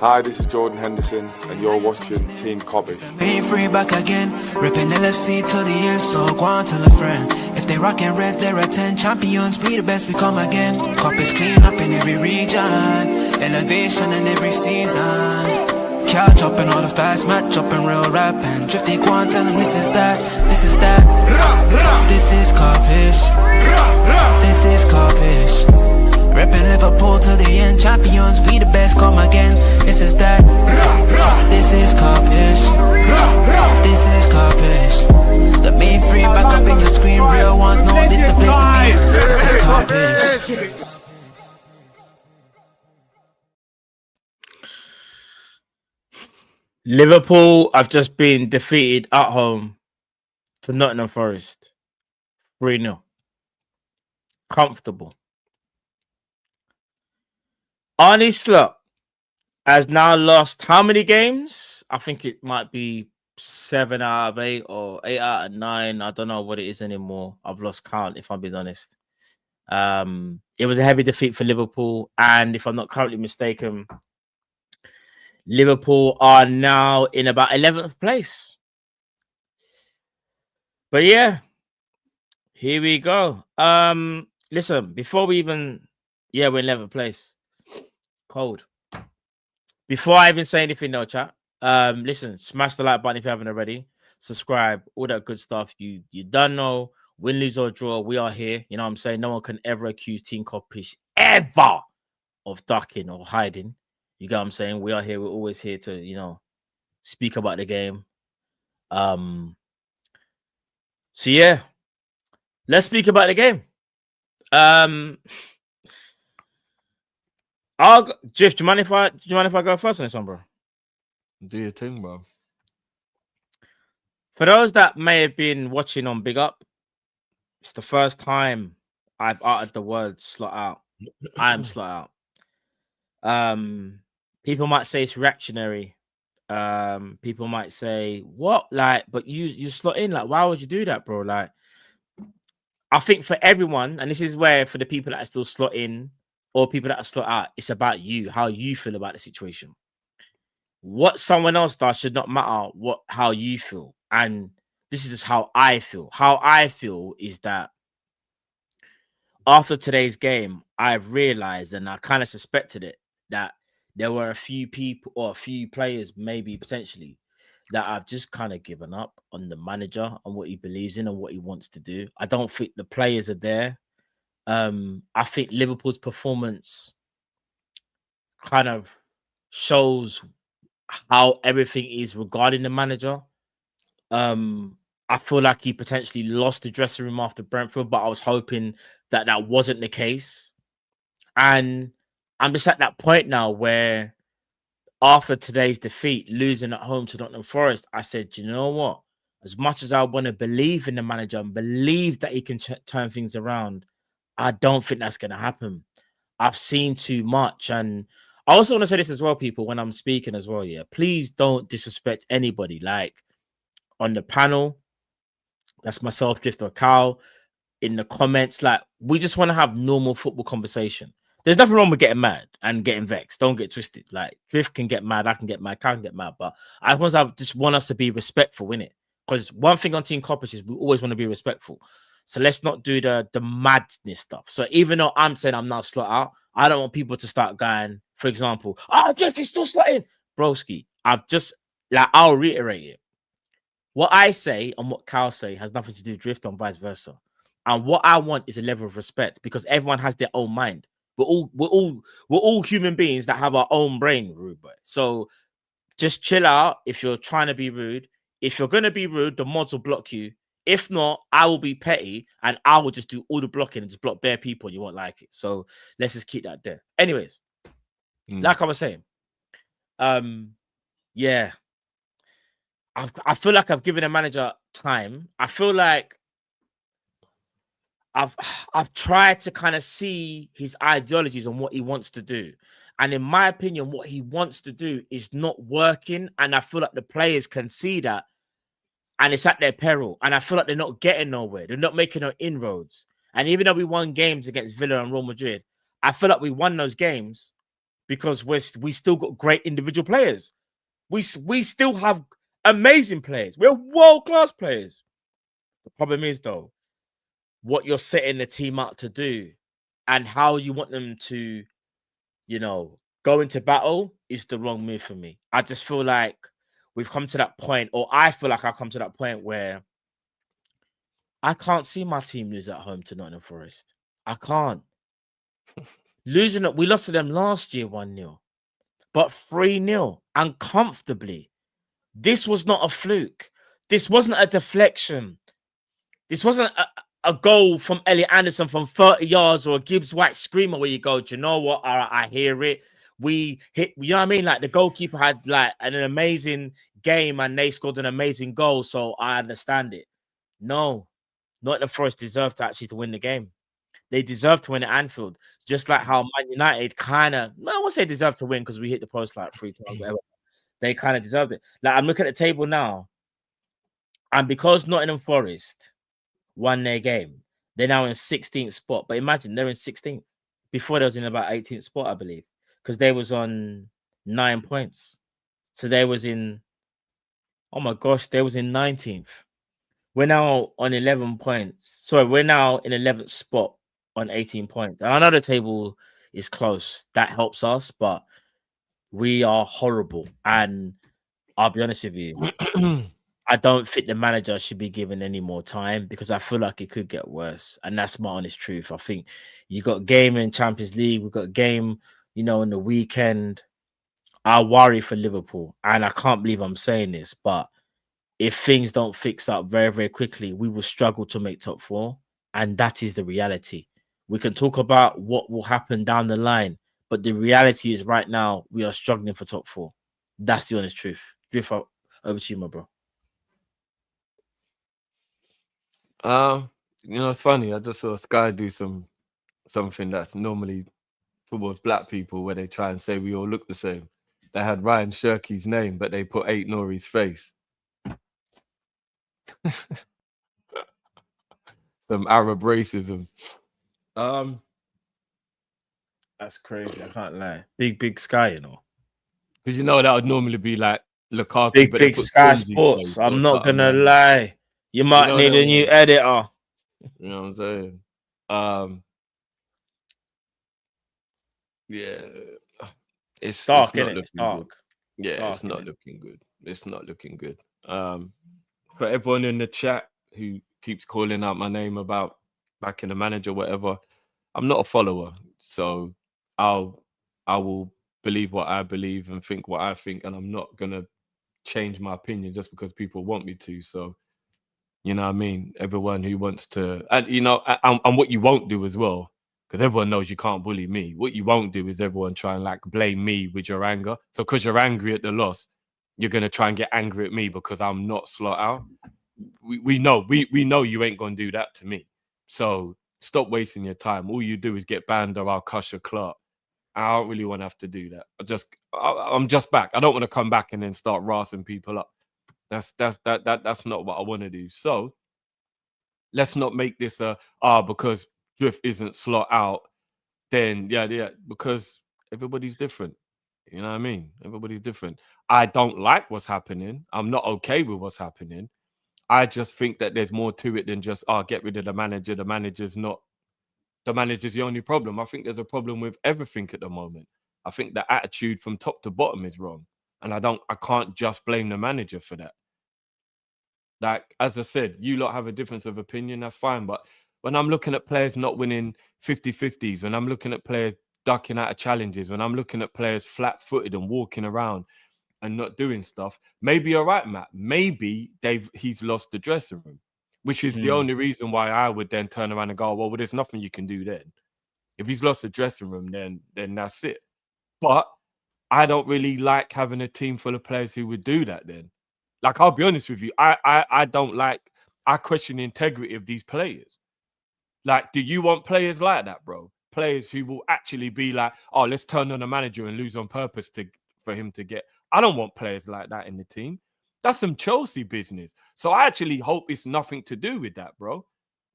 Hi, this is Jordan Henderson, and you're watching Team Kop-ish. Being free back again, ripping LFC till the end, so go on tell a friend. If they rockin' red, they're a 10 champions, be the best we come again. Kop-ish clean up in every region, elevation in every season. Catch up in all the fast match up in real rap and drifty go on tell them this is that, this is that. This is Kop-ish, this is Kop-ish. Reppin' Liverpool till the end, champions, we the best, come again. This is that, this is Kop-ish, this is Kop-ish. The main free back up in your screen, real ones know this the place to be. This is Kop-ish. Liverpool have just been defeated at home to Nottingham Forest. 3-0. Comfortable. Arne Slot has now lost how many games? I think it might be 7 out of 8 or 8 out of 9. I don't know what it is anymore. I've lost count, if I'm being honest. It was a heavy defeat for Liverpool. And if I'm not currently mistaken, Liverpool are now in about 11th place. But yeah, here we go. Listen, before we even... Yeah, we're in 11th place. Cold. Before I even say anything, no chat. Listen, smash the like button if you haven't already. Subscribe, all that good stuff. You don't know, win, lose or draw, we are here. You know what I'm saying? No one can ever accuse Team Kopish ever of ducking or hiding. You get what I'm saying? We are here. We're always here to, you know, speak about the game. So yeah, let's speak about the game. Drift, do you mind if I go first on this one, bro? Do your thing, bro. For those that may have been watching on Big Up, it's the first time I've uttered the word slot out. I am slot out. People might say it's reactionary. People might say, what? Like, but you slot in, like, why would you do that, bro? Like, I think for everyone, and this is where for the people that are still slot in, or people that are slot out, it's about you, how you feel about the situation. What someone else does should not matter how you feel. And this is just how I feel. How I feel is that after today's game, I've realized, and I kind of suspected it, that there were a few people or a few players, maybe potentially, that I've just kind of given up on the manager and what he believes in and what he wants to do. I don't think the players are there. I think Liverpool's performance kind of shows how everything is regarding the manager. I feel like he potentially lost the dressing room after Brentford, but I was hoping that that wasn't the case. And I'm just at that point now where after today's defeat, losing at home to Nottingham Forest, I said, you know what? As much as I want to believe in the manager and believe that he can turn things around, I don't think that's going to happen. I've seen too much. And I also want to say this as well, people, when I'm speaking as well, yeah, please don't disrespect anybody. Like on the panel, that's myself, Drift or Cal, in the comments, like we just want to have normal football conversation. There's nothing wrong with getting mad and getting vexed. Don't get twisted. Like Drift can get mad, I can get mad, Cal can get mad, but I just want us to be respectful, innit? Because one thing on Team Kopish is we always want to be respectful. So let's not do the madness stuff. So even though I'm saying I'm not slot out, I don't want people to start going, for example, Jeff is still slotting. Broski, I'll reiterate it. What I say and what Cal say has nothing to do with Drift and vice versa. And what I want is a level of respect because everyone has their own mind. We're all human beings that have our own brain, rude boy. So just chill out if you're trying to be rude. If you're going to be rude, the mods will block you. If not, I will be petty and I will just do all the blocking and just block bare people and you won't like it. So let's just keep that there. Anyways, like I was saying, yeah, I feel like I've given a manager time. I feel like I've tried to kind of see his ideologies and what he wants to do. And in my opinion, what he wants to do is not working. And I feel like the players can see that. And it's at their peril. And I feel like they're not getting nowhere. They're not making no inroads. And even though we won games against Villa and Real Madrid, I feel like we won those games because we still got great individual players. We still have amazing players. We're world-class players. The problem is, though, what you're setting the team up to do and how you want them to, go into battle is the wrong move for me. I just feel like we've come to that point, or I feel like I've come to that point where I can't see my team lose at home to Nottingham Forest. I can't. Losing it, we lost to them last year 1-0, but 3-0 and comfortably. This was not a fluke. This wasn't a deflection. This wasn't a goal from Elliot Anderson from 30 yards or a Gibbs White screamer where you go, do you know what? I hear it. We hit, you know what I mean? Like the goalkeeper had like an amazing game and they scored an amazing goal. So I understand it. No, Nottingham Forest deserved to win the game. They deserve to win at Anfield, just like how Man United kind of, I won't say deserve to win because we hit the post like 3 times, whatever. They kind of deserved it. Like I'm looking at the table now, and because Nottingham Forest won their game, they're now in 16th spot. But imagine they're in 16th. Before they was in about 18th spot, I believe, because they was on 9 points. So they was in, oh my gosh, they was in 19th. We're now on 11 points. Sorry, we're now in 11th spot on 18 points. And I know the table is close. That helps us, but we are horrible. And I'll be honest with you, I don't think the manager should be given any more time because I feel like it could get worse. And that's my honest truth. I think you got game in Champions League. We've got game, on the weekend. I worry for Liverpool. And I can't believe I'm saying this, but if things don't fix up very, very quickly, we will struggle to make top 4. And that is the reality. We can talk about what will happen down the line, but the reality is right now we are struggling for top 4. That's the honest truth. Drift out over to you, my bro. It's funny. I just saw Sky do something that's normally towards black people where they try and say we all look the same. They had Ryan Shirky's name, but they put 8 Nori's face. Some Arab racism. That's crazy. I can't lie. Big Sky, Because that would normally be like Lukaku. Big Sky Sports. I'm not gonna lie. You might need a new editor. You know what I'm saying? Yeah. It's dark, not innit? It's looking dark. good. Yeah, dark, it's not looking good. It's not looking good. For everyone in the chat who keeps calling out my name about backing the manager, whatever, I'm not a follower. So I will believe what I believe and think what I think, and I'm not gonna change my opinion just because people want me to. So, you know what I mean? Everyone who wants to, and and what you won't do as well, because everyone knows you can't bully me. What you won't do is everyone try and like blame me with your anger. So because you're angry at the loss, you're gonna try and get angry at me because I'm not slot out. We know you ain't gonna do that to me. So stop wasting your time. All you do is get banned or I'll cuss your Clark. I don't really want to have to do that. I'm just back. I don't want to come back and then start rassing people up. That's not what I want to do. So let's not make this because Drift isn't slot out, then yeah, because everybody's different. You know what I mean? Everybody's different. I don't like what's happening. I'm not okay with what's happening. I just think that there's more to it than just get rid of the manager. The manager's the only problem. I think there's a problem with everything at the moment. I think the attitude from top to bottom is wrong. And I can't just blame the manager for that. Like, as I said, you lot have a difference of opinion, that's fine. But when I'm looking at players not winning 50-50s, when I'm looking at players ducking out of challenges, when I'm looking at players flat-footed and walking around and not doing stuff, maybe you're right, Matt. Maybe he's lost the dressing room, which is the only reason why I would then turn around and go, well, there's nothing you can do then. If he's lost the dressing room, then that's it. But I don't really like having a team full of players who would do that then. Like, I'll be honest with you, I question the integrity of these players. Like, do you want players like that, bro? Players who will actually be like, oh, let's turn on the manager and lose on purpose for him to get. I don't want players like that in the team. That's some Chelsea business. So I actually hope it's nothing to do with that, bro.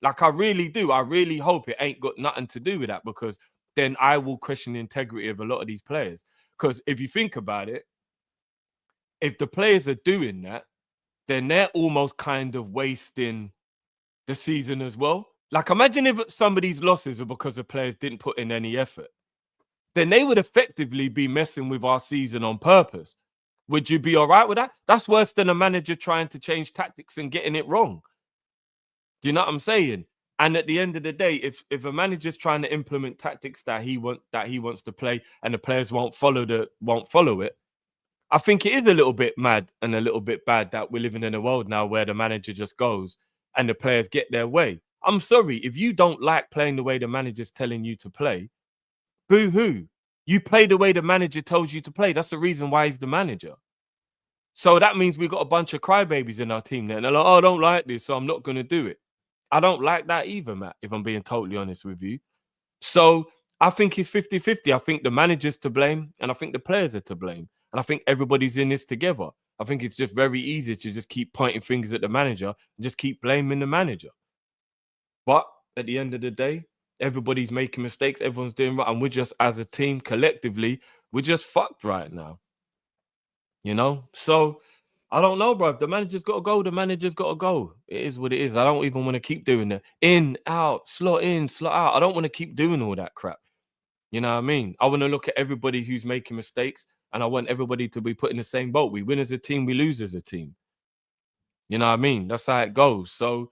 Like, I really do. I really hope it ain't got nothing to do with that, because then I will question the integrity of a lot of these players. Because if you think about it, if the players are doing that, then they're almost kind of wasting the season as well. Like, imagine if some of these losses are because the players didn't put in any effort. Then they would effectively be messing with our season on purpose. Would you be all right with that? That's worse than a manager trying to change tactics and getting it wrong. Do you know what I'm saying? And at the end of the day, if a manager's trying to implement tactics that he wants to play and the players won't follow it, I think it is a little bit mad and a little bit bad that we're living in a world now where the manager just goes and the players get their way. I'm sorry, if you don't like playing the way the manager's telling you to play, boo-hoo. You play the way the manager tells you to play. That's the reason why he's the manager. So that means we've got a bunch of crybabies in our team there. And they're like, oh, I don't like this, so I'm not going to do it. I don't like that either, Matt, if I'm being totally honest with you. So I think it's 50-50. I think the manager's to blame, and I think the players are to blame. And I think everybody's in this together. I think it's just very easy to just keep pointing fingers at the manager and just keep blaming the manager. But at the end of the day, everybody's making mistakes. Everyone's doing right. And we're just, as a team, collectively, we're just fucked right now. You know? So, I don't know, bro. If the manager's got to go, the manager's got to go. It is what it is. I don't even want to keep doing that. In, out, slot in, slot out. I don't want to keep doing all that crap. You know what I mean? I want to look at everybody who's making mistakes, and I want everybody to be put in the same boat. We win as a team, we lose as a team. You know what I mean? That's how it goes. So,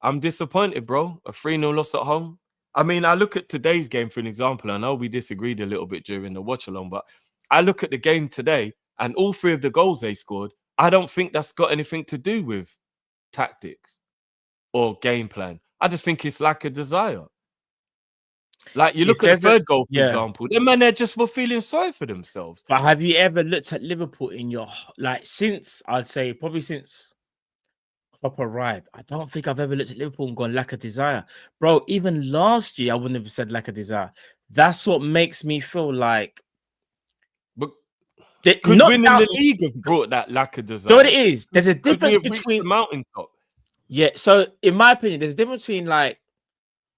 I'm disappointed, bro. A 3-0 loss at home. I mean, I look at today's game for an example. I know we disagreed a little bit during the watch-along, but I look at the game today, and all 3 of the goals they scored, I don't think that's got anything to do with tactics or game plan. I just think it's lack of desire. Like, you look at the third goal, for example, them men, they just were feeling sorry for themselves. But have you ever looked at Liverpool in your, like, since, I'd say, probably since Klopp arrived, I don't think I've ever looked at Liverpool and gone lack of desire. Bro, even last year, I wouldn't have said lack of desire. That's what makes me feel like... But could winning the league have brought that lack of desire? So what it is, there's a difference between... the mountaintop. Yeah, so in my opinion, there's a difference between, like,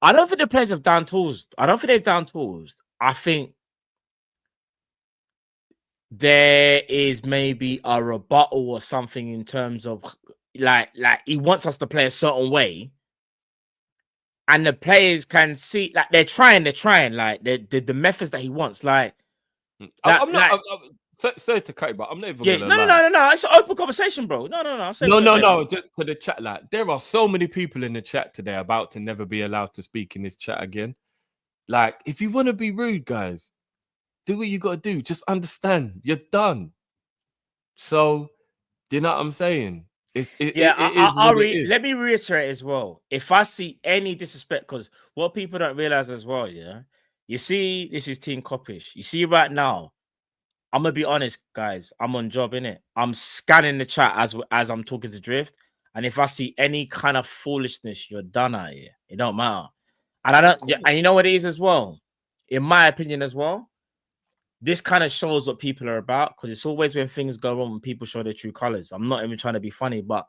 I don't think the players have down tools. I don't think they've down tools. I think there is maybe a rebuttal or something in terms of like he wants us to play a certain way, and the players can see like they're trying like the methods that he wants. Like, I'm not. Like, sorry to cut you, but I'm not even gonna lie. No. It's an open conversation, bro. No. Just to the chat, like there are so many people in the chat today about to never be allowed to speak in this chat again. Like, if you want to be rude, guys, do what you got to do. Just understand, you're done. So, do you know what I'm saying? Let me reiterate as well. If I see any disrespect, because what people don't realize as well, you see, this is Team Kop-ish. You see right now. I'm gonna be honest, guys. I'm on job, innit? I'm scanning the chat as I'm talking to Drift, and if I see any kind of foolishness, you're done out here. It don't matter, and I don't. And you know what it is as well. In my opinion, as well, this kind of shows what people are about, because it's always when things go wrong when people show their true colors. I'm not even trying to be funny, but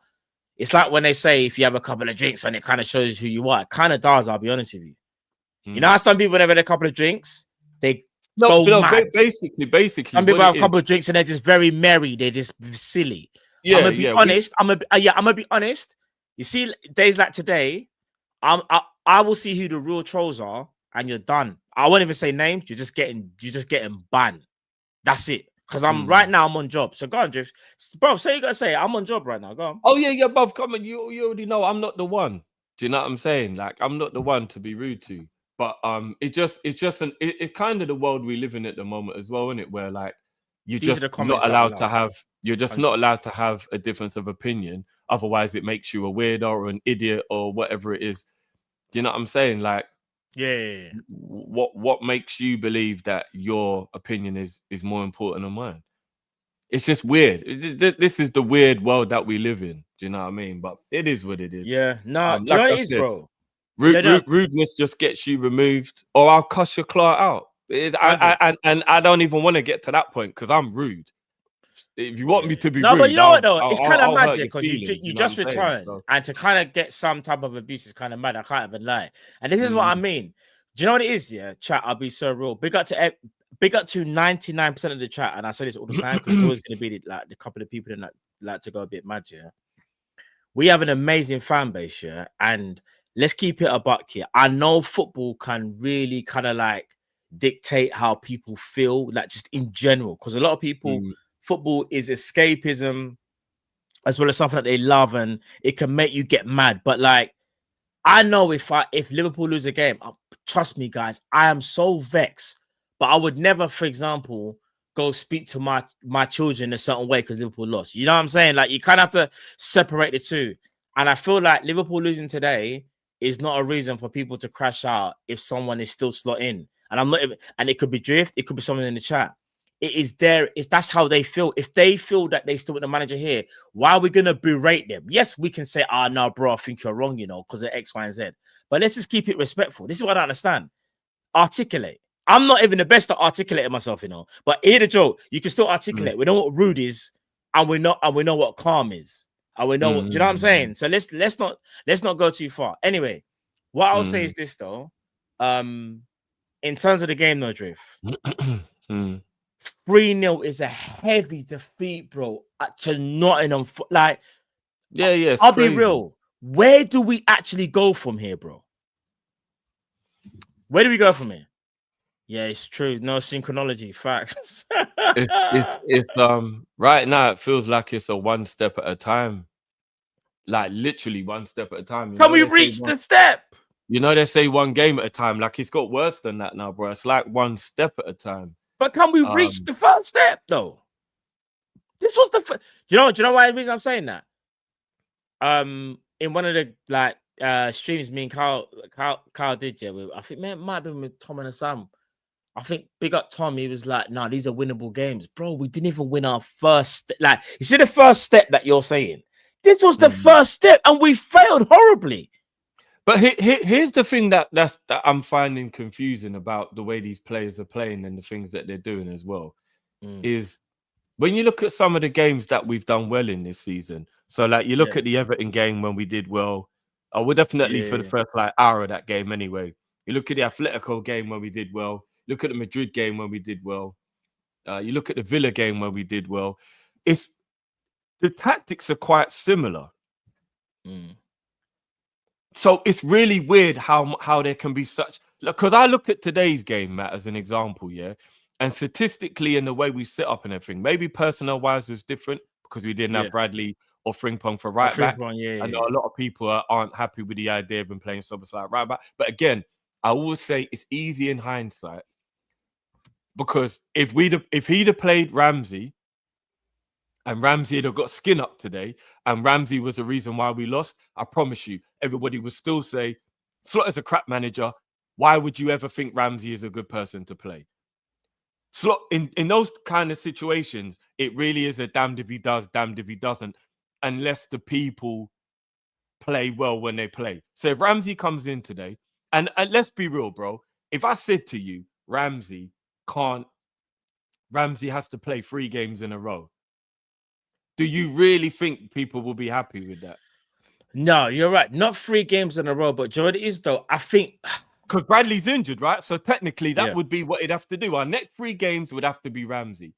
it's like when they say if you have a couple of drinks and it kind of shows who you are. It kind of does. I'll be honest with you. You know how some people have had a couple of drinks, they. Basically. Some people have a couple of drinks and they're just very merry. They're just silly. I'm gonna be honest. I'm gonna be honest. You see, days like today, I will see who the real trolls are, and you're done. I won't even say names. You're just getting banned. That's it. Because I'm right now. I'm on job. So go on, Drift, bro. Say you gotta say. I'm on job right now. Go on. Oh yeah, bruv. Come on. You already know I'm not the one. Do you know what I'm saying? Like, I'm not the one to be rude to. But it's kind of the world we live in at the moment as well, isn't it? Where like you're just not allowed to have a difference of opinion. Otherwise, it makes you a weirdo or an idiot or whatever it is. Do you know what I'm saying? Like, yeah. What makes you believe that your opinion is more important than mine? It's just weird. This is the weird world that we live in. Do you know what I mean? But it is what it is. Yeah. No, like you know what it is, bro. Rudeness just gets you removed, or I'll cuss your claw out. I don't even want to get to that point because I'm rude. If you want me to be rude, but you know what though, it's kind of magic because you just returned, and to kind of get some type of abuse is kind of mad. I can't even lie, and this is what I mean. Do you know what it is? Yeah, chat. I'll be so real. Big up to 99% of the chat, and I say this all the time because it's always going to be the couple of people that like to go a bit mad. Yeah, we have an amazing fan base, yeah, and let's keep it a buck here. I know football can really kind of like dictate how people feel, like just in general, because a lot of people, football is escapism as well as something that they love, and it can make you get mad. But like, I know if Liverpool lose a game, trust me, guys, I am so vexed. But I would never, for example, go speak to my children a certain way because Liverpool lost. You know what I'm saying? Like, you kind of have to separate the two. And I feel like Liverpool losing today is not a reason for people to crash out if someone is still slot in. And I'm not even, and it could be Drift, it could be someone in the chat. It is there. That's how they feel. If they feel that they still with the manager here, why are we gonna berate them? Yes, we can say, no, bro, I think you're wrong, you know, because of X, Y, and Z. But let's just keep it respectful. This is what I don't understand. Articulate. I'm not even the best at articulating myself, you know. But hear the joke. You can still articulate. We know what rude is, and we know what calm is. And we know what, do you know what I'm saying? So let's not go too far. Anyway, what I'll say is this though. In terms of the game, no Drift. 3-0 is a heavy defeat, bro. To Nottingham. Like, yeah, I'll crazy. be real. Where do we actually go from here, bro? Where do we go from here? Yeah, it's true. No synchronology. Facts. it's right now it feels like it's a one step at a time. Like literally one step at a time. Can we reach the step? You know, they say one game at a time. Like, it's got worse than that now, bro. It's like one step at a time. But can we reach the first step though? This was the do you know why the reason I'm saying that? In one of the streams me and Carl did, yeah, I think it might have been with Tom and Hassan. I think big up Tom, he was like, no, these are winnable games. Bro, we didn't even win our first like, you see the first step that you're saying? This was the first step, and we failed horribly. But here's the thing that I'm finding confusing about the way these players are playing and the things that they're doing as well, is when you look at some of the games that we've done well in this season. So like you look at the Everton game when we did well. I would definitely for the first like hour of that game anyway. You look at the Atletico game when we did well. Look at the Madrid game when we did well. You look at the Villa game where we did well. It's the tactics are quite similar. So it's really weird how there can be such, because I look at today's game, Matt, as an example, yeah, and statistically in the way we set up and everything, maybe personnel wise is different because we didn't have Bradley or Frimpong for right back. I know a lot of people aren't happy with the idea of him playing Soboslai right back, but again, I always say it's easy in hindsight because if he'd have played Ramsey. And Ramsey had got skin up today, and Ramsey was the reason why we lost. I promise you, everybody would still say, Slot is a crap manager. Why would you ever think Ramsey is a good person to play? Slot, in those kind of situations, it really is a damned if he does, damned if he doesn't, unless the people play well when they play. So if Ramsey comes in today, and let's be real, bro, if I said to you, Ramsey has to play 3 games in a row, do you really think people will be happy with that? No, you're right. Not 3 games in a row, but do you know what it is, though? I think... Because Bradley's injured, right? So technically, that would be what he'd have to do. Our next 3 games would have to be Ramsey.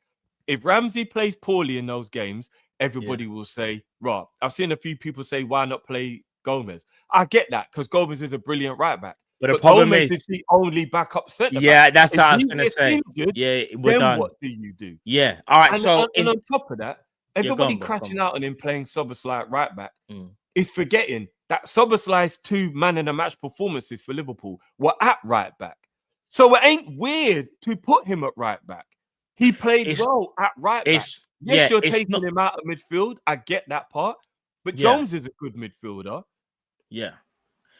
If Ramsey plays poorly in those games, everybody will say, right. I've seen a few people say, why not play Gomez? I get that, because Gomez is a brilliant right back. But the problem Gomez is the only backup centre back. Yeah, that's what I was going to say. Injured, we're done. What do you do? Yeah. All right. And on top of that, everybody crashing out on him playing Soboslai at right back is forgetting that Soboslai's 2 man-in-a-match performances for Liverpool were at right back. So it ain't weird to put him at right back. He played well at right back. Yes, you're taking him out of midfield. I get that part. But Jones is a good midfielder. Yeah.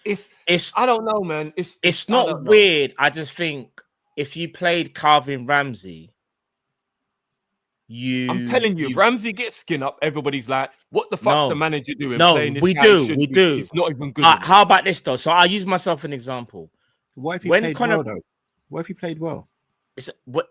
It's I don't know, man. It's not weird. I just think if you played Calvin Ramsey, I'm telling you, if Ramsey gets skin up, everybody's like, what the fuck's the manager doing? No, playing this we guy? do. It's not even good. How about this, though? So I'll use myself an example. What if he played well, though? What if he played well? But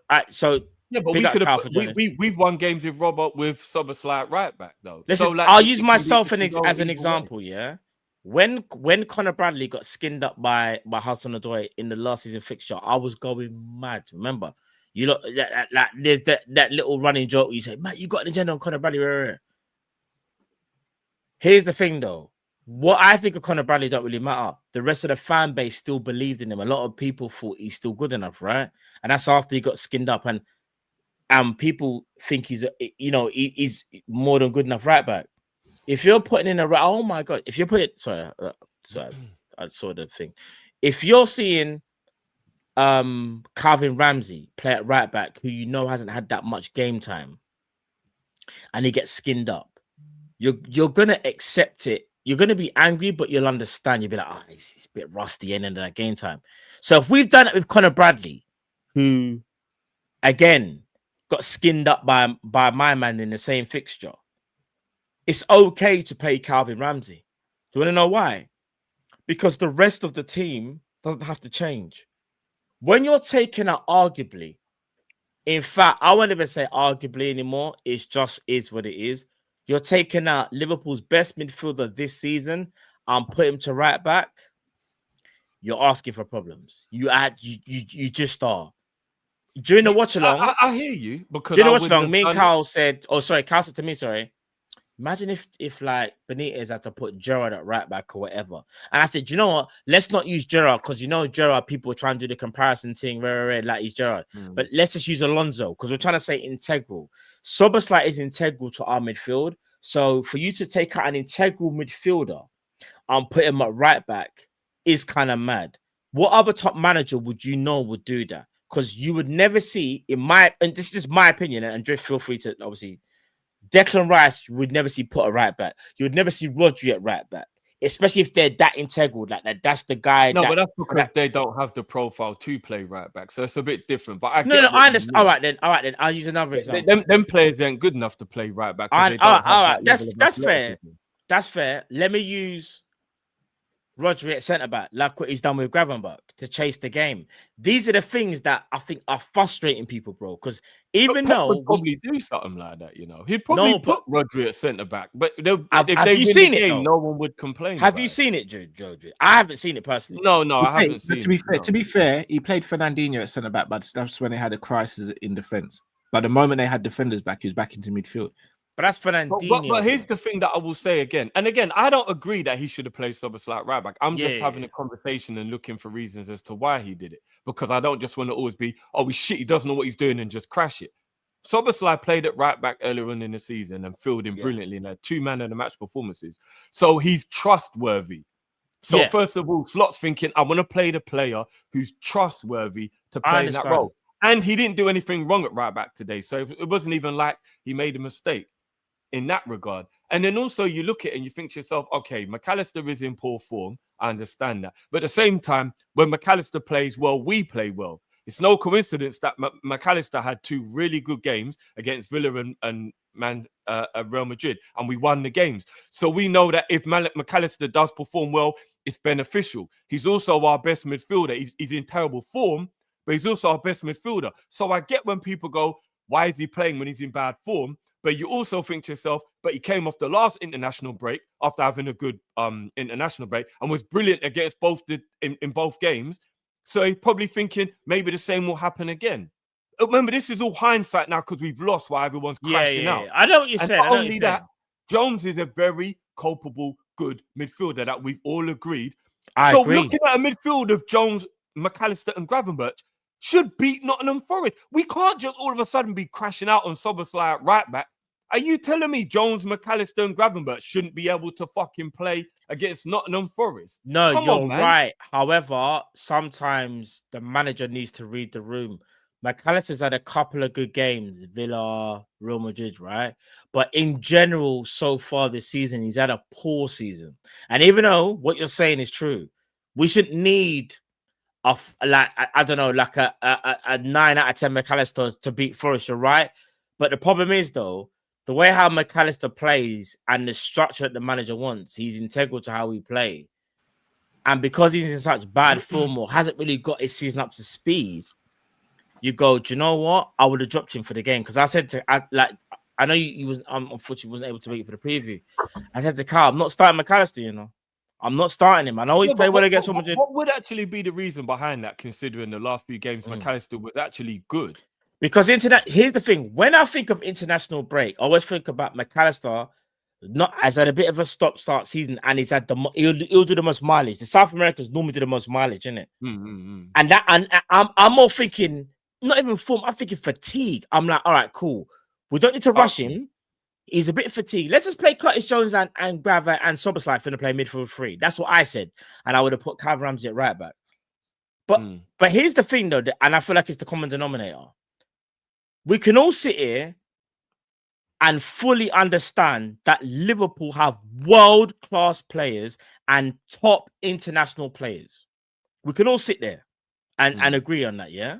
we've won games with Soboslai at right back, though. Listen, so, like, I'll use myself as an example, yeah? when Conor Bradley got skinned up by Hudson-Odoi in the last season fixture, I was going mad. Remember, you look there's that little running joke where you say, "Man, you got an agenda on Conor Bradley." Here's the thing, though. What I think of Conor Bradley don't really matter. The rest of the fan base still believed in him. A lot of people thought he's still good enough, right? And that's after he got skinned up, and people think he's more than good enough right back. If you're putting in oh my god, if you're putting sorry, I saw the thing. If you're seeing Calvin Ramsey play at right back, who hasn't had that much game time, and he gets skinned up, you're gonna accept it. You're gonna be angry, but you'll understand. You'll be like, he's a bit rusty in that game time. So if we've done it with Conor Bradley, who again got skinned up by my man in the same fixture, it's okay to pay Calvin Ramsey. Do you want to know why? Because the rest of the team doesn't have to change. When you're taking out arguably, in fact, I won't even say arguably anymore. It just is what it is. You're taking out Liverpool's best midfielder this season and put him to right back. You're asking for problems. You just are. During the watch along, I hear you, because during the watch along, me and Carl said, Carl said to me, imagine if like Benitez had to put Gerrard at right back or whatever. And I said, you know what? Let's not use Gerrard, because Gerrard, people try and do the comparison thing, like he's Gerrard. But let's just use Alonso, because we're trying to say integral. Szoboszlai is integral to our midfield. So for you to take out an integral midfielder and put him at right back is kind of mad. What other top manager would do that? Because you would never see, and this is my opinion, and Drift, feel free to obviously. Declan Rice, you would never see put a right back. You would never see Rodri at right back, especially if they're that integral. Like that, that's the guy. No, but that's because they don't have the profile to play right back, so it's a bit different. But I understand. All right, then. I'll use another example. Them players ain't good enough to play right back. All right. That's fair. That's fair. Let me use Rodri at centre back, like what he's done with Gravenberch, to chase the game. These are the things that I think are frustrating people, bro. Because even though would probably do something like that, he'd probably put Rodri at centre back. But if they seen the game, it, no one would complain. Have you seen it, Joe? I haven't seen it personally. No, I haven't seen it. To be fair, he played Fernandinho at centre back, but that's when they had a crisis in defence. But the moment they had defenders back, he was back into midfield. But that's Fernandinho. But here's the thing that I will say again. And again, I don't agree that he should have played Szoboszlai at right back. I'm just having a conversation and looking for reasons as to why he did it. Because I don't just want to always be, he doesn't know what he's doing and just crash it. Szoboszlai played at right back earlier on in the season and filled in brilliantly and had 2 man of the match performances. So he's trustworthy. So first of all, Slot's thinking, I want to play the player who's trustworthy to play in that role. And he didn't do anything wrong at right back today. So it wasn't even like he made a mistake in that regard. And then also you look at it and you think to yourself, okay, McAllister is in poor form. I understand that. But at the same time, when McAllister plays well, we play well. It's no coincidence that McAllister had 2 really good games against Villa and Real Madrid, and we won the games. So we know that if McAllister does perform well, it's beneficial. He's also our best midfielder. He's in terrible form, but he's also our best midfielder. So I get when people go, why is he playing when he's in bad form? But you also think to yourself, but he came off the last international break after having a good international break and was brilliant against in both games. So he's probably thinking maybe the same will happen again. Remember, this is all hindsight now because we've lost while everyone's crashing out. I know what you're saying. Not only that, Jones is a very culpable, good midfielder that we've all agreed. I agree. Looking at a midfield of Jones, McAllister and Gravenberch should beat Nottingham Forest. We can't just all of a sudden be crashing out on Szoboszlai at right back. Are you telling me Jones, McAllister and Gravenberch shouldn't be able to fucking play against Nottingham Forest? No, you're right. However, sometimes the manager needs to read the room. McAllister's had a couple of good games, Villa, Real Madrid, right? But in general, so far this season, he's had a poor season. And even though what you're saying is true, we shouldn't need a 9 out of 10 McAllister to beat Forest, you're right? But the problem is, though, the way how McAllister plays and the structure that the manager wants, he's integral to how we play. And because he's in such bad form or hasn't really got his season up to speed, you go, do you know what? I would have dropped him for the game. Because I said I know you was unfortunately wasn't able to make it for the preview. I said to Carl, I'm not starting McAllister, I'm not starting him. I know he's Yeah, played but well against Real what, Madrid. what would actually be the reason behind that, considering the last few games Mm. McAllister was actually good? Because here's the thing. When I think of international break, I always think about McAllister not as at a bit of a stop-start season, and he's at he'll do the most mileage. The South Americans normally do the most mileage, isn't it? And I'm more thinking not even form. I'm thinking fatigue. I'm like, all right, cool. We don't need to rush him. He's a bit fatigued. Let's just play Curtis Jones and Grava and Soboslai for to play midfield 3. That's what I said, and I would have put Calvin Ramsey at right back. But here's the thing, though, and I feel like it's the common denominator. We can all sit here and fully understand that Liverpool have world-class players and top international players. We can all sit there and agree on that, yeah?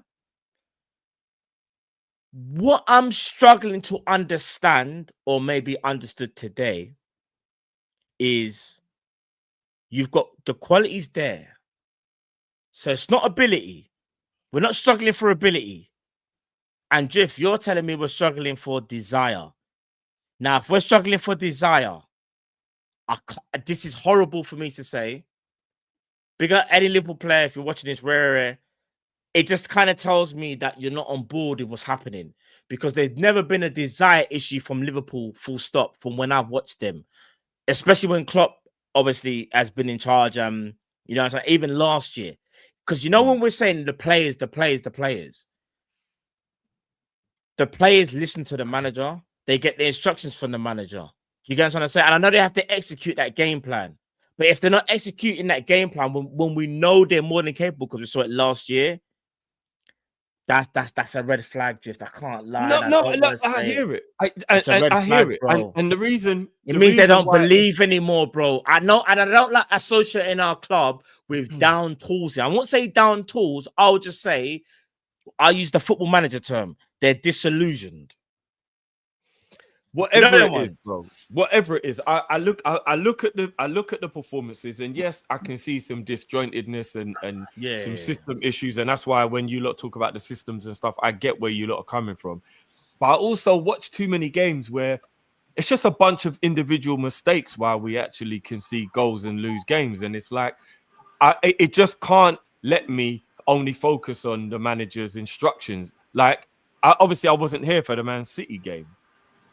What I'm struggling to understand, or maybe understood today, is you've got the qualities there. So it's not ability. We're not struggling for ability. And Jiff, you're telling me we're struggling for desire. Now, if we're struggling for desire, this is horrible for me to say. Because any Liverpool player, if you're watching this, rare, it just kind of tells me that you're not on board with what's happening. Because there's never been a desire issue from Liverpool, full stop, from when I've watched them. Especially when Klopp, obviously, has been in charge, you know, even last year. Because, you know, when we're saying the players listen to the manager. They get the instructions from the manager. You get what I'm trying to say? And I know they have to execute that game plan. But if they're not executing that game plan, when we know they're more than capable, because we saw it last year, that's a red flag, Drift. I can't lie. I hear it. I hear it. And the reason it means they don't believe anymore, bro. I know, and I don't like associating our club with down tools. I won't say down tools. I'll just say, I'll use the football manager term. They're disillusioned. Whatever it is, bro. Whatever it is, I look at the performances, and yes, I can see some disjointedness and some system issues, and that's why when you lot talk about the systems and stuff, I get where you lot are coming from. But I also watch too many games where it's just a bunch of individual mistakes while we actually can see goals and lose games, and it's like it just can't let me only focus on the manager's instructions. Like, obviously, I wasn't here for the Man City game.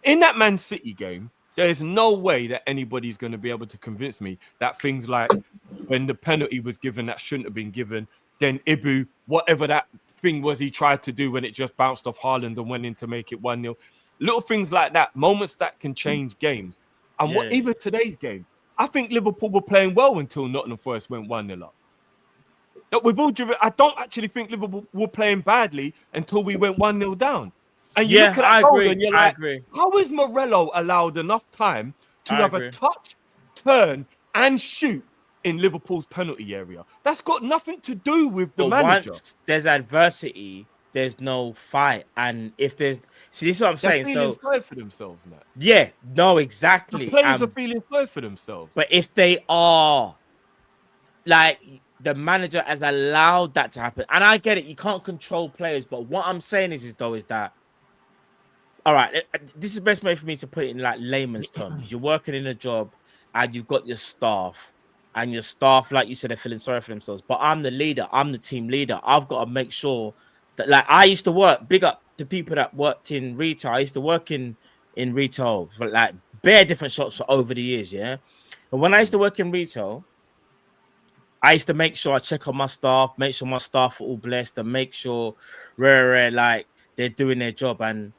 In that Man City game, there is no way that anybody's going to be able to convince me that things like when the penalty was given that shouldn't have been given, then Ibu, whatever that thing was he tried to do when it just bounced off Haaland and went in to make it 1-0. Little things like that, moments that can change games. And even today's game, I think Liverpool were playing well until Nottingham Forest went 1-0 up. With all due, I don't actually think Liverpool were playing badly until we went 1-0 down. And you look at that goal and you're like, how is Morello allowed enough time to have a touch, turn, and shoot in Liverpool's penalty area? That's got nothing to do with the manager. Once there's adversity, there's no fight. And if there's... See, this is what I'm saying. They're feeling sorry for themselves, man. Yeah, no, exactly. The players are feeling sorry for themselves. But if they are... Like, the manager has allowed that to happen. And I get it. You can't control players. But what I'm saying is that... All right, this is the best way for me to put it in like layman's terms. You're working in a job and you've got your staff, and your staff, like you said, they're feeling sorry for themselves. But I'm the leader. I'm the team leader. I've got to make sure that, like, I used to work, big up to people that worked in retail. I used to work in retail for like bare different shops for over the years, yeah? And when I used to work in retail, I used to make sure I check on my staff, make sure my staff are all blessed, and make sure like they're doing their job. And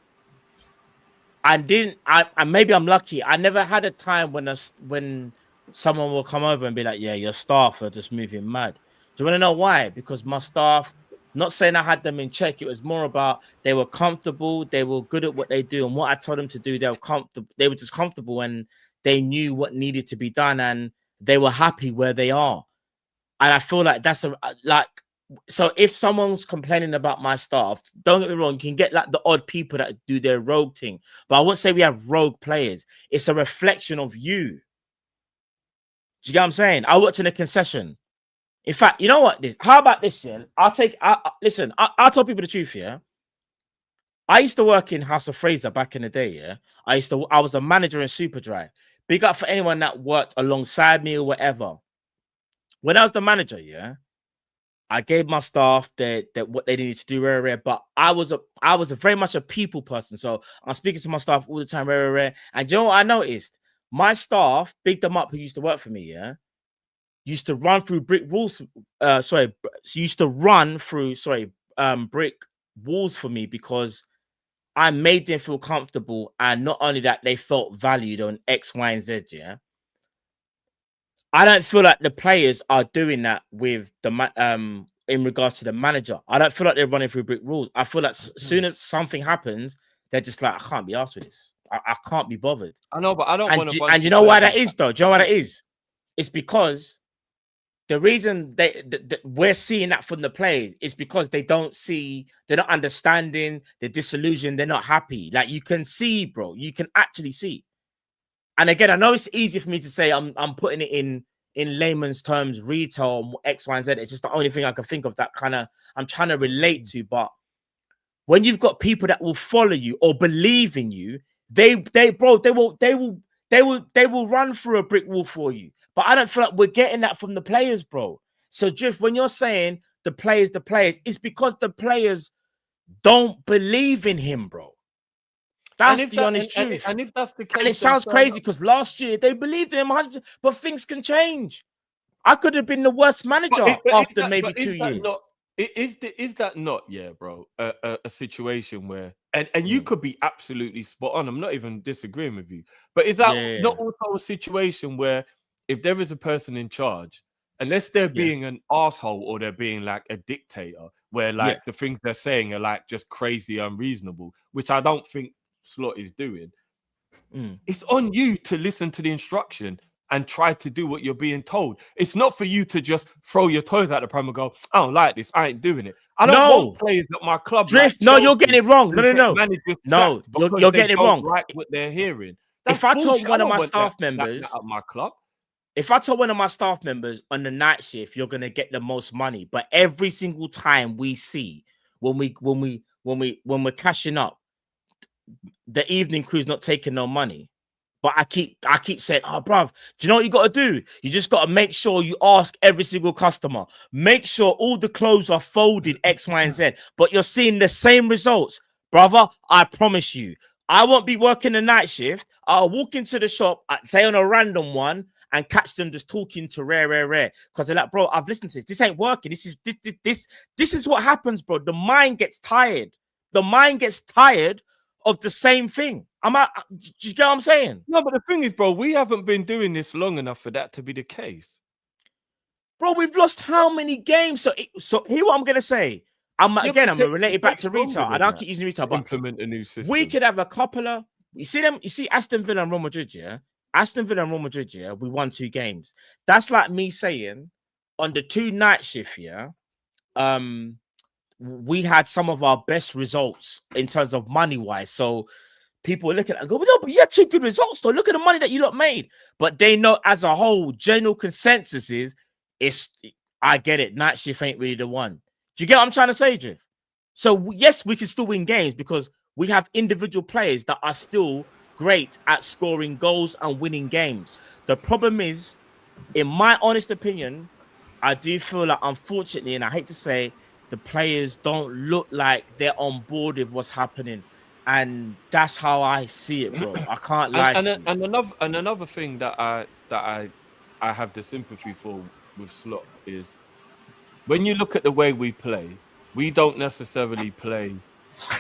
maybe I'm lucky. I never had a time when someone will come over and be like, yeah, your staff are just moving mad. Do you want to know why? Because my staff, not saying I had them in check, it was more about they were comfortable, they were good at what they do, and what I told them to do, they were comfortable. They were just comfortable, and they knew what needed to be done, and they were happy where they are. And I feel like that's so if someone's complaining about my staff, don't get me wrong, you can get like the odd people that do their rogue thing. But I wouldn't say we have rogue players. It's a reflection of you. Do you get what I'm saying? I worked in a concession. In fact, you know what? How about this, yeah? I'll tell people the truth, yeah? I used to work in House of Fraser back in the day, yeah? I was a manager in Superdry. Big up for anyone that worked alongside me or whatever. when I was the manager, yeah, I gave my staff that what they needed to do, rare. But I was a very much a people person, so I'm speaking to my staff all the time, rare. And you know what I noticed? My staff, big them up, who used to work for me, yeah, used to run through brick walls. Used to run through brick walls for me because I made them feel comfortable, and not only that, they felt valued on X, Y, and Z. Yeah, I don't feel like the players are doing that with the in regards to the manager. I don't feel like they're running through brick walls. I feel like as soon as something happens, they're just like, I can't be asked with this. I can't be bothered. I know, but I don't want to. And you know why that is, though? Do you know why that is? It's because the reason we're seeing that from the players is because they're not understanding, they're disillusioned, they're not happy. Like, you can see, bro, you can actually see. And again, I know it's easy for me to say I'm putting it in layman's terms, retail, X, Y, and Z. It's just the only thing I can think of that kind of I'm trying to relate to. But when you've got people that will follow you or believe in you, they will run through a brick wall for you. But I don't feel like we're getting that from the players, bro. So, Drift, when you're saying the players, it's because the players don't believe in him, bro. That's the honest truth. And if that's the case, and it sounds crazy because last year they believed in him 100%, but things can change. I could have been the worst manager after maybe 2 years. Is that not, yeah, bro, a situation where and you could be absolutely spot on. I'm not even disagreeing with you, but is that not also a situation where if there is a person in charge, unless they're being an asshole or they're being like a dictator, where like the things they're saying are like just crazy, unreasonable, which I don't think Slot is doing. It's on you to listen to the instruction and try to do what you're being told. It's not for you to just throw your toys out the pram and go, I don't like this, I ain't doing it. I don't want players at my club. Drift, like you're getting it wrong. No, you're getting it wrong. Like what they're hearing. If I told one of my staff members at my club, if I told one of my staff members on the night shift, you're gonna get the most money, but every single time we see when we're cashing up, the evening crew's not taking no money. But I keep saying, oh, bruv, do you know what you got to do? You just got to make sure you ask every single customer. Make sure all the clothes are folded X, Y, and Z. But you're seeing the same results. Brother, I promise you. I won't be working the night shift. I'll walk into the shop, say on a random one, and catch them just talking to rare. Because they're like, bro, I've listened to this. This ain't working. This is what happens, bro. The mind gets tired. The mind gets tired of the same thing. Do you get what I'm saying? No, but the thing is, bro, we haven't been doing this long enough for that to be the case. Bro, we've lost how many games? So here what I'm gonna say. I'm gonna relate it back to retail. I don't keep using retail, but implement a new system. We could have a couple of you see Aston Villa and Real Madrid, yeah. Aston Villa and Real Madrid, yeah. We won 2 games. That's like me saying on the 2 night shift, yeah. We had some of our best results in terms of money wise. So people look at it and go, well, no, but you had 2 good results, though. Look at the money that you lot made. But they know as a whole, general consensus is, I get it. Night shift ain't really the one. Do you get what I'm trying to say, Drift? So yes, we can still win games because we have individual players that are still great at scoring goals and winning games. The problem is, in my honest opinion, I do feel like, unfortunately, and I hate to say, the players don't look like they're on board with what's happening. And that's how I see it, bro. I can't lie to you. And another thing that I have the sympathy for with Slot is when you look at the way we play, we don't necessarily play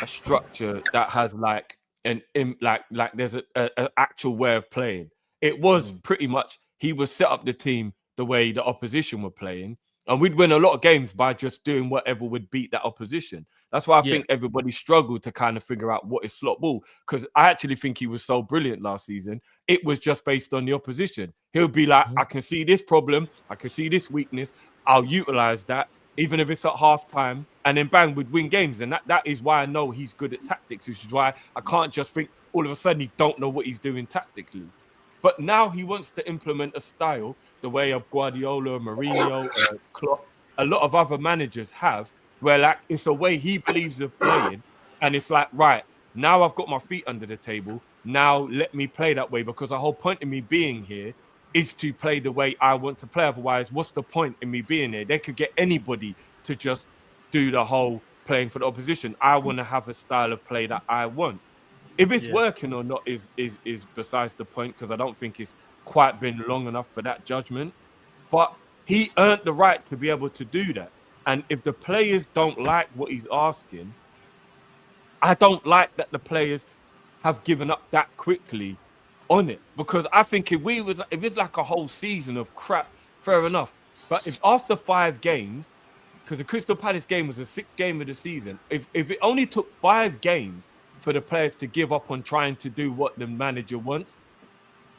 a structure that has like there's an actual way of playing. It was pretty much he would set up the team the way the opposition were playing. And we'd win a lot of games by just doing whatever would beat that opposition. That's why I think everybody struggled to kind of figure out what is Slot ball. Because I actually think he was so brilliant last season. It was just based on the opposition. He'll be like, I can see this problem. I can see this weakness. I'll utilize that, even if it's at halftime. And then bang, we'd win games. And that is why I know he's good at tactics, which is why I can't just think all of a sudden he don't know what he's doing tactically. But now he wants to implement a style the way of Guardiola, Mourinho, Klopp, a lot of other managers have, where like it's a way he believes of playing, and it's like, right, now I've got my feet under the table, now let me play that way, because the whole point of me being here is to play the way I want to play. Otherwise, what's the point in me being here? They could get anybody to just do the whole playing for the opposition. I want to have a style of play that I want. If it's working or not is besides the point, because I don't think it's quite been long enough for that judgment. But he earned the right to be able to do that. And if the players don't like what he's asking, I don't like that the players have given up that quickly on it. Because I think if it's like a whole season of crap, fair enough. But if after 5 games, because the Crystal Palace game was the 6th game of the season, if it only took 5 games for the players to give up on trying to do what the manager wants,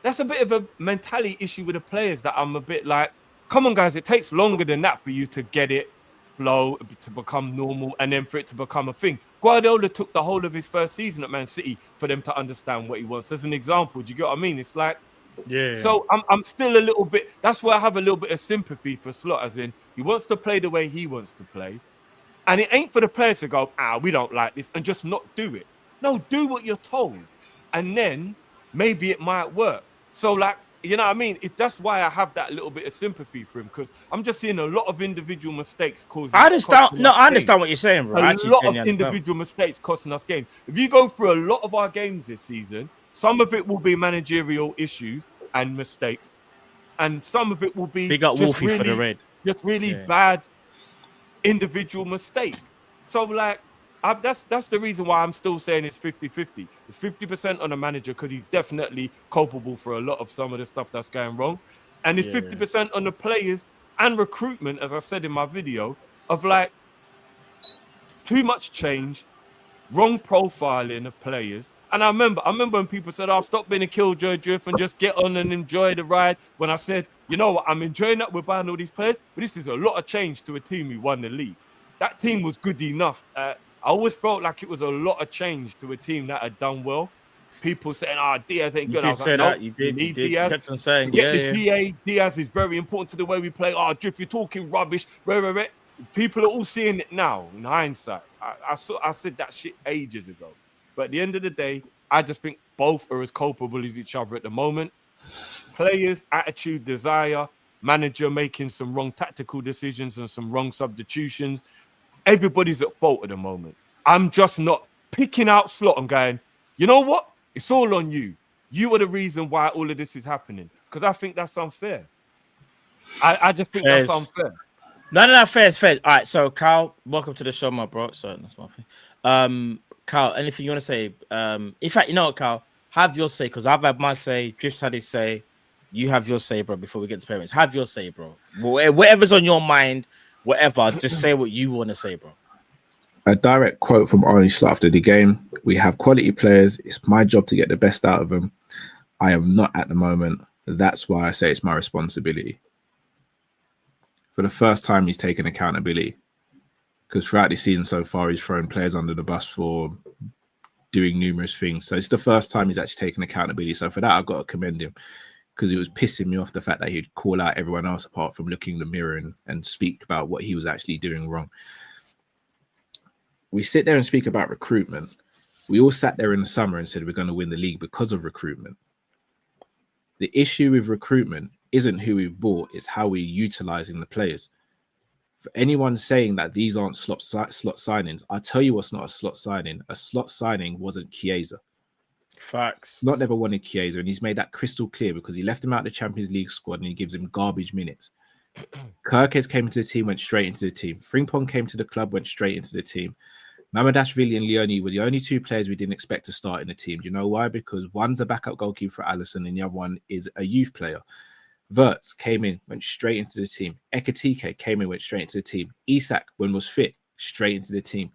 that's a bit of a mentality issue with the players that I'm a bit like, come on, guys, it takes longer than that for you to get it flow, to become normal, and then for it to become a thing. Guardiola took the whole of his first season at Man City for them to understand what he wants. As an example, do you get what I mean? It's like, so I'm still a little bit, that's why I have a little bit of sympathy for Slot, as in he wants to play the way he wants to play. And it ain't for the players to go, we don't like this, and just not do it. No, do what you're told. And then maybe it might work. So, like, you know what I mean? That's why I have that little bit of sympathy for him, because I'm just seeing a lot of individual mistakes causing. I understand what you're saying, bro. A lot of individual mistakes costing us games. If you go through a lot of our games this season, some of it will be managerial issues and mistakes, and some of it will be big up Wolfie really, for the red. Just really bad individual mistakes. So, like, that's the reason why I'm still saying it's 50-50. It's 50% on the manager because he's definitely culpable for a lot of some of the stuff that's going wrong. And it's 50% on the players and recruitment, as I said in my video, of like too much change, wrong profiling of players. And I remember when people said, stop being a killjoy drift and just get on and enjoy the ride. When I said, you know what, I'm enjoying that we're buying all these players, but this is a lot of change to a team who won the league. That team was good enough. I always felt like it was a lot of change to a team that had done well. People saying, Diaz ain't good. You did say that. You did. Diaz. Kept on saying, Diaz is very important to the way we play. Drift, you're talking rubbish. People are all seeing it now in hindsight. I said that shit ages ago. But at the end of the day, I just think both are as culpable as each other at the moment. Players, attitude, desire, manager making some wrong tactical decisions and some wrong substitutions. Everybody's at fault at the moment. I'm just not picking out Slot and going, you know what? It's all on you. You are the reason why all of this is happening. Because I think that's unfair. I just think that's unfair. No, fair. All right, so Carl, welcome to the show, my bro. Sorry, that's my thing. Carl, anything you want to say? In fact, you know what, Carl? Have your say, because I've had my say. Drift's had his say. You have your say, bro, before we get to parents. Have your say, bro. Whatever's on your mind, whatever, just say what you want to say, bro. A direct quote from Arnie Slot after the game: "We have quality players. It's my job to get the best out of them. I am not at the moment. That's why I say it's my responsibility." For the first time, he's taken accountability, because throughout the season so far, he's thrown players under the bus for doing numerous things. So it's the first time he's actually taken accountability. So for that, I've got to commend him, because it was pissing me off the fact that he'd call out everyone else apart from looking in the mirror and speak about what he was actually doing wrong. We sit there and speak about recruitment. We all sat there in the summer and said we're going to win the league because of recruitment. The issue with recruitment isn't who we've bought, it's how we're utilizing the players. For anyone saying that these aren't slot signings, I'll tell you what's not a slot signing. A slot signing wasn't Chiesa. Facts. Slot never wanted Chiesa, and he's made that crystal clear, because he left him out of the Champions League squad and he gives him garbage minutes. Kirkes came into the team, went straight into the team. Frimpong came to the club, went straight into the team. Mamardashvili and Leone were the only 2 players we didn't expect to start in the team. Do you know why? Because one's a backup goalkeeper for Alisson and the other one is a youth player. Wirtz came in, went straight into the team. Ekitike came in, went straight into the team. Isak, when was fit, straight into the team.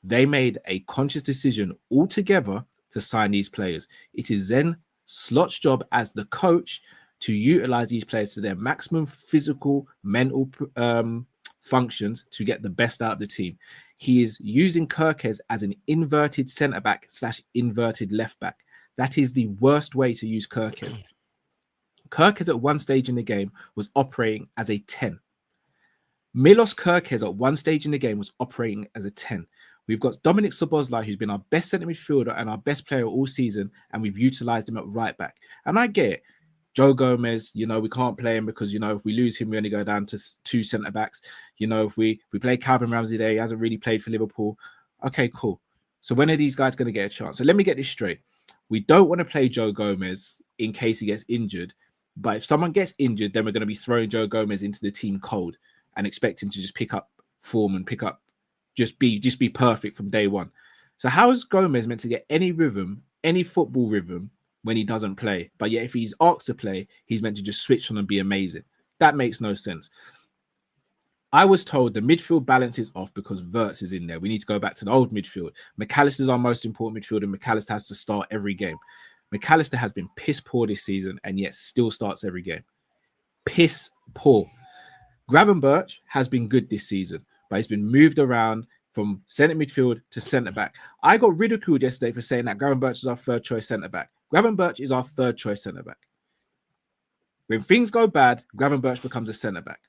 They made a conscious decision altogether to sign these players. It is then Slot's job as the coach to utilize these players to their maximum physical, mental functions to get the best out of the team. He is using Kirkes as an inverted centre-back / inverted left-back. That is the worst way to use Kirkes. Kirkes at one stage in the game was operating as a 10. Milos Kirkes at one stage in the game was operating as a 10. We've got Dominic Szoboszlai, who's been our best centre midfielder and our best player all season, and we've utilised him at right back. And I get it. Joe Gomez, we can't play him because, if we lose him, we only go down to 2 centre-backs. If we play Calvin Ramsey there, he hasn't really played for Liverpool. Okay, cool. So when are these guys going to get a chance? So let me get this straight. We don't want to play Joe Gomez in case he gets injured. But if someone gets injured, then we're going to be throwing Joe Gomez into the team cold and expect him to just pick up form and just be perfect from day one. So how is Gomez meant to get any rhythm, any football rhythm, when he doesn't play? But yet if he's asked to play, he's meant to just switch on and be amazing. That makes no sense. I was told the midfield balance is off because Wirtz is in there. We need to go back to the old midfield. McAllister's our most important midfielder, and McAllister has to start every game. McAllister has been piss poor this season and yet still starts every game. Piss poor. Gravenberch has been good this season, but he's been moved around from centre midfield to centre back. I got ridiculed yesterday for saying that Gravenberch is our third choice centre back. Gravenberch is our third choice centre back. When things go bad, Gravenberch becomes a centre back.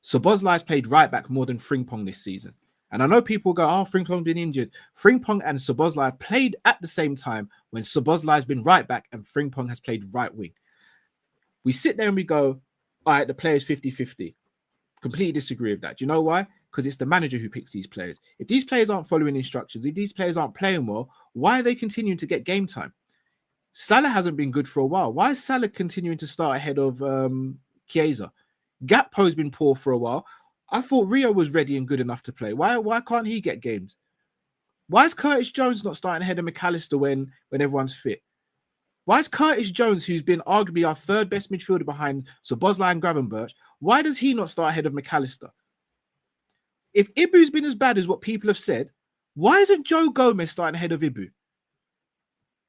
Szoboszlai's played right back more than Frimpong this season. And I know people go, oh, Frimpong's been injured. Frimpong and Szoboszlai played at the same time when Szoboszlai's been right back and Frimpong has played right wing. We sit there and we go, all right, the player's 50-50. Completely disagree with that. Do you know why? Because it's the manager who picks these players. If these players aren't following instructions, if these players aren't playing well, why are they continuing to get game time? Salah hasn't been good for a while. Why is Salah continuing to start ahead of Chiesa? Gakpo's been poor for a while. I thought Rio was ready and good enough to play. Why can't he get games? Why is Curtis Jones not starting ahead of McAllister when everyone's fit? Why is Curtis Jones, who's been arguably our third best midfielder behind Szoboszlai and Gravenberch, why does he not start ahead of McAllister? If Ibu's been as bad as what people have said, why isn't Joe Gomez starting ahead of Ibu?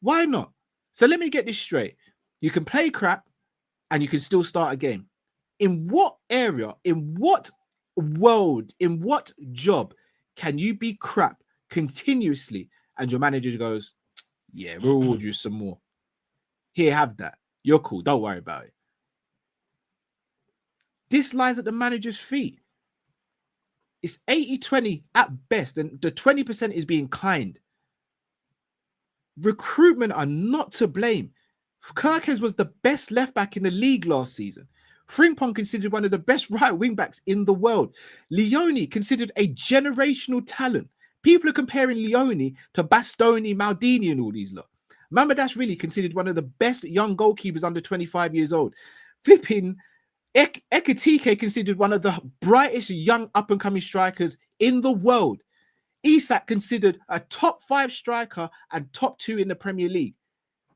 Why not? So let me get this straight. You can play crap and you can still start a game. In what area, in what world, in what job can you be crap continuously and your manager goes, yeah, we'll reward you some more. Here, have that. You're cool. Don't worry about it. This lies at the manager's feet. It's 80-20 at best, and the 20% is being kind. Recruitment are not to blame. Kirkes was the best left back in the league last season. Frimpong considered one of the best right wing backs in the world. Leone considered a generational talent. People are comparing Leone to Bastoni, Maldini, and all these lot. Mamadash really considered one of the best young goalkeepers under 25 years old. Flipping Ekatike considered one of the brightest young up-and-coming strikers in the world. Isak considered a top 5 striker and top 2 in the Premier League.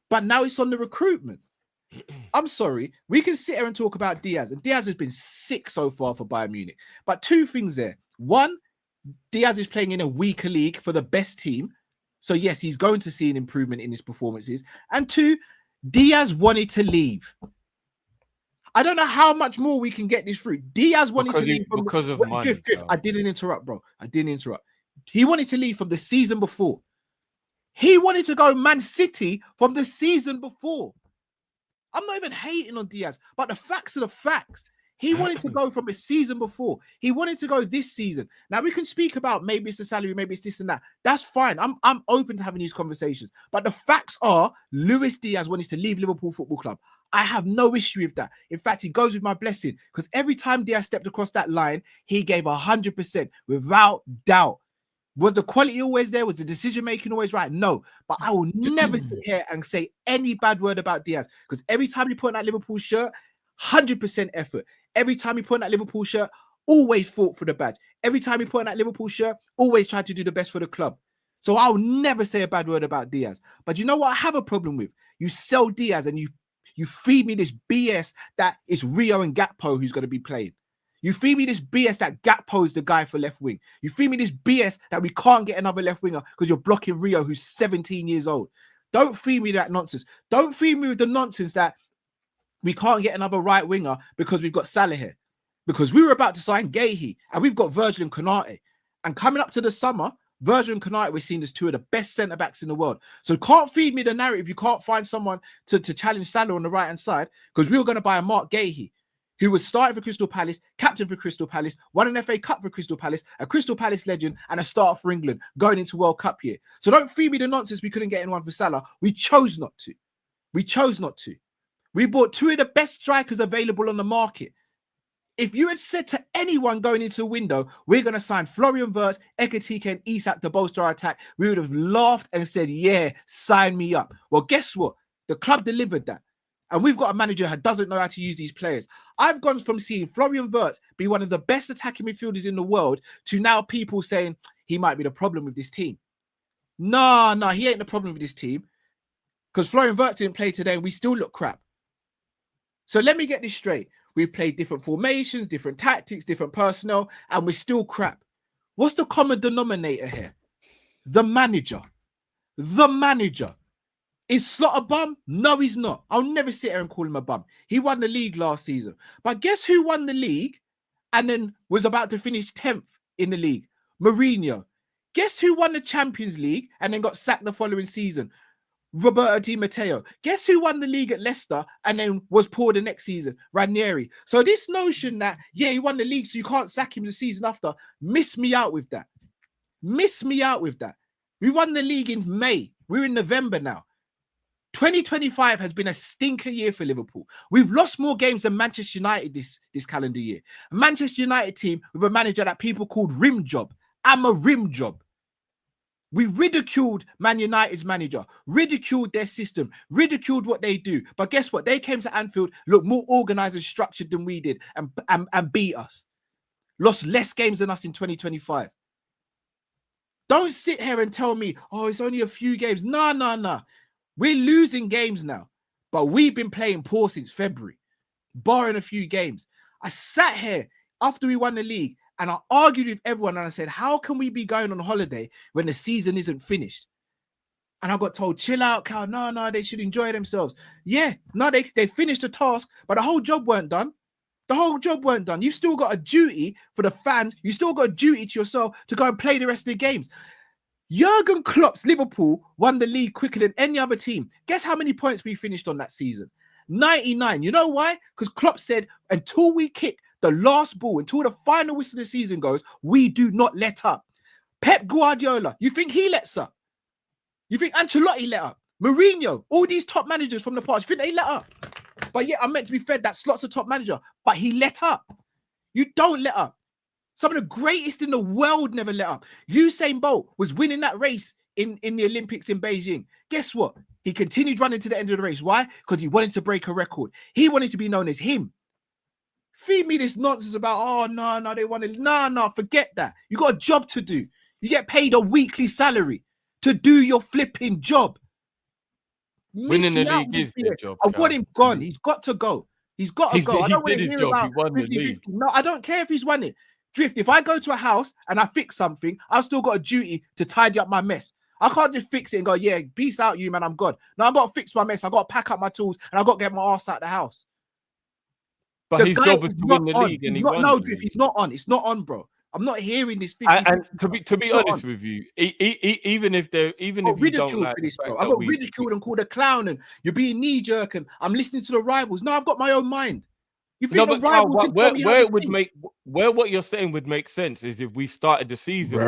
But now it's on the recruitment. I'm sorry. We can sit here and talk about Diaz, and Diaz has been sick so far for Bayern Munich. But 2 things there. 1, Diaz is playing in a weaker league for the best team. So yes, he's going to see an improvement in his performances. And 2, Diaz wanted to leave. I don't know how much more we can get this through. Diaz wanted to leave because of money. Griff, I didn't interrupt, bro. I didn't interrupt. He wanted to leave from the season before. He wanted to go Man City from the season before. I'm not even hating on Diaz, but the facts are the facts. He wanted to go from a season before. He wanted to go this season. Now we can speak about maybe it's the salary, maybe it's this and that. That's fine. I'm open to having these conversations. But the facts are Luis Diaz wanted to leave Liverpool Football Club. I have no issue with that. In fact, it goes with my blessing because every time Diaz stepped across that line, he gave 100% without doubt. Was the quality always there? Was the decision-making always right? No. But I will never sit here and say any bad word about Diaz because every time he put on that Liverpool shirt, 100% effort. Every time he put on that Liverpool shirt, always fought for the badge. Every time he put on that Liverpool shirt, always tried to do the best for the club. So I'll never say a bad word about Diaz. But you know what I have a problem with? You sell Diaz and you feed me this BS that it's Rio and Gakpo who's going to be playing. You feed me this BS that Gakpo is the guy for left wing. You feed me this BS that we can't get another left winger because you're blocking Rio, who's 17 years old. Don't feed me that nonsense. Don't feed me with the nonsense that we can't get another right winger because we've got Salah here. Because we were about to sign Gahey and we've got Virgil and Konate. And coming up to the summer, Virgil and Konate we're seen as 2 of the best centre-backs in the world. So can't feed me the narrative. You can't find someone to challenge Salah on the right-hand side because we were going to buy a Mark Gahey, who was starting for Crystal Palace, captain for Crystal Palace, won an FA Cup for Crystal Palace, a Crystal Palace legend, and a starter for England going into World Cup year. So don't feed me the nonsense we couldn't get anyone for Salah. We chose not to. We chose not to. We bought 2 of the best strikers available on the market. If you had said to anyone going into the window, we're going to sign Florian Wirtz, Ekatike, and Isak to bolster our attack, we would have laughed and said, yeah, sign me up. Well, guess what? The club delivered that. And we've got a manager who doesn't know how to use these players. I've gone from seeing Florian Wirtz be one of the best attacking midfielders in the world to now people saying he might be the problem with this team. No, he ain't the problem with this team. Because Florian Wirtz didn't play today and we still look crap. So let me get this straight. We've played different formations, different tactics, different personnel, and we're still crap. What's the common denominator here? The manager. The manager. Is Slot a bum? No, he's not. I'll never sit here and call him a bum. He won the league last season. But guess who won the league and then was about to finish 10th in the league? Mourinho. Guess who won the Champions League and then got sacked the following season? Roberto Di Matteo. Guess who won the league at Leicester and then was poor the next season? Ranieri. So this notion that, yeah, he won the league, so you can't sack him the season after, miss me out with that. Miss me out with that. We won the league in May. We're in November now. 2025 has been a stinker year for Liverpool. We've lost more games than Manchester United this calendar year. A Manchester United team with a manager that people called Rim Job. I'm a Rim Job. We ridiculed Man United's manager, ridiculed their system, ridiculed what they do. But guess what? They came to Anfield, looked more organised and structured than we did and beat us. Lost less games than us in 2025. Don't sit here and tell me, oh, it's only a few games. No. We're losing games now. But we've been playing poor since February, barring a few games. I sat here after we won the league and I argued with everyone and I said, how can we be going on holiday when the season isn't finished? And I got told, chill out, Cal. No, they should enjoy themselves. Yeah, no, they finished the task, but the whole job weren't done. The whole job weren't done. You've still got a duty for the fans. You still got a duty to yourself to go and play the rest of the games. Jurgen Klopp's Liverpool won the league quicker than any other team. Guess how many points we finished on that season? 99. You know why? Because Klopp said, until we kick the last ball, until the final whistle of the season goes, we do not let up. Pep Guardiola, you think he lets up? You think Ancelotti let up? Mourinho, all these top managers from the past, you think they let up? But yeah, I'm meant to be fed that Slot's a top manager, but he let up. You don't let up. Some of the greatest in the world never let up. Usain Bolt was winning that race in the Olympics in Beijing. Guess what? He continued running to the end of the race. Why? Because he wanted to break a record. He wanted to be known as him. Feed me this nonsense about, oh, no, they wanted. No, forget that. You got a job to do. You get paid a weekly salary to do your flipping job. Winning the league is their job. I want him gone. He's got to go. He's got to go. I don't want to hear about 50-50. No, I don't care if he's won it. Drift, if I go to a house and I fix something, I've still got a duty to tidy up my mess. I can't just fix it and go, yeah, peace out, you man, I'm gone. No, I've got to fix my mess. I've got to pack up my tools and I've got to get my ass out the house. But his job was to win the league and he won. No, Drift, he's not on. It's not on, bro. I'm not hearing this. And to be honest with you, even if you don't like this, bro, I got ridiculed and called a clown, and you're being knee jerk, and I'm listening to the rivals. No, I've got my own mind. You think no, but Carl, where what you're saying would make sense is if we started the season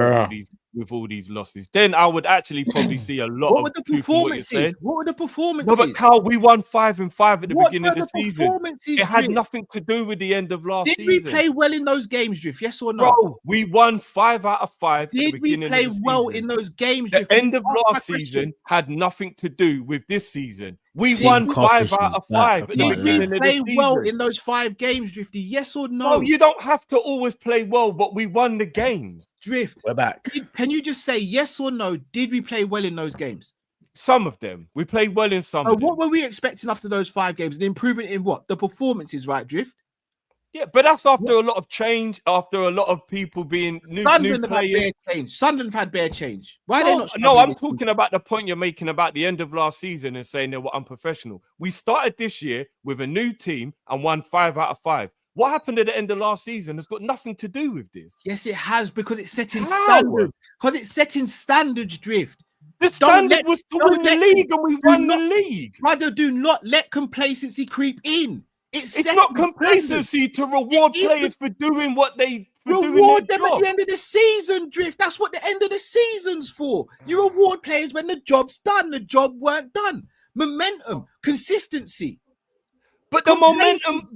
with all these losses, then I would actually probably see a lot. What were the performances? What were the performances? No, but Carl, we won 5-5 at the beginning of the season. It had nothing to do with the end of last season. Did we play well in those games, Drift? Yes or no? Bro, we won 5 out of 5. Did we play well in those games? The end of last season had nothing to do with this season. We won 5 out of 5 at the beginning of the season. Did we play well in those 5 games, Drifty? Yes or no? No, you don't have to always play well, but we won the games. Drift, we're back. Can you just say yes or no? Did we play well in those games? Some of them. We played well in some of them. What were we expecting after those 5 games? An improvement in what? The performances, right, Drift? Yeah, but that's after a lot of change, after a lot of people being new players. Sunderland had bare change. Why they not? No, I'm talking about the point you're making about the end of last season and saying they were unprofessional. We started this year with a new team and won 5 out of 5. What happened at the end of last season has got nothing to do with this. Yes, it has, because it's setting standards. Because it's setting standards, Drift. The standard was to win the league, and we won the league. Brother, do not let complacency creep in. It's not complacency to reward players for doing what they reward them at the end of the season, Drift. That's what the end of the season's for. You reward players when the job's done. The job weren't done. Momentum, consistency. But the momentum,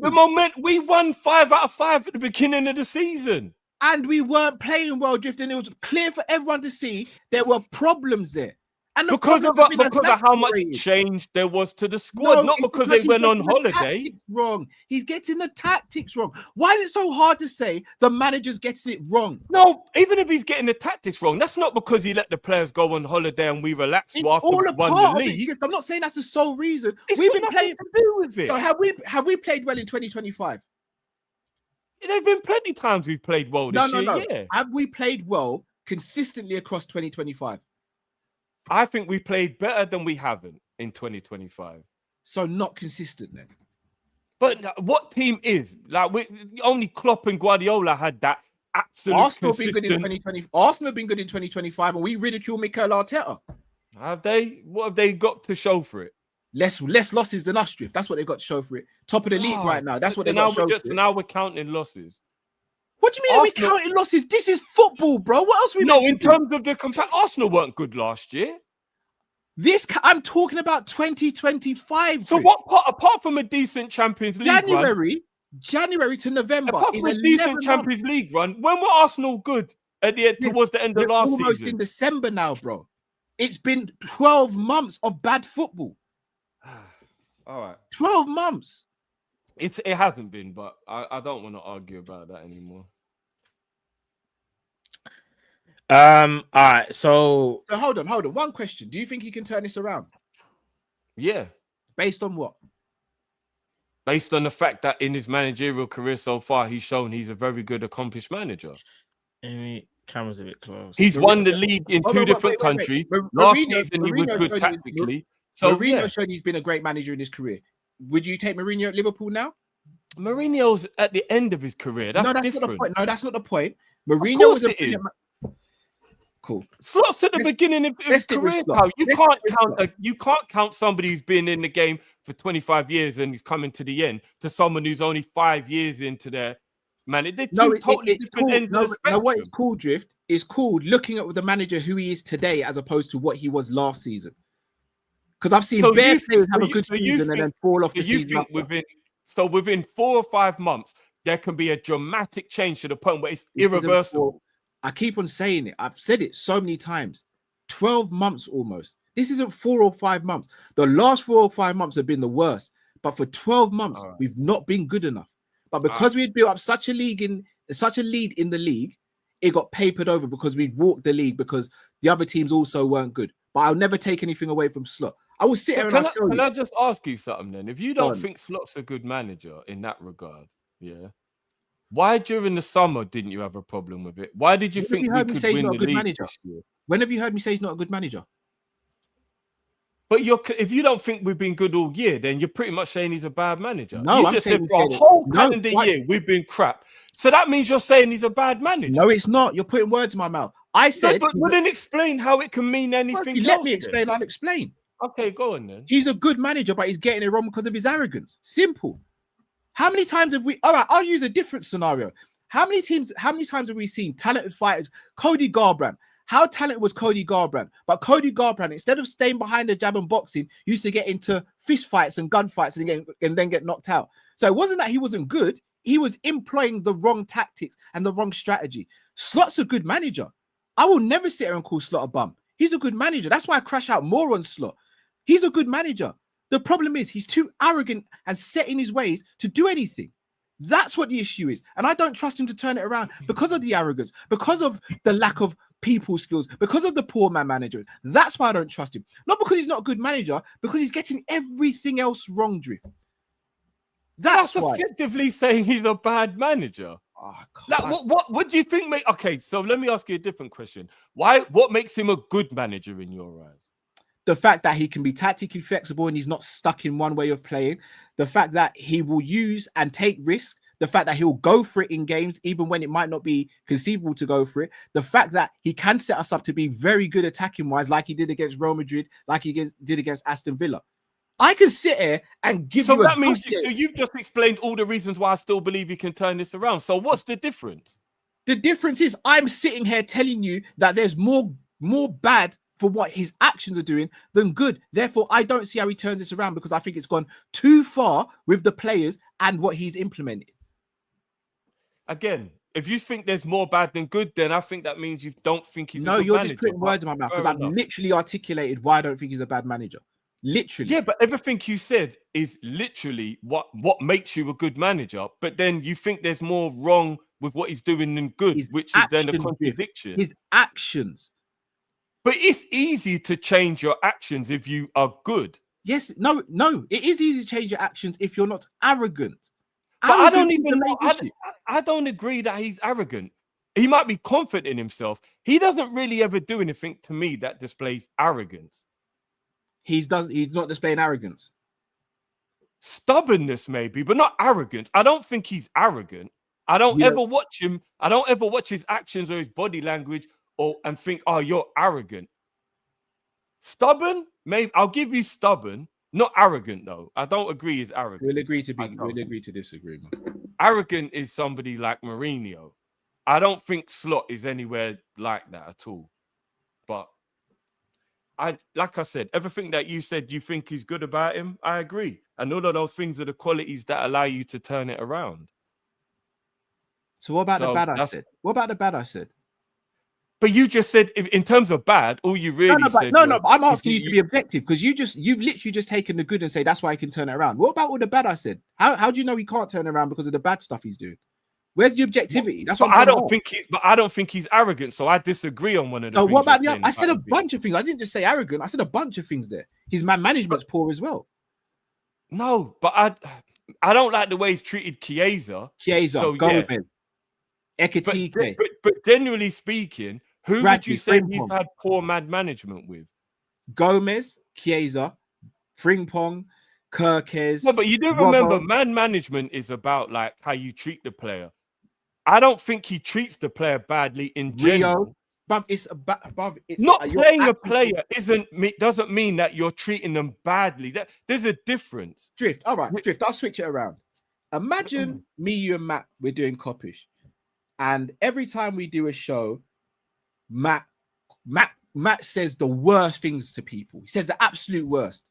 we won 5 out of 5 at the beginning of the season. And we weren't playing well, Drift, and it was clear for everyone to see there were problems there. And because of how much change there was to the squad, not because they went on holiday. Wrong. He's getting the tactics wrong. Why is it so hard to say the manager's getting it wrong? No, even if he's getting the tactics wrong, that's not because he let the players go on holiday and we relaxed after we won the league. I'm not saying that's the sole reason. We've been playing to do with it. So have we played well in 2025? There's been plenty of times we've played well this year. No. Yeah. Have we played well consistently across 2025? I think we played better than we haven't in 2025. So not consistent then. But what team is? Like only Klopp and Guardiola had that absolute Arsenal have been good in 2020. Arsenal have been good in 2025, and we ridicule Mikel Arteta. Have they? What have they got to show for it? Less losses than us, Drift. That's what they've got to show for it. Top of the league right now. That's what they've got to show for it. Now we're counting losses. What do you mean Arsenal... we're counting losses? This is football, bro. What else we in terms of the Arsenal weren't good last year. I'm talking about 2025. So what part, apart from a decent Champions League January to November, apart from a decent Champions League run, when were Arsenal good at the end, towards the end of last season? Almost in December now, bro. It's been 12 months of bad football. All right, 12 months. It hasn't been, but I don't want to argue about that anymore. All right, so hold on. One question: do you think he can turn this around? Yeah. Based on what? Based on the fact that in his managerial career so far, he's shown he's a very good, accomplished manager. Camera's a bit close. He's won the league in two different countries. Last season, he was good tactically. So Mourinho showed he's been a great manager in his career. Would you take Mourinho at Liverpool now? Mourinho's at the end of his career. That's different. Not the point. No, that's not the point. Mourinho was cool. Slots at the beginning of his career, pal. You can't count somebody who's been in the game for 25 years and he's coming to the end to someone who's only 5 years into their man. They're totally different ends of the spectrum. No, what it's called, Drift, is called looking at the manager who he is today as opposed to what he was last season. Because I've seen bare players have a good season and then fall off the season. Within 4 or 5 months, there can be a dramatic change to the point where it's irreversible. I keep on saying it. I've said it so many times. 12 months almost. This isn't 4 or 5 months. The last 4 or 5 months have been the worst. But for 12 months, we've not been good enough. But because we'd built up such a lead in the league, it got papered over because we'd walked the league because the other teams also weren't good. But I'll never take anything away from Slot. I will sit here and tell you. Can I just ask you something then? If you don't think Slot's a good manager in that regard, yeah, why during the summer didn't you have a problem with it? Why did you think we could win the league this year? When have you heard me say he's not a good manager? But if you don't think we've been good all year, then you're pretty much saying he's a bad manager. No, I'm saying for a whole calendar year we've been crap. So that means you're saying he's a bad manager. No, it's not. You're putting words in my mouth. I said, but wouldn't explain how it can mean anything. Let me explain. I'll explain. Okay, go on then. He's a good manager, but he's getting it wrong because of his arrogance. Simple. How many times have we? All right, I'll use a different scenario. How many times have we seen talented fighters? Cody Garbrandt. How talented was Cody Garbrandt? But Cody Garbrandt, instead of staying behind the jab and boxing, used to get into fist fights and gunfights and then get knocked out. So it wasn't that he wasn't good. He was employing the wrong tactics and the wrong strategy. Slot's a good manager. I will never sit here and call Slot a bum. He's a good manager. That's why I crash out more on Slot. He's a good manager. The problem is he's too arrogant and set in his ways to do anything. That's what the issue is. And I don't trust him to turn it around because of the arrogance, because of the lack of people skills, because of the poor man management. That's why I don't trust him. Not because he's not a good manager, because he's getting everything else wrong, Drift. That's why. Effectively saying he's a bad manager. What do you think? Okay, so let me ask you a different question. What makes him a good manager in your eyes? The fact that he can be tactically flexible and he's not stuck in one way of playing. The fact that he will use and take risks. The fact that he'll go for it in games, even when it might not be conceivable to go for it. The fact that he can set us up to be very good attacking-wise, like he did against Real Madrid, like he did against Aston Villa. I can sit here and give you. So that means so you've just explained all the reasons why I still believe you can turn this around. So what's the difference? The difference is I'm sitting here telling you that there's more bad for what his actions are doing than good. Therefore, I don't see how he turns this around because I think it's gone too far with the players and what he's implemented. Again, if you think there's more bad than good, then I think that means you don't think he's a good you're manager. just putting words in my mouth because I've literally articulated why I don't think he's a bad manager. Literally. Yeah, but everything you said is literally what makes you a good manager. But then you think there's more wrong with what he's doing than good, which is then a contradiction. His actions. But it's easy to change your actions if you are good. Yes, no, it is easy to change your actions if you're not arrogant. But I don't even know. I don't agree that he's arrogant. He might be confident in himself. He doesn't really ever do anything to me that displays arrogance. He's not displaying arrogance. Stubbornness, maybe, but not arrogance. I don't think he's arrogant. I don't ever watch him. I don't ever watch his actions or his body language and think, oh, you're arrogant. Stubborn? Maybe I'll give you stubborn. Not arrogant, though. I don't agree he's arrogant. We'll agree to disagree, man. Arrogant is somebody like Mourinho. I don't think Slot is anywhere like that at all. But like I said, everything that you said you think is good about him, I agree. And all of those things are the qualities that allow you to turn it around. So what about the bad I said? What about the bad I said? But you just said, in terms of bad, all you really said... No, I'm asking you to be objective because you've literally just taken the good and say that's why he can turn it around. What about all the bad I said? How do you know he can't turn it around because of the bad stuff he's doing? Where's the objectivity? That's what I don't think he's arrogant, so I disagree on one of the things. What about the I said a bunch of things. I didn't just say arrogant. I said a bunch of things there. His management's poor as well. No, but I don't like the way he's treated Chiesa. Gomez, Ekatike. But generally speaking, who would you say he's had poor management with? Gomez, Chiesa, Frimpong, Kirkes. No, but you do remember, man management is about like how you treat the player. I don't think he treats the player badly in general. But it's not playing a player doesn't mean that you're treating them badly. There's a difference. Drift. All right, Drift. I'll switch it around. Imagine me, you, and Matt. We're doing Kopish, and every time we do a show, Matt says the worst things to people. He says the absolute worst.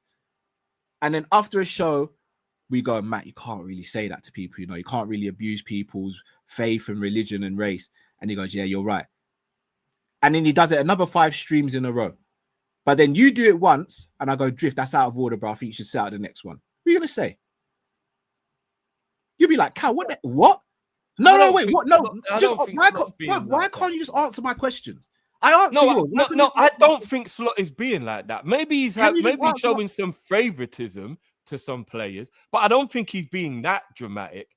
And then after a show, we go, Matt, you can't really say that to people. You know, you can't really abuse people's faith and religion and race. And he goes, yeah, you're right. And then he does it another 5 streams in a row. But then you do it once, and I go, Drift, that's out of order, bro. I think you should set out the next one. What are you going to say? You'll be like, Cal, what? No, wait, what? No, just why can't you just answer my questions? I answer yours. No, I don't think Slot is being like that. Maybe he's showing some favoritism to some players, but I don't think he's being that dramatic.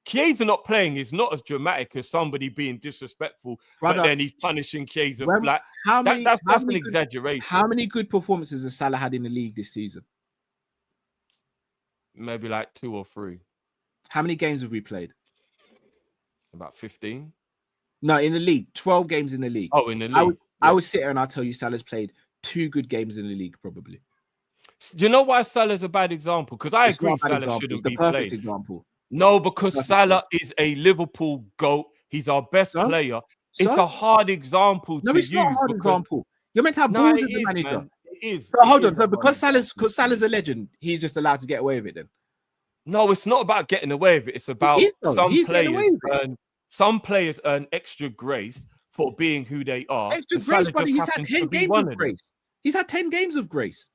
Chiesa not playing is not as dramatic as somebody being disrespectful, but then he's punishing Chiesa. That's an exaggeration. How many good performances has Salah had in the league this season? Maybe like 2 or 3. How many games have we played? About 15. No, in the league, 12 games in the league. Oh, in the league. I would sit here and I'll tell you Salah's played 2 good games in the league, probably. Do you know why Salah's a bad example? Because I agree Salah shouldn't be played. Example. No, because Salah is a Liverpool GOAT. He's our best player. It's a hard example to use. No, it's not a hard example. You're meant to have balls as a manager. Man. It is. So hold on. So because Salah's a legend, he's just allowed to get away with it then? No, it's not about getting away with it. It's about some players earn extra grace for being who they are. Extra grace, buddy. He's had 10 games of grace. He's had 10 games of grace.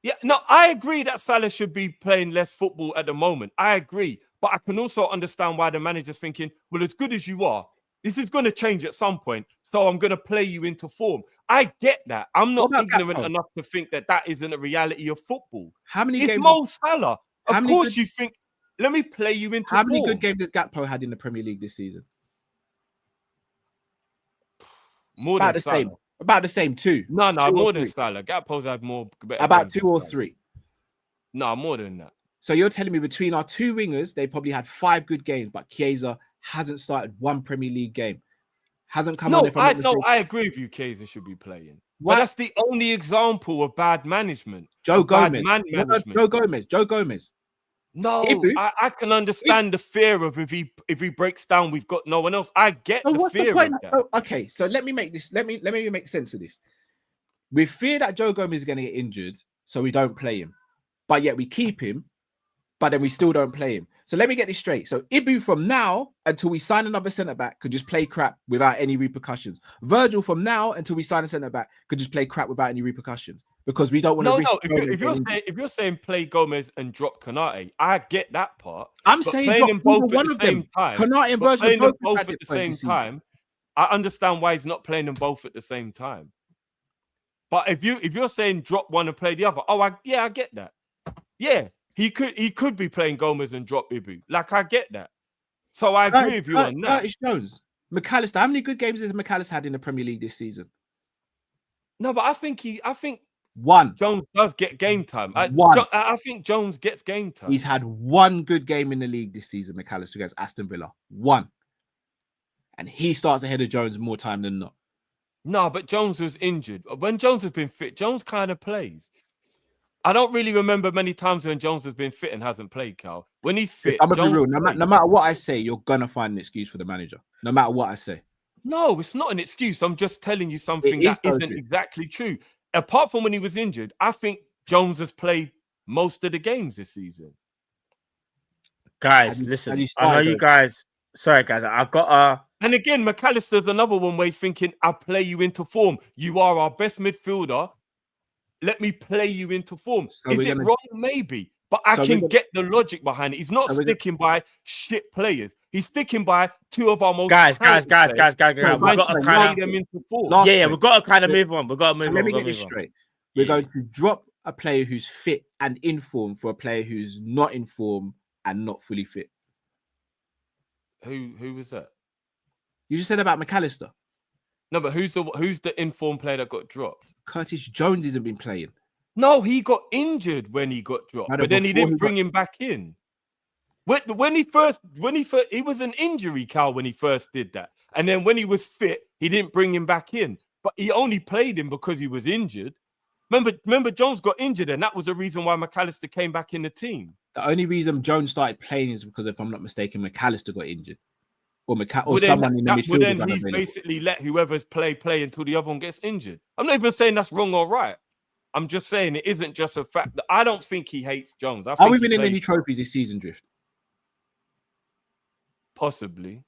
Yeah, no, I agree that Salah should be playing less football at the moment. I agree. But I can also understand why the manager's thinking, well, as good as you are, this is going to change at some point. So I'm going to play you into form. I get that. I'm not ignorant enough to think that isn't a reality of football. How many games? Mo Salah. Of course you think, let me play you into form. How many good games has Gakpo had in the Premier League this season? About the same, 2. No, more than Salah. Gakpo's had more. About 2 or 3. No, more than that. So you're telling me between our 2 wingers, they probably had 5 good games, but Chiesa hasn't started 1 Premier League game. Hasn't come on. I agree with you. Chiesa should be playing. But that's the only example of bad management. Joe Gomez. Joe Gomez. No, I can understand the fear of if he breaks down, we've got no one else. I get the fear of that. Okay, so let me make sense of this. We fear that Joe Gomez is going to get injured, so we don't play him. But yet we keep him, but then we still don't play him. So let me get this straight. So Ibu from now until we sign another centre back could just play crap without any repercussions. Virgil from now until we sign a centre back could just play crap without any repercussions because we don't want to risk. If you're saying play Gomez and drop Konate, I get that part. I'm saying playing them both one at of the same them. time. Konate and But Virgil playing them both both at the same time. I understand why he's not playing them both at the same time. But if you're saying drop one and play the other, I get that. Yeah, he could be playing Gomez and drop Ibu. Like I get that. So I agree with you on that. Curtis Jones, McAllister. How many good games has McAllister had in the Premier League this season? No, but I think one. Jones does get game time. I think Jones gets game time. He's had one good game in the league this season, McAllister against Aston Villa. One. And he starts ahead of Jones more time than not. No, but Jones was injured. When Jones has been fit, Jones kind of plays. I don't really remember many times when Jones has been fit and hasn't played, Cal. When he's fit, I'm gonna be real. No matter what I say, you're gonna find an excuse for the manager. No matter what I say. No, it's not an excuse. I'm just telling you something that isn't exactly true. Apart from when he was injured, I think Jones has played most of the games this season. Guys, listen. I know you guys. Sorry, guys. I've got And again, McAllister's another one where he's thinking, I'll play you into form. You are our best midfielder. Let me play you into form. So is it wrong? Maybe. But I can get the logic behind it. He's not sticking by shit players. He's sticking by two of our most guys. We've got to kind of them into form. We've got to kind of move on. We've got to move on. Let me get this straight. We're going to drop a player who's fit and in form for a player who's not in form and not fully fit. Who was that? You just said about McAllister. No, but who's the informed player that got dropped? Curtis Jones hasn't been playing. No, he got injured when he got dropped, but then he didn't bring him back in. When he was an injury, Cal, when he first did that. And then when he was fit, he didn't bring him back in. But he only played him because he was injured. Remember Jones got injured, and that was the reason why McAllister came back in the team. The only reason Jones started playing is because, if I'm not mistaken, McAllister got injured. Or someone in the midfield. Then he's basically let whoever's play until the other one gets injured. I'm not even saying that's wrong or right. I'm just saying it isn't just a fact that I don't think he hates Jones. Are we winning any trophies this season, Drift? Possibly.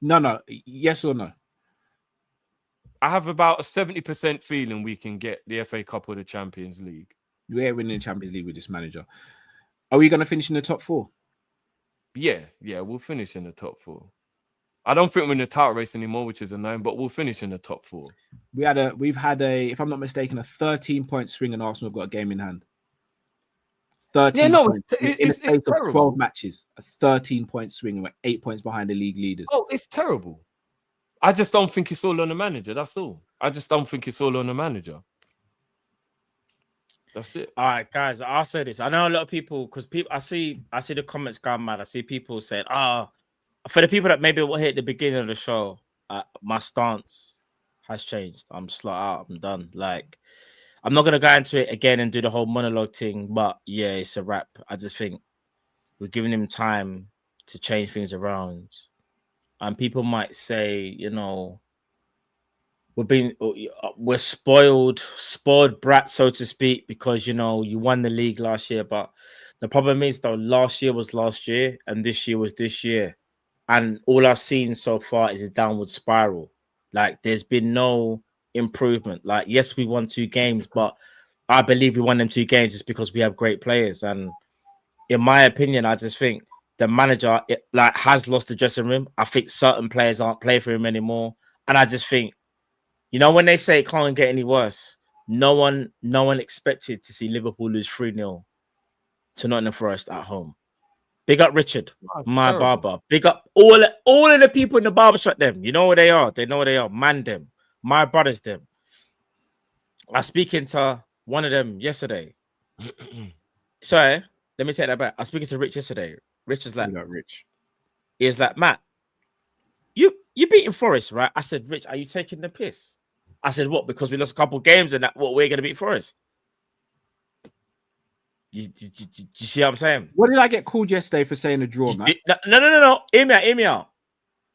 No. Yes or no? I have about a 70% feeling we can get the FA Cup or the Champions League. We're winning the Champions League with this manager. Are we going to finish in the top four? Yeah, we'll finish in the top four. I don't think we're in the title race anymore, which is annoying, but we'll finish in the top four. We've had a, if I'm not mistaken, a 13-point swing, and Arsenal have got a game in hand. 13 points. It's terrible. 12 matches, a 13-point swing, and we're 8 points behind the league leaders. Oh, it's terrible. I just don't think it's all on the manager. That's all. I just don't think it's all on the manager. That's it. All right, guys. I'll say this. I know a lot of people, because I see the comments going mad. I see people saying, for the people that maybe will hit the beginning of the show, my stance has changed. I'm just like, I'm done. Like, I'm not gonna go into it again and do the whole monologue thing, but yeah, it's a wrap. I just think we're giving him time to change things around, and people might say, we're spoiled brats, so to speak, because you won the league last year. But the problem is, though, last year was last year, and this year was this year. And all I've seen so far is a downward spiral. Like, there's been no improvement. Like, yes, we won 2 games, but I believe we won them 2 games just because we have great players. And in my opinion, I just think the manager has lost the dressing room. I think certain players aren't playing for him anymore. And I just think, when they say it can't get any worse, no one expected to see Liverpool lose 3-0 to Nottingham Forest at home. Big up Richard, my barber. Big up all of the people in the barbershop. Them, you know where they are. They know where they are. Man, them, my brothers, them. I was speaking to one of them yesterday. Sorry, let me take that back. I was speaking to Rich yesterday. Rich is like, Rich. He was like, Matt, you beating Forest, right? I said, Rich, are you taking the piss? I said, what? Because we lost a couple games and that, what, we're gonna beat Forest? You see what I'm saying? What did I get called yesterday for saying a draw, man? No. Hear me out.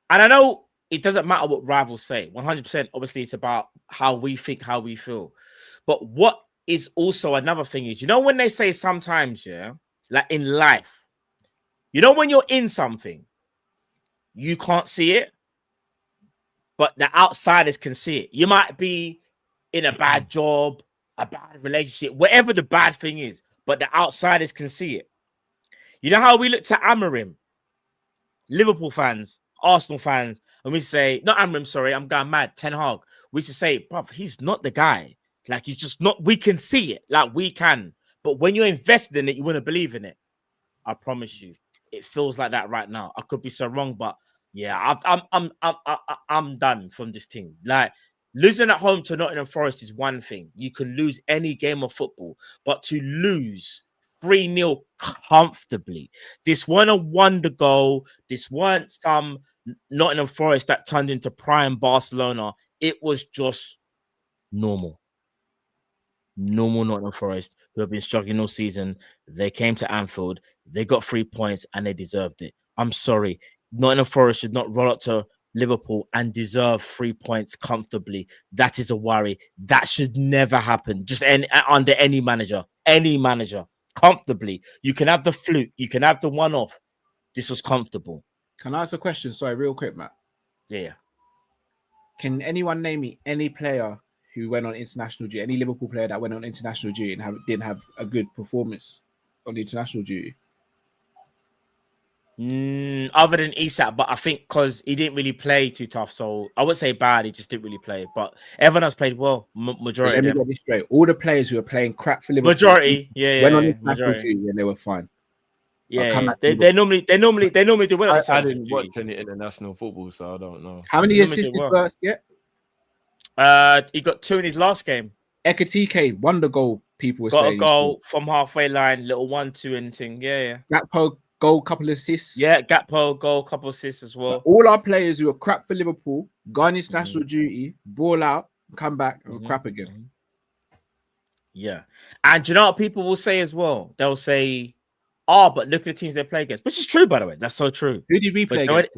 And I know it doesn't matter what rivals say. 100%. Obviously, it's about how we think, how we feel. But what is also another thing is, you know, when they say sometimes, yeah, like in life, you know, when you're in something, you can't see it, but the outsiders can see it. You might be in a bad job, a bad relationship, whatever the bad thing is, but the outsiders can see it. You know how we looked at Amarim, Liverpool fans, Arsenal fans, and we say, not Amarim, sorry, I'm going mad, Ten Hag. We used to say, bruv, he's not the guy. Like, he's just not, we can see it, like we can. But when you're invested in it, you wouldn't believe in it. I promise you, it feels like that right now. I could be so wrong, but yeah, I'm done from this team. Like, losing at home to Nottingham Forest is one thing. You can lose any game of football, but to lose 3-0 comfortably. This weren't a wonder goal. This weren't some Nottingham Forest that turned into prime Barcelona. It was just normal. Normal Nottingham Forest, who have been struggling all season. They came to Anfield, they got 3 points, and they deserved it. I'm sorry. Nottingham Forest should not roll up to Liverpool and deserve 3 points comfortably. That is a worry. That should never happen. Just under any manager. Comfortably. You can have the fluke. You can have the one-off. This was comfortable. Can I ask a question? Sorry, real quick, Matt. Yeah. Can anyone name me any player who went on international duty, any Liverpool player that went on international duty and didn't have a good performance on the international duty? Other than Isak, but I think because he didn't really play too tough, so I would say bad. He just didn't really play. But everyone else played well. Majority. Let me get this straight. All the players who were playing crap for Liverpool, majority, went on international duty and they were fine. Yeah, they normally do well. I didn't watch any international football, so I don't know. How many assists did Burst get? He got 2 in his last game. Ekatike won the goal. People were got saying a goal from halfway line, little 1-2 and thing. Yeah. Gakpo goal, couple of assists. Yeah, Gakpo goal, couple of assists as well. So all our players who were crap for Liverpool, go on international duty, ball out, come back, and crap again. Yeah, and you know what people will say as well? They'll say, "Oh, but look at the teams they play against," which is true, by the way. That's so true. Who did we play against?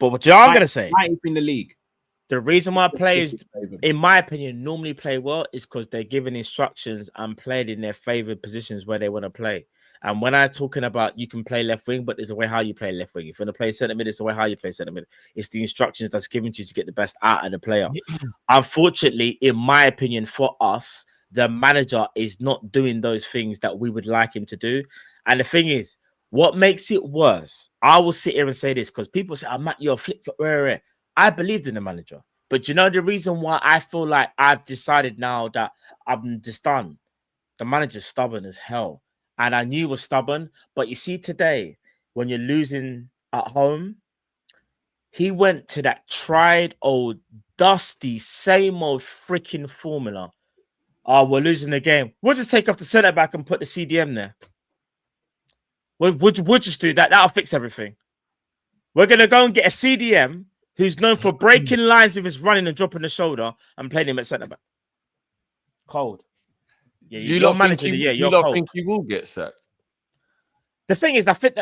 But you know what I'm gonna say? 9th in the league. The reason why players, in my opinion, normally play well is because they're given instructions and played in their favored positions where they want to play. And when I'm talking about you can play left wing, but there's a way how you play left wing. If you want to play centre mid, it's a way how you play centre mid. It's the instructions that's given to you to get the best out of the player. Unfortunately, in my opinion, for us, the manager is not doing those things that we would like him to do. And the thing is, what makes it worse, I will sit here and say this because people say, "Oh, Matt, you're a flip-flop." I believed in the manager. But you know the reason why I feel like I've decided now that I'm just done? The manager's stubborn as hell. And I knew he was stubborn. But you see today, when you're losing at home, he went to that tried old, dusty, same old freaking formula. Oh, we're losing the game. We'll just take off the centre back and put the CDM there. We'll just do that. That'll fix everything. We're going to go and get a CDM who's known for breaking lines with his running and dropping the shoulder and playing him at centre back. Cold. Yeah, you're manager. You're cold. Think he will get sacked? The thing is, I think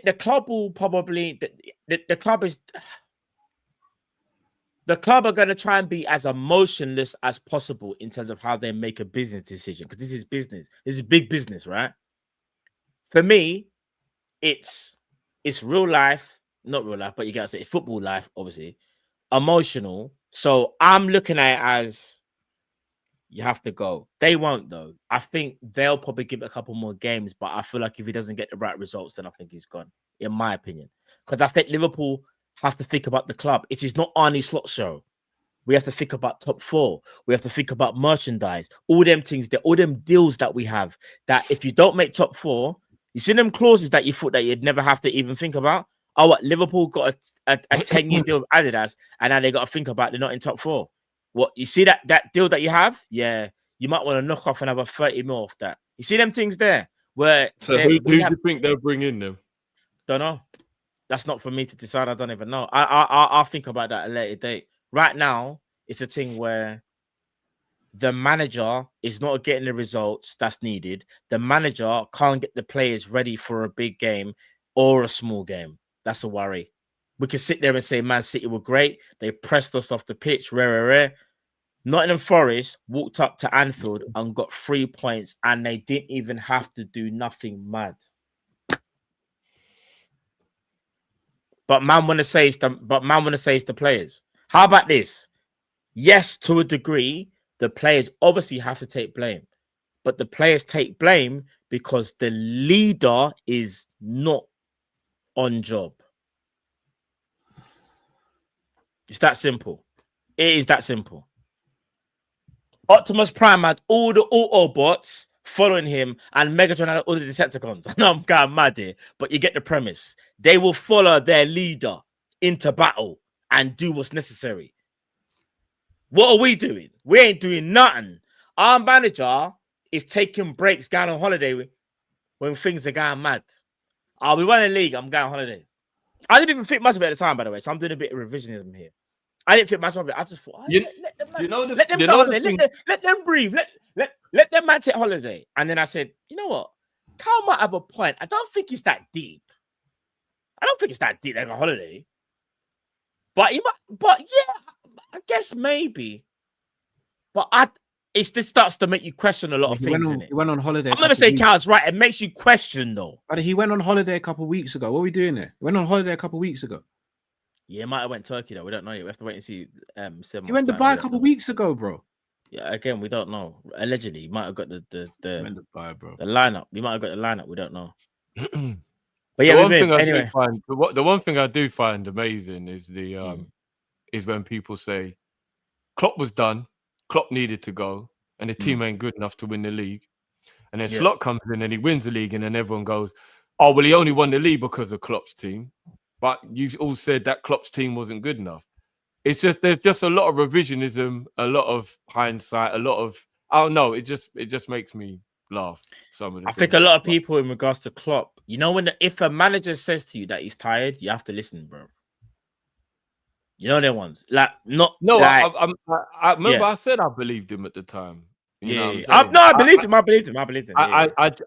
the club will probably the club are going to try and be as emotionless as possible in terms of how they make a business decision, because this is business. This is big business, right? For me, it's real life. Not real life, but you gotta say football life, obviously. Emotional. So I'm looking at it as you have to go. They won't, though. I think they'll probably give it a couple more games, but I feel like if he doesn't get the right results, then I think he's gone, in my opinion. Because I think Liverpool have to think about the club. It is not Arnie Slot show. We have to think about top 4. We have to think about merchandise. All them things, all them deals that we have, that if you don't make top 4, you see them clauses that you thought that you'd never have to even think about? Oh, what? Liverpool got a 10-year deal with Adidas, and now they got to think about they're not in top 4. What, you see that deal that you have? Yeah, you might want to knock off another 30 mil off that. You see them things there? Where so who do you think they'll bring in them? Don't know. That's not for me to decide. I don't even know. I'll think about that at a later date. Right now, it's a thing where the manager is not getting the results that's needed. The manager can't get the players ready for a big game or a small game. That's a worry. We can sit there and say Man City were great. They pressed us off the pitch, rare. Nottingham Forest walked up to Anfield and got 3 points, and they didn't even have to do nothing mad. But man want to say it's the players. How about this? Yes, to a degree, the players obviously have to take blame, but the players take blame because the leader is not on job. It's that simple. It is that simple. Optimus Prime had all the Autobots following him, and Megatron had all the Decepticons. I know I'm kind of mad here, but you get the premise. They will follow their leader into battle and do what's necessary. What are we doing? We ain't doing nothing. Our manager is taking breaks, going on holiday when things are going mad. We won a league. I'm going on holiday. I didn't even think much of it at the time, by the way, so I'm doing a bit of revisionism here. I didn't think much of it. I just thought, let them breathe. Let them man take holiday. And then I said, you know what? Carl might have a point. I don't think it's that deep. Like a holiday. But yeah, I guess maybe. But this starts to make you question a lot of things. He went on holiday. I'm never saying Carl's right. It makes you question though. But he went on holiday a couple of weeks ago. What are we doing there? He went on holiday a couple of weeks ago. Yeah, might have went Turkey though. We don't know yet. We have to wait and see. He went to Dubai a couple of weeks ago, bro. Yeah, again, we don't know. Allegedly, he might have got the Dubai, bro. The lineup. We might have got the lineup. We don't know. But yeah, the one thing I do find amazing is is when people say Klopp was done, Klopp needed to go, and the team ain't good enough to win the league. And then Slot comes in and he wins the league, and then everyone goes, "Oh, well, he only won the league because of Klopp's team." But you all said that Klopp's team wasn't good enough. It's just there's just a lot of revisionism, a lot of hindsight, a lot of I don't know. It just makes me laugh. I think a lot of people in regards to Klopp, you know, if a manager says to you that he's tired, you have to listen, bro. You know them ones, I remember I said I believed him at the time. I believed him.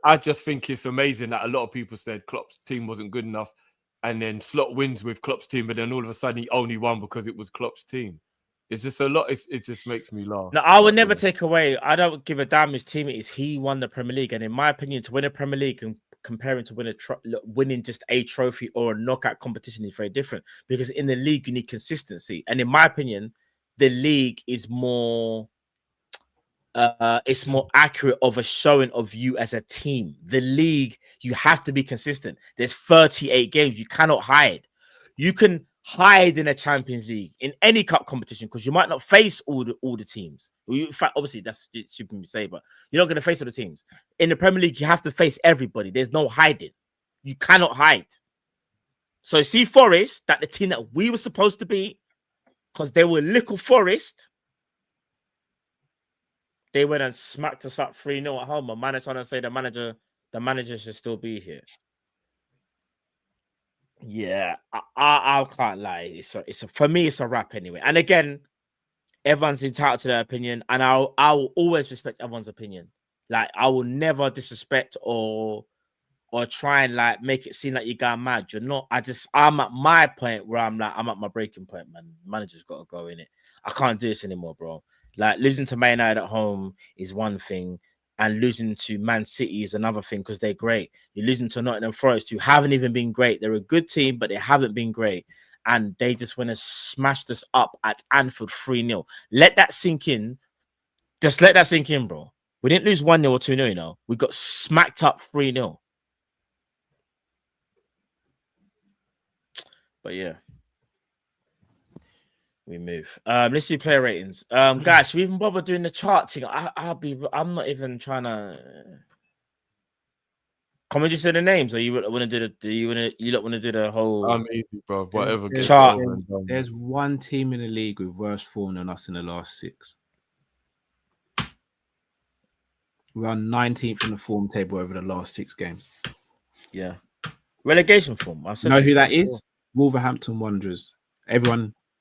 I just think it's amazing that a lot of people said Klopp's team wasn't good enough. And then Slot wins with Klopp's team, but then all of a sudden he only won because it was Klopp's team. It's just a lot. It just makes me laugh. No, I would never take away. I don't give a damn his team it is. He won the Premier League, and in my opinion, to win a Premier League and comparing to winning just a trophy or a knockout competition is very different. Because in the league you need consistency, and in my opinion, the league is more. It's more accurate of a showing of you as a team. The league, you have to be consistent. There's 38 games. You cannot hide. You can hide in a Champions League, in any cup competition, because you might not face all the teams. In fact, obviously, that's stupid to say, but you're not going to face all the teams. In the Premier League, you have to face everybody. There's no hiding. You cannot hide. So see Forest, that the team that we were supposed to be, because they were little Forest, they went and smacked us up 3-0 at home. My manager trying to say the manager should still be here. Yeah, I can't lie. For me, it's a wrap anyway. And again, everyone's entitled to their opinion, and I will always respect everyone's opinion. Like, I will never disrespect or try and like make it seem like you're going mad. You're not. I'm at my point where I'm at my breaking point, man. Manager's got to go in it. I can't do this anymore, bro. Like, losing to Man United at home is one thing, and losing to Man City is another thing because they're great. You're losing to Nottingham Forest, who haven't even been great. They're a good team, but they haven't been great. And they just went and smashed us up at Anfield 3-0. Let that sink in. Just let that sink in, bro. We didn't lose 1-0 or 2-0, you know. We got smacked up 3-0. But yeah. We move. Let's see player ratings. Guys, should we even bother doing the charting? I'm not even trying to. Can we just say the names, or you want to do you don't want to do the whole? I'm easy, bro. Whatever. Chart. There's one team in the league with worse form than us in the last 6. We are 19th in the form table over the last 6 games. Yeah. Relegation form. You know who that is? Wolverhampton Wanderers.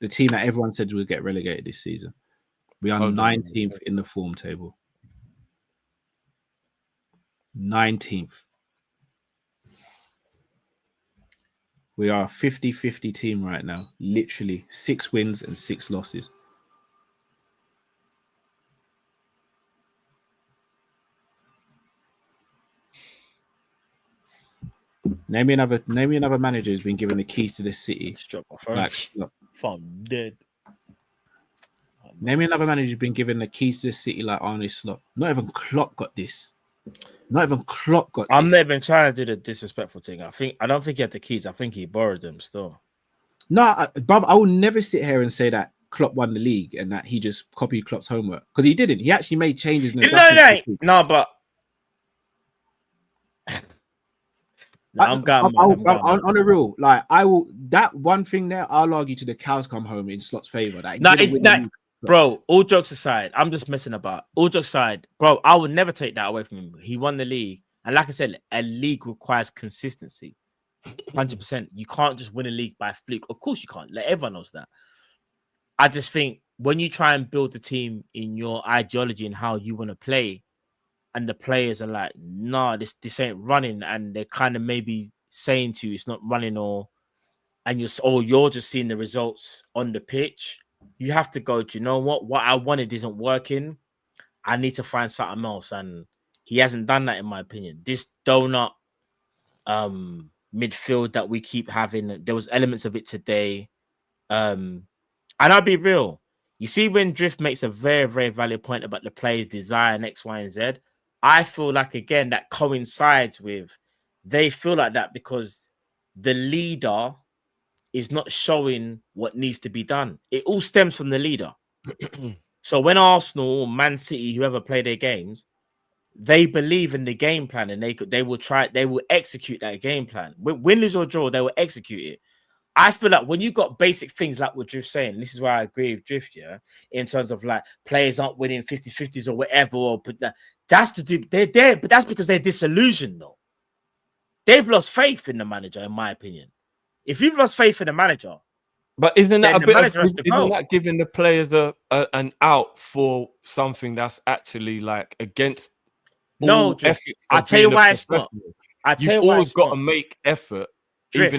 The team that everyone said would get relegated this season. We are 19th in the form table. 19th. We are a 50-50 team right now. Literally 6 wins and 6 losses. Name me another manager who's been given the keys to the city. Strap my phone. Like, I'm dead. name me another manager who's been given the keys to the city like Arne Slot. Not even Klopp got this. Not even Klopp got I'm this. not even trying to do the disrespectful thing. I don't think he had the keys. I think he borrowed them still. No, bruv, I will never sit here and say that Klopp won the league and that he just copied Klopp's homework because he didn't. He actually made changes. And No, but I'm on the real. Like I will. That one thing there, I'll argue to the cows come home in Slot's favor. That bro. All jokes aside, I'm just messing about. All jokes aside, bro, I would never take that away from him. He won the league, and like I said, a league requires consistency. 100%. You can't just win a league by fluke. Of course you can't. Like, everyone knows that. I just think when you try and build the team in your ideology and how you want to play, and the players are like, nah, this ain't running, and they're kind of maybe saying to you it's not running, and you're just seeing the results on the pitch, you have to go, do you know what I wanted isn't working. I need to find something else. And he hasn't done that, in my opinion. This donut midfield that we keep having, there was elements of it today. And I'll be real. You see, when Drift makes a very, very valid point about the players' desire and X, Y, and Z, I feel like, again, that coincides with they feel like that because the leader is not showing what needs to be done. It all stems from the leader. So when Arsenal, Man City, whoever play their games, they believe in the game plan and they will execute that game plan. Win, lose, or draw, they will execute it. I feel like when you got basic things like what Drift's saying, this is why I agree with Drift, yeah, in terms of like players aren't winning 50-50s or whatever, that's but that's because they're disillusioned though. They've lost faith in the manager, in my opinion. If you've lost faith in the manager, but isn't that isn't that giving the players an out for something that's actually like against no ethics? I'll tell you why it's not. You've always got to make effort. Drift.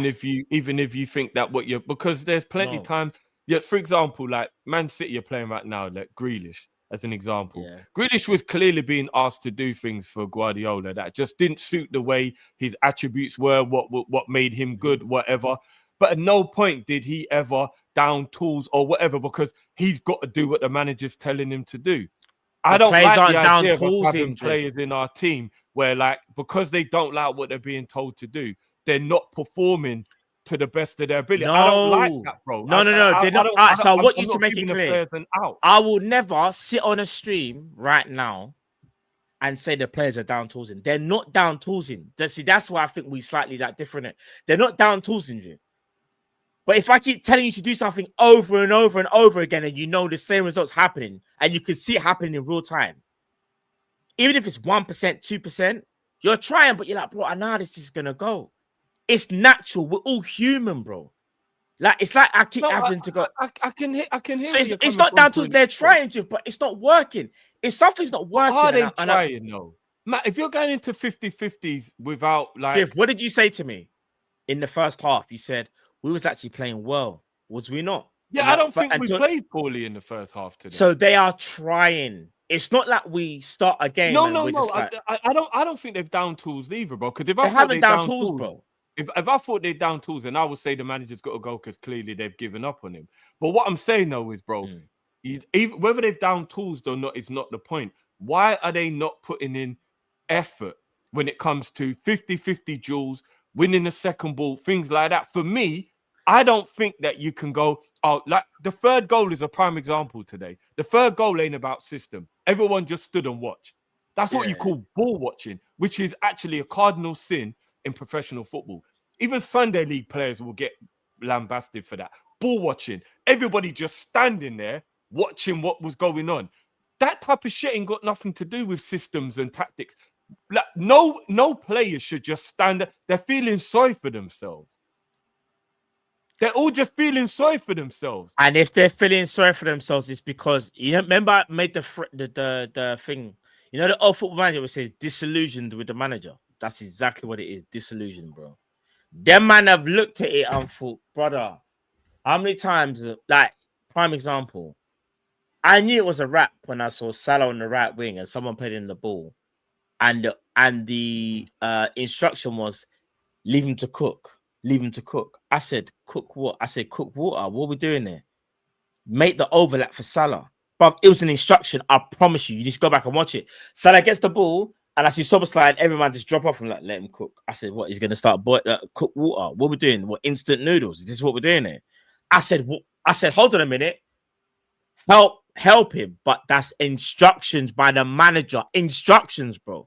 Even if you think that what you're, because there's plenty time. Yeah, for example, like Man City are playing right now, like Grealish as an example. Yeah. Grealish was clearly being asked to do things for Guardiola that just didn't suit the way his attributes were, what made him good, whatever. But at no point did he ever down tools or whatever, because he's got to do what the manager's telling him to do. I don't like the idea of having players in our team where, like, because they don't like what they're being told to do, they're not performing to the best of their ability. No. I don't like that, bro. No. They're not. So I want you to make it clear. I will never sit on a stream right now and say the players are down toolsing. They're not down toolsing. See, that's why I think we slightly that different. They're not down toolsing, Jim. But if I keep telling you to do something over and over and over again, and you know the same results happening, and you can see it happening in real time, even if it's 1%, 2%, you're trying, but you're like, bro, I know how this is gonna go. It's natural. We're all human, bro. Like, it's like I keep having to go. I can hear. So it's not down to they're trying to, but it's not working. If something's not working, are they trying? No, Matt. If you're going into 50-50s without like, Griff, what did you say to me in the first half? You said we was actually playing well. Was we not? Yeah, I don't think we played poorly in the first half today. So they are trying. It's not like we start a game. No. I don't think they've down tools either, bro. Because if they haven't down tools, bro. If I thought they're down tools, then I would say the manager's got to go because clearly they've given up on him. But what I'm saying though is, bro, even whether they've down tools or not is not the point. Why are they not putting in effort when it comes to 50-50 duels, winning the second ball, things like that? For me, I don't think that you can go, oh, like the third goal is a prime example today. The third goal ain't about system. Everyone just stood and watched. That's what you call ball watching, which is actually a cardinal sin in professional football. Even Sunday league players will get lambasted for that. Ball watching. Everybody just standing there watching what was going on. That type of shit ain't got nothing to do with systems and tactics. Like, no player should just stand there. They're feeling sorry for themselves. They're all just feeling sorry for themselves. And if they're feeling sorry for themselves, it's because, you know, remember I made the thing, you know, the old football manager would say disillusioned with the manager. That's exactly what it is. Disillusion, bro. Them man have looked at it and thought, brother, how many times, like, prime example, I knew it was a wrap when I saw Salah on the right wing and someone played in the ball. And the instruction was, leave him to cook. Leave him to cook. I said, cook what? I said, cook water. What are we doing there? Make the overlap for Salah. But it was an instruction. I promise you. You just go back and watch it. Salah gets the ball, and I see Soboslai and everyone just drop off and like, let him cook. I said, what? He's going to start cook water. What are we doing? What, instant noodles? Is this what we're doing here? I said, hold on a minute. Help him. But that's instructions by the manager. Instructions, bro.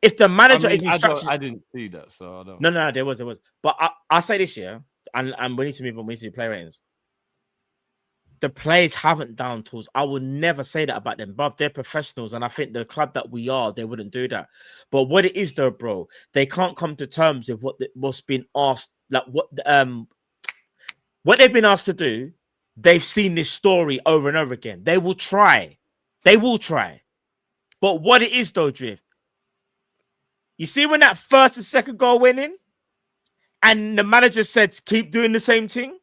If the manager is instructions, I didn't see that, so I don't. No, there was. But I say this year, and we need to move on. We need to do play ratings. The players haven't down tools. I will never say that about them, but they're professionals, and I think the club that we are, they wouldn't do that. But what it is, though, bro, they can't come to terms with what's been asked, like what they've been asked to do. They've seen this story over and over again. They will try. But what it is, though, Drift, you see when that first and second goal went in, and the manager said, keep doing the same thing?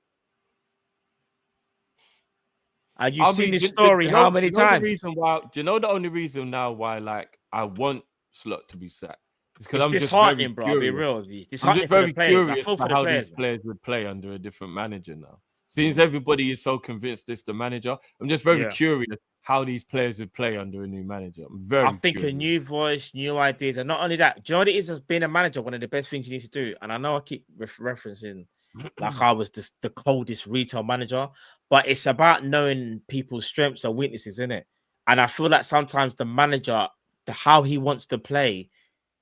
And you've seen this story how many times? Do you know the only reason now why, like, I want Slot to be sacked? It's because I'm disheartening, just bro. I'll be real with you. It's I'm disheartening just very for the players. I curious feel for how the players, these players would play under a different manager now. Since everybody is so convinced it's the manager, I'm just very curious how these players would play under a new manager. I think a new voice, new ideas, and not only that. Do you know what it is as being a manager? One of the best things you need to do, and I know I keep referencing like I was the coldest retail manager, but it's about knowing people's strengths and weaknesses, isn't it? And I feel like sometimes the manager, how he wants to play,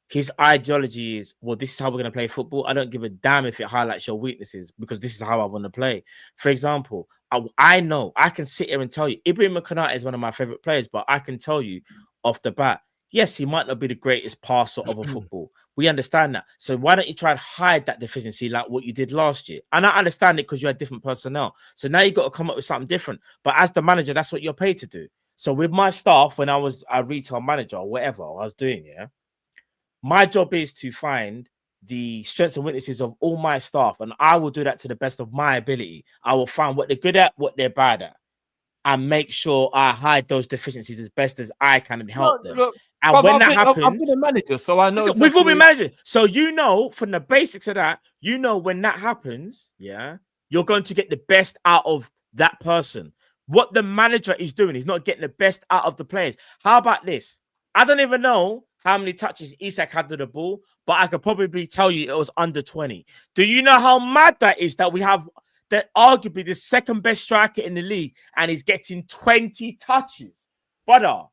his ideology is, well, this is how we're going to play football. I don't give a damn if it highlights your weaknesses because this is how I want to play. For example, I know I can sit here and tell you Ibrahim Konate is one of my favorite players, but I can tell you off the bat, yes, he might not be the greatest passer of a football. We understand that. So why don't you try and hide that deficiency like what you did last year? And I understand it because you had different personnel. So now you've got to come up with something different. But as the manager, that's what you're paid to do. So with my staff, when I was a retail manager or whatever I was doing, my job is to find the strengths and weaknesses of all my staff. And I will do that to the best of my ability. I will find what they're good at, what they're bad at, and make sure I hide those deficiencies as best as I can and help them. And when that happens, I've been a manager, so I know. We've all been managers. So you know from the basics of that, you know when that happens, you're going to get the best out of that person. What the manager is doing is not getting the best out of the players. How about this? I don't even know how many touches Isak had to the ball, but I could probably tell you it was under 20. Do you know how mad that is that we have that arguably the second best striker in the league and he's getting 20 touches? Brother.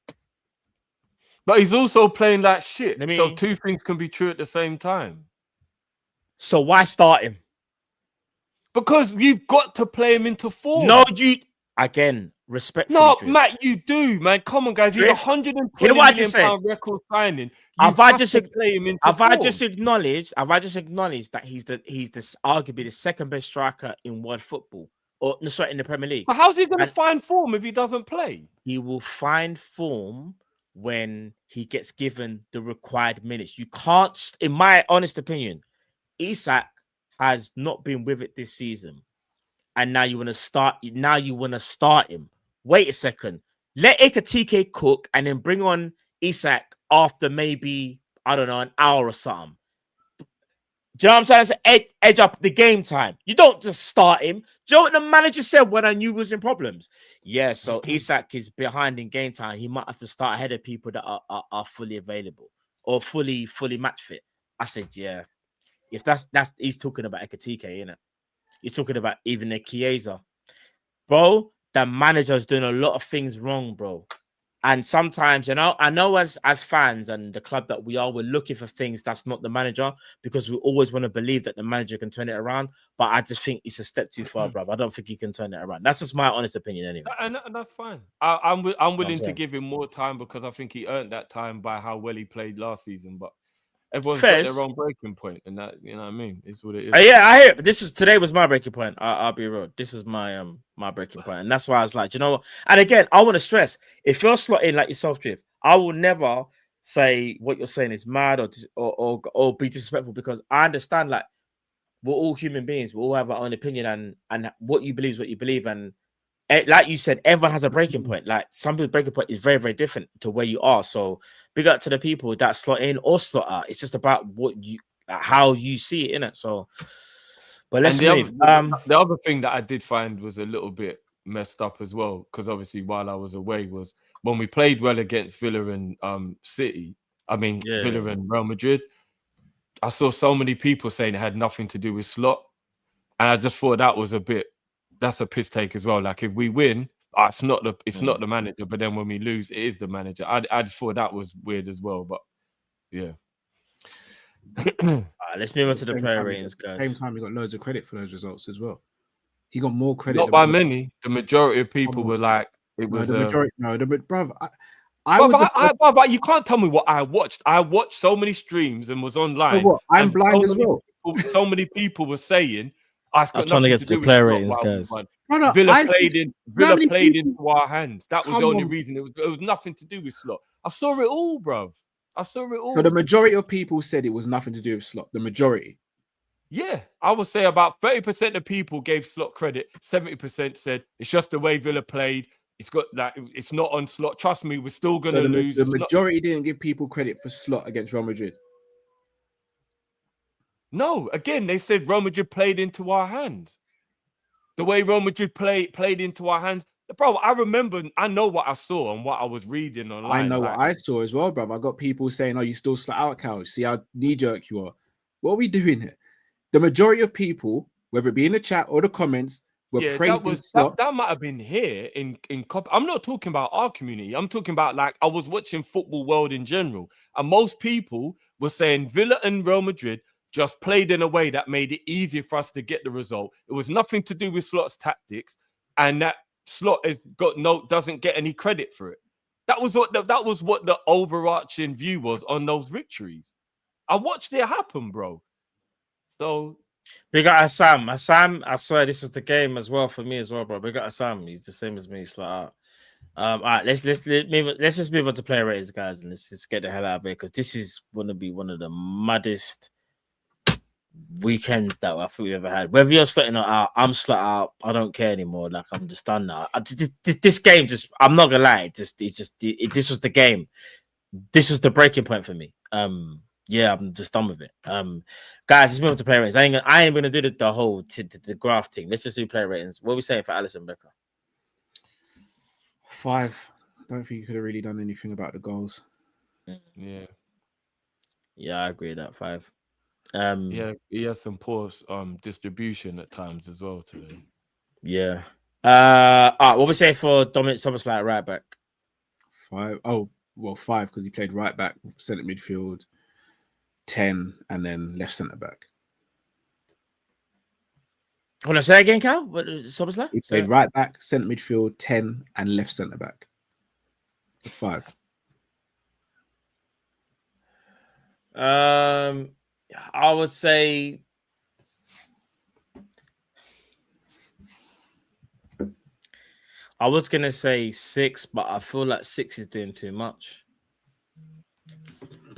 But he's also playing like shit. So two things can be true at the same time. So why start him? Because you've got to play him into form. No, again, respectfully. No, Matt, you do, man. Come on, guys. He's £120 million record signing. Have I just acknowledged that he's arguably the second best striker in world football, or sorry, in the Premier League? But how's he going to find form if he doesn't play? He will find form when he gets given the required minutes. You can't, in my honest opinion, Isak has not been with it this season. And now you want to start. Now you want to start him. Wait a second. Let Ekatike cook and then bring on Isak after maybe, I don't know, an hour or something. Do you know what I'm saying? It's edge up the game time. You don't just start him. Do you know what the manager said when I knew he was in problems? Yeah, so Isak is behind in game time. He might have to start ahead of people that are fully available or fully match fit. I said, yeah. If that's he's talking about Ekatike, innit? He's talking about even the Chiesa. Bro, the manager's doing a lot of things wrong, bro. And sometimes, I know as fans and the club that we are, we're looking for things that's not the manager because we always want to believe that the manager can turn it around. But I just think it's a step too far, bro. I don't think he can turn it around. That's just my honest opinion anyway. And that's fine. I'm willing to give him more time because I think he earned that time by how well he played last season. But everyone's got their own breaking point, and that, you know what I mean? It's what it is. Yeah, I hear it. But today was my breaking point. I'll be real. This is my breaking point, and that's why I was like, you know what? And again, I want to stress: if you're slotting like yourself, Drift, I will never say what you're saying is mad or be disrespectful because I understand like we're all human beings. We all have our own opinion, and what you believe is what you believe, and like you said, everyone has a breaking point. Like some people's breaking point is very, very different to where you are. So big up to the people that slot in or slot out. It's just about what how you see it in it. So, but let's And move. The other thing that I did find was a little bit messed up as well, because obviously while I was away was when we played well against Villa and City. I mean Villa and Real Madrid. I saw so many people saying it had nothing to do with Slot, and I just thought that's a piss take as well. Like if we win, it's not the manager, but then when we lose, it is the manager. I just thought that was weird as well. But yeah. All right, let's move on to the player ratings, At the guys. same time, he got loads of credit for those results as well. He got more credit. Not by many. The majority of people were like, it was the majority. Brother, but you can't tell me what I watched. I watched so many streams and was online. I'm blind as well. So many people were saying, "I'm trying to get to the player ratings, guys." Villa played into our hands. That was the only reason. It was nothing to do with Slot. I saw it all, bro. I saw it all. So the majority of people said it was nothing to do with Slot. The majority. Yeah, I would say about 30% of people gave Slot credit. 70% said it's just the way Villa played. It's got like it's not on Slot. Trust me, we're still gonna lose. The majority didn't give people credit for Slot against Real Madrid. No, again, they said Real Madrid played into our hands. The way Real Madrid played into our hands. Bro, I know what I saw and what I was reading online. I know what I saw as well, bro. I got people saying, "Oh, you still slut out, Cal. See how knee-jerk you are." What are we doing here? The majority of people, whether it be in the chat or the comments, were praising Slot. That might have been here in Kop. I'm not talking about our community. I'm talking about like I was watching football world in general, and most people were saying Villa and Real Madrid just played in a way that made it easier for us to get the result. It was nothing to do with Slot's tactics, and that Slot doesn't get any credit for it. That was what the overarching view was on those victories. I watched it happen, bro. So we got Assam. I swear this was the game as well for me as well, bro. We got Assam. He's the same as me. It's like, all right, let's just move on to player ratings, guys, and let's just get the hell out of here because this is going to be one of the maddest weekends that I think we've ever had. Whether you're slutting out, I'm slut out. I don't care anymore. Like I'm just done now. This game I'm not gonna lie. This was the game. This was the breaking point for me. Yeah, I'm just done with it. Guys, let's move on to player ratings. I ain't gonna do the whole the graph thing. Let's just do player ratings. What are we saying for Alisson Becker? 5. I don't think you could have really done anything about the goals. Yeah, I agree with that. 5. Yeah, he has some poor distribution at times as well today. Yeah. All right, what we say for Dominic Szoboszlai right back? 5. Oh, well, 5 because he played right back, centre midfield, 10, and then left centre back. Hold on, say again, Cal. What Szoboszlai? He played right back, centre midfield, 10, and left centre back. 5. I would say I was gonna say 6, but I feel like 6 is doing too much.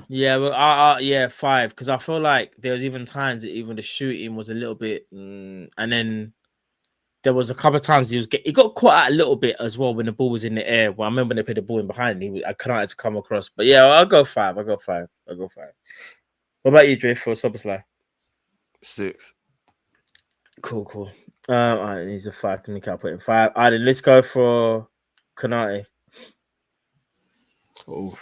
Yeah, well, yeah, 5 because I feel like there was even times that even the shooting was a little bit, and then there was a couple of times he got caught out a little bit as well when the ball was in the air. Well, I remember when they put the ball in behind. I couldn't have to come across, but yeah, I'll go 5. I'll go 5. What about you, Drift, for Szoboszlai? 6. Cool. All right, he's a 5. Can we put in 5? All right, then let's go for Konate. Oh.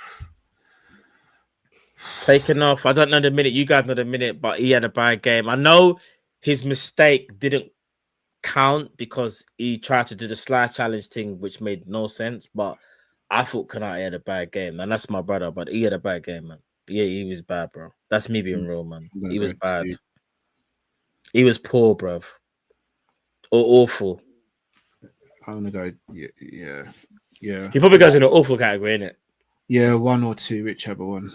Taken off. I don't know the minute. You guys know the minute, but he had a bad game. I know his mistake didn't count because he tried to do the slash challenge thing, which made no sense. But I thought Konate had a bad game, and that's my brother. But he had a bad game, man. Yeah, he was bad, bro. That's me being real, man. He was bad. He was poor, bro. Or awful. I'm gonna go. Yeah. He probably goes in the awful category, innit? Yeah, 1 or 2, whichever one.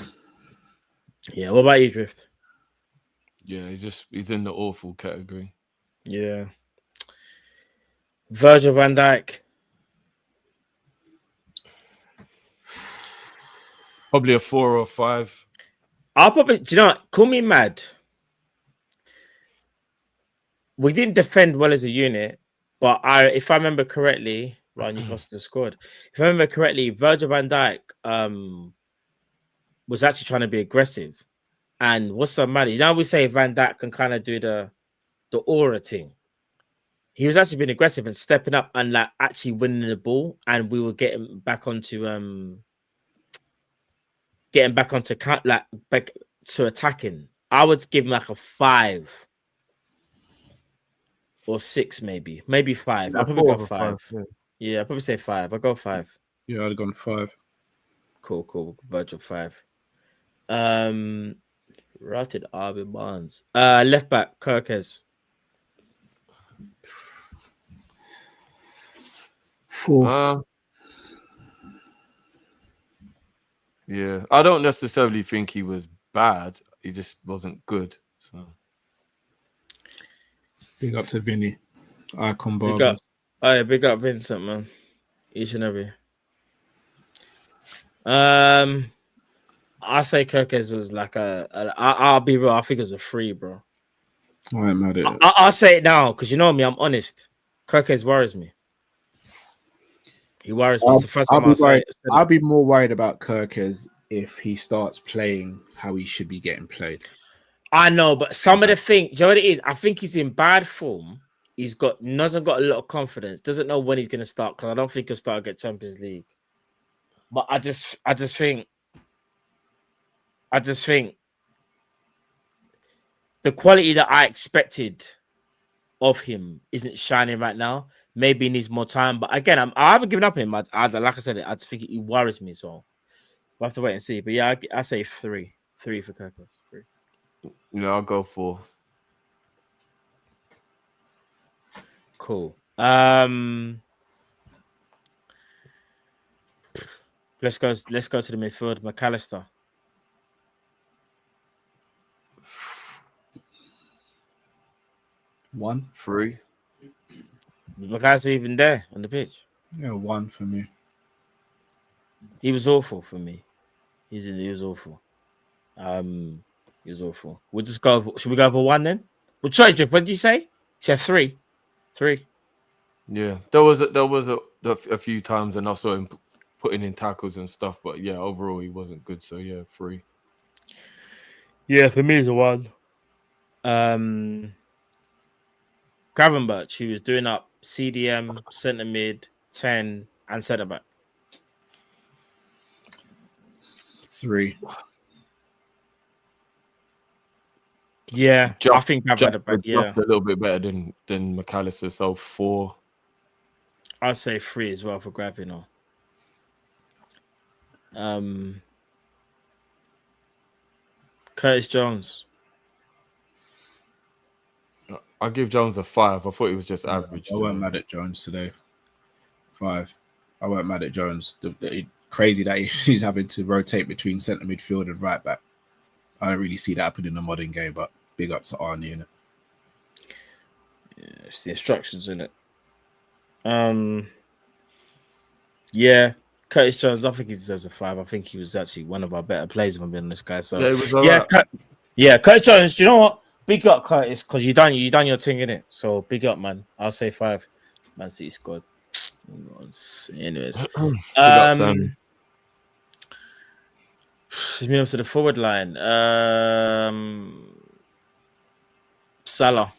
Yeah. What about you, Drift? Yeah, he's in the awful category. Yeah. Virgil van Dijk. Probably a 4 or 5. I'll probably, do you know what? Call me mad. We didn't defend well as a unit, but if I remember correctly, Ryan, you've lost the squad. If I remember correctly, Virgil van Dijk was actually trying to be aggressive. And what's so mad? You know, we say Van Dijk can kind of do the aura thing. He was actually being aggressive and stepping up and like actually winning the ball, and we were getting back onto like back to attacking. I would give him like a 5 or 6, maybe 5. Yeah, I'll probably four go over 5. yeah. Yeah, I'll probably say 5. I'll go 5. Yeah, I'd have gone 5. Cool. Virgil 5. Routed Arvin Barnes. Left back, Kirkes. 4. Yeah, I don't necessarily think he was bad. He just wasn't good. So Big up to Vinny. Icon Big Barbers. up, big up Vincent, man. Each and every. I say Kirkes was like I'll be real. I think it was a 3, bro. I ain't mad at it. I'll say it now because you know me. I'm honest. Kirkes worries me. He worries me. It's the first time I'll say it. I'll be more worried about Kirkes if he starts playing how he should be getting played. I know, but some of the things, do you know what it is? I think he's in bad form. Doesn't got a lot of confidence. Doesn't know when he's going to start because I don't think he'll start at Champions League. But I just think the quality that I expected of him isn't shining right now. Maybe he needs more time. But again, I haven't given up on him. Like I said, I just think he worries me. So we'll have to wait and see. But yeah, I say 3. 3 for Kirkes. 3. yeah, I'll go 4. Cool. Let's go to the midfield. McAllister. 1. 3. McAllister even there on the pitch? Yeah, 1 for me. He was awful for me. He was awful. He was awful. We'll just go. Should we go for 1 then? Well, sorry, Jeff. What did you say? You said 3. 3. Yeah, there was a few times, and I saw him putting in tackles and stuff. But yeah, overall he wasn't good. So yeah, 3. Yeah, for me it's a 1. Gravenberch, he was doing up CDM, centre mid, 10, and centre back. 3. Yeah, I think Gravenberch. Yeah, Just a little bit better than McAllister. So 4. I'd say 3 as well for Gravino. Curtis Jones. I'll give Jones a 5. I thought he was just average. I weren't mad at Jones today. 5. I weren't mad at Jones. Crazy that he's having to rotate between centre midfield and right back. I don't really see that happen in the modern game, but big up to Arnie in it. Yeah, it's the instructions in it. Yeah, Curtis Jones. I think he deserves a 5. I think he was actually one of our better players, if I'm being honest, guys. So yeah, it was Curtis Jones. Do you know what? Big up, Curtis, because you done your thing in it. So big up, man. I'll say 5. Man City scored. Anyways, let's move up to the forward line. Salah.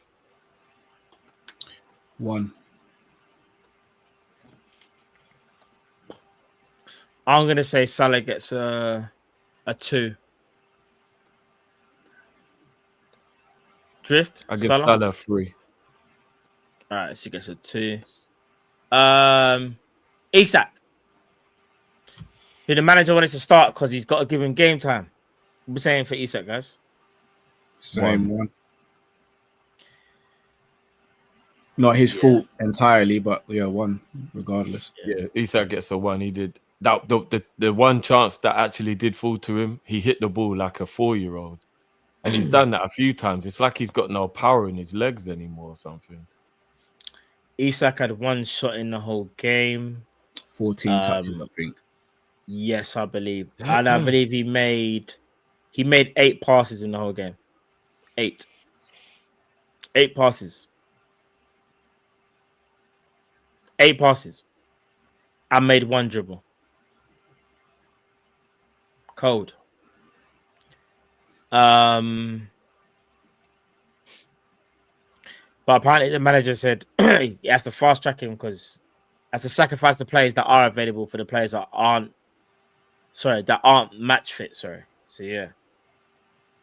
1. I'm gonna say Salah gets a 2. Drift. I give Salah 3. All right, so he gets a 2. Isak, who the manager wanted to start because he's got to give him game time. We're saying for Isak, guys. Same 1. Not his fault entirely, but yeah, 1 regardless. Yeah, Isak gets a 1. He did that. The one chance that actually did fall to him, he hit the ball like a 4-year-old, and he's done that a few times. It's like he's got no power in his legs anymore or something. Isak had 1 shot in the whole game. 14 touches, I think. Yes, I believe, and I believe he made 8 passes in the whole game. 8 passes. 8 passes. I made 1 dribble. Cold. But apparently the manager said he has to fast track him because has to sacrifice the players that are available for the players that aren't match fit. Sorry. So yeah.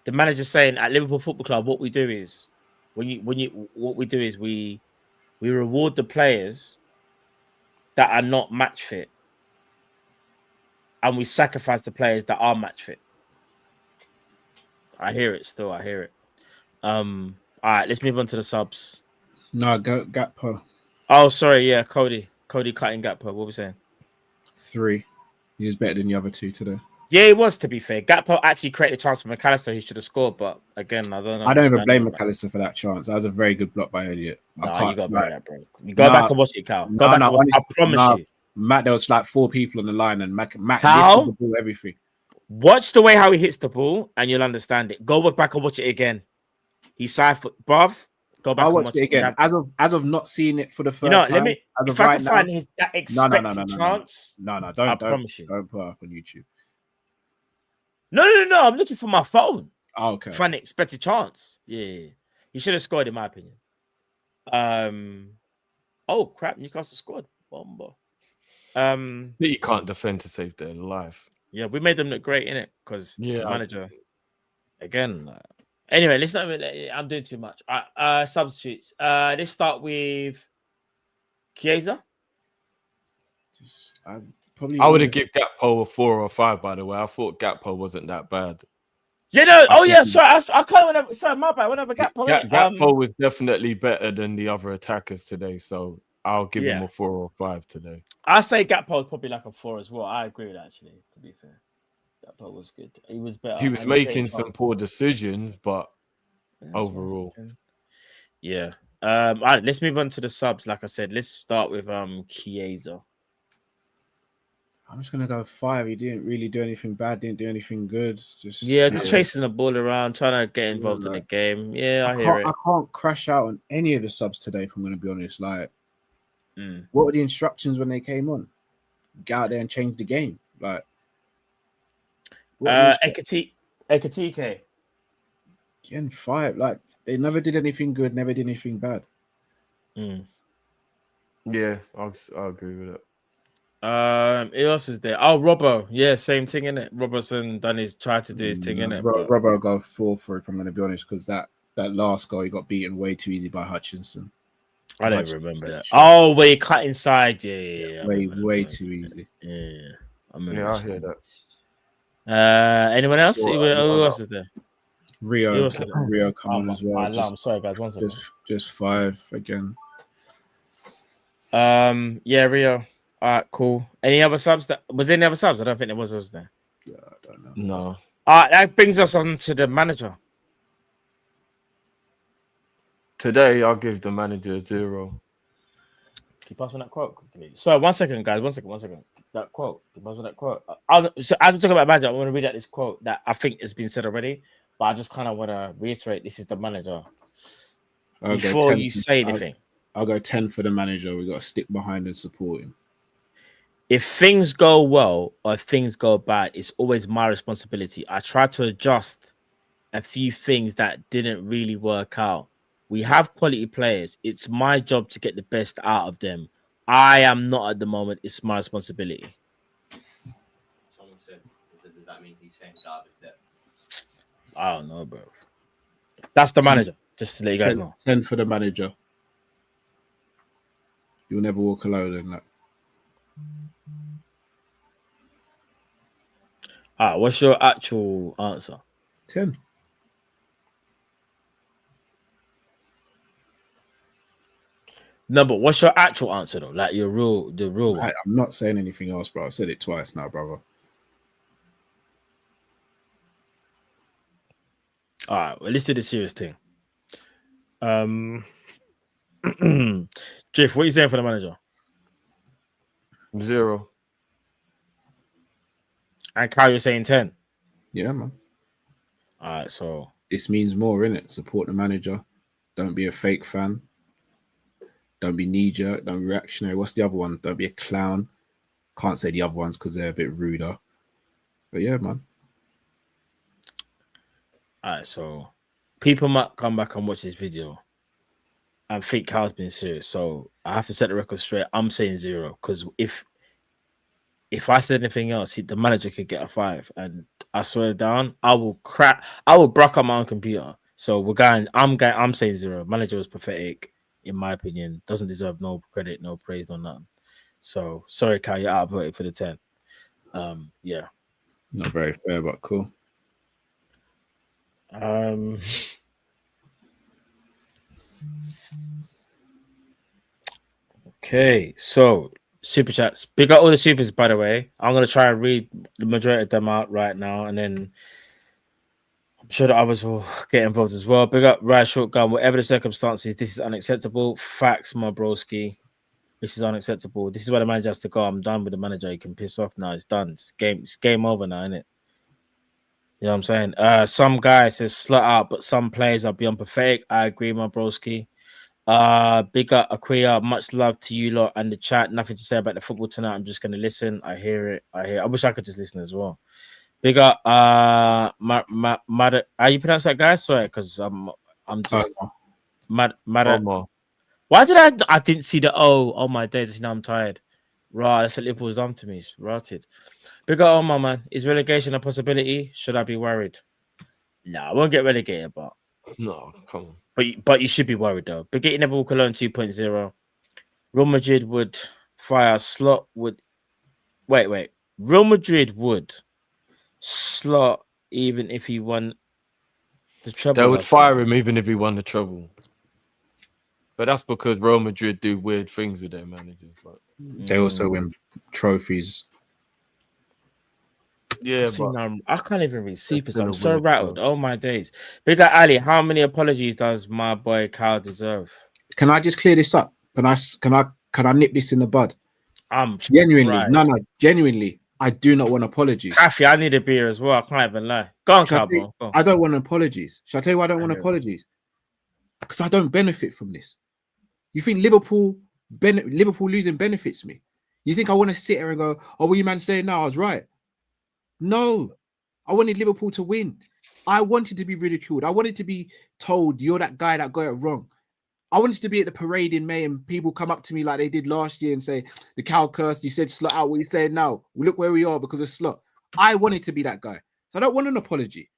The manager's saying at Liverpool Football Club, what we do is we reward the players that are not match fit, and we sacrifice the players that are match fit. I hear it still. I hear it. All right, let's move on to the subs. No, go Gakpo. Oh, sorry, yeah, Cody cutting Gakpo. What were we saying? 3. He was better than the other 2 today. Yeah, it was, to be fair. Gakpo actually created a chance for McAllister. He should have scored, but again, I don't know. I don't even blame McAllister for that chance. That was a very good block by Elliot. No, you got to buy that, bro. You go back and watch it, Cal. Go back and watch it. I promise you. Matt, there was like 4 people on the line, and Matt How? lifted the ball, everything. Watch the way how he hits the ball, and you'll understand it. Go back and watch it again. He side foot, bruv. Go back. I'll and watch it again. As of not seeing it for the first time. Let me. If I can find that expected chance. No, don't. I promise you. Don't put it up on YouTube. No. I'm looking for my phone. Oh, okay. Find the expected chance. Yeah. He should have scored, in my opinion. Oh crap! Newcastle scored. Bomba. You can't defend to save their life. Yeah, we made them look great in it because the manager. Again. Anyway, let's not. I'm doing too much. Substitutes. Let's start with Chiesa. I would have given Gakpo a 4 or 5. By the way, I thought Gakpo wasn't that bad. Yeah, no. Oh yeah. Sorry, I kind of. Sorry, my bad. Whenever Gakpo. Gakpo was definitely better than the other attackers today, so I'll give him a 4 or 5 today. I say Gakpo is probably like a 4 as well. I agree with that, actually. To be fair, Gakpo was good. He was better. He was making some poor decisions, but overall, yeah. All right, let's move on to the subs. Like I said, let's start with Chiesa. I'm just gonna go 5. He didn't really do anything bad. Didn't do anything good. Just chasing the ball around, trying to get involved in the game. Yeah, I hear it. I can't crash out on any of the subs today. If I'm gonna be honest, like, what were the instructions when they came on? Get out there and change the game. Like, Ekatike. Again, 5. Like, they never did anything good. Never did anything bad. Yeah, I'll agree with it. Who else is there? Oh, Robbo. Yeah, same thing, innit? Robertson tried to do his thing, innit? Robbo will go 4 for it, if I'm going to be honest, because that last goal, he got beaten way too easy by Hutchinson. I don't remember that. Oh, where he cut inside. Yeah. Way too easy. Yeah. I hear that. Anyone else? Who else is there? Rio coming as well. I'm sorry, guys. One second. Just 5 again. Yeah, Rio. All right, cool. Any other subs? Was there any other subs? I don't think there was there. Yeah, I don't know. No. All right, that brings us on to the manager. Today, I'll give the manager a 0. Can you pass me that quote quickly? So, 1 second, guys. 1 second. That quote. Can you pass me that quote? So as we talk about manager, I want to read out this quote that I think has been said already, but I just kind of want to reiterate this is the manager. Before you say anything. I'll go 10 for the manager. We got to stick behind and support him. If things go well or if things go bad, it's always my responsibility. I try to adjust a few things that didn't really work out. We have quality players. It's my job to get the best out of them. I am not at the moment. It's my responsibility. Someone said, does that mean he's saying garbage there? I don't know, bro. That's the manager. Just to let you guys know. 10 for the manager. You'll never walk alone in that. All right, what's your actual answer? 10. No, but what's your actual answer though? Like the real one. I'm not saying anything else, bro. I said it twice now, brother. All right, well, let's do the serious thing. Jeff, what are you saying for the manager? 0. And Kyle, you're saying 10. Yeah, man. All right, so this means more, innit? Support the manager. Don't be a fake fan. Don't be knee-jerk. Don't be reactionary. What's the other one? Don't be a clown. Can't say the other ones because they're a bit ruder. But yeah, man. All right, so people might come back and watch this video and think Cal's been serious. So I have to set the record straight. I'm saying 0 because if I said anything else, the manager could get a 5, and I swear down, I will brock up my own computer. So I'm saying 0. Manager was pathetic, in my opinion. Doesn't deserve no credit, no praise, no nothing. So sorry, Cal, you're outvoted for the 10. Yeah. Not very fair, but cool. Okay, so super chats. Big up all the supers, by the way. I'm gonna try and read the majority of them out right now, and then I'm sure the others will get involved as well. Big up Ride Shotgun. Whatever the circumstances, this is unacceptable. Facts, my broski. This is unacceptable. This is where the manager has to go. I'm done with the manager. You can piss off now. It's done. It's game over now, isn't it? You know what I'm saying? Some guy says slut out, but some players are beyond pathetic. I agree, my broski. Big up Aquia. Much love to you lot and the chat. Nothing to say about the football tonight. I'm just gonna listen. I hear it. I wish I could just listen as well. Big up how you pronounce that guy? Sorry, because I'm just mad. Why did I didn't see the oh my days, you know I'm tired. Right, that's what Liverpool's done to me. It's rotted. Big up my man. Is relegation a possibility? Should I be worried? No, I won't get relegated, but No, come on. But you should be worried though. But getting Liverpool Cologne 2.0. Real Madrid would fire Slot would wait. Real Madrid would Slot even if he won the treble. They would fire him even if he won the treble. But that's because Real Madrid do weird things with their managers. But they also win trophies. yeah, I can't even read supers. I'm so rattled. Oh my days. Big up Ali. How many apologies does my boy Cal deserve? Can I just clear this up? Can I nip this in the bud? Genuinely, I do not want apologies. Kathy, I need a beer as well. I can't even lie. Go on, Cal. I don't want apologies. Shall I tell you why I don't want apologies? Because I don't benefit from this. You think Liverpool losing benefits me? You think I want to sit here and go, oh, what you man saying now? I was right. No, I wanted Liverpool to win. I wanted to be ridiculed. I wanted to be told you're that guy that got it wrong. I wanted to be at the parade in May and people come up to me like they did last year and say, the cow curse, you said slut out, what you saying now? Look where we are because of slut. I wanted to be that guy. So I don't want an apology.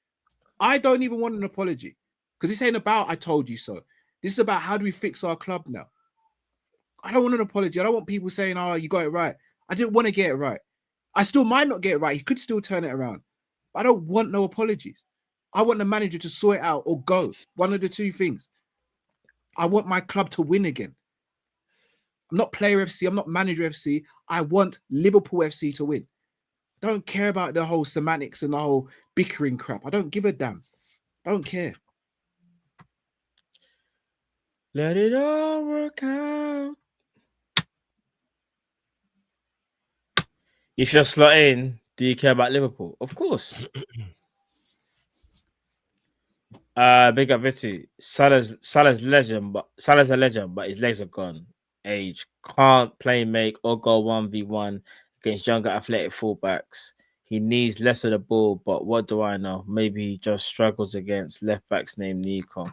I don't even want an apology because this ain't about I told you so. This is about how do we fix our club now. I don't want an apology. I don't want people saying, oh, you got it right. I didn't want to get it right. I still might not get it right. He could still turn it around. But I don't want no apologies. I want the manager to sort it out or go. One of the two things. I want my club to win again. I'm not Player FC. I'm not Manager FC. I want Liverpool FC to win. Don't care about the whole semantics and the whole bickering crap. I don't give a damn. Don't care. Let it all work out. If you're slotting, do you care about Liverpool? Of course. Big up Vitu. Salah's a legend, but his legs are gone. Age can't play, make or go 1v1 against younger athletic fullbacks. He needs less of the ball, but what do I know? Maybe he just struggles against left backs named Nico.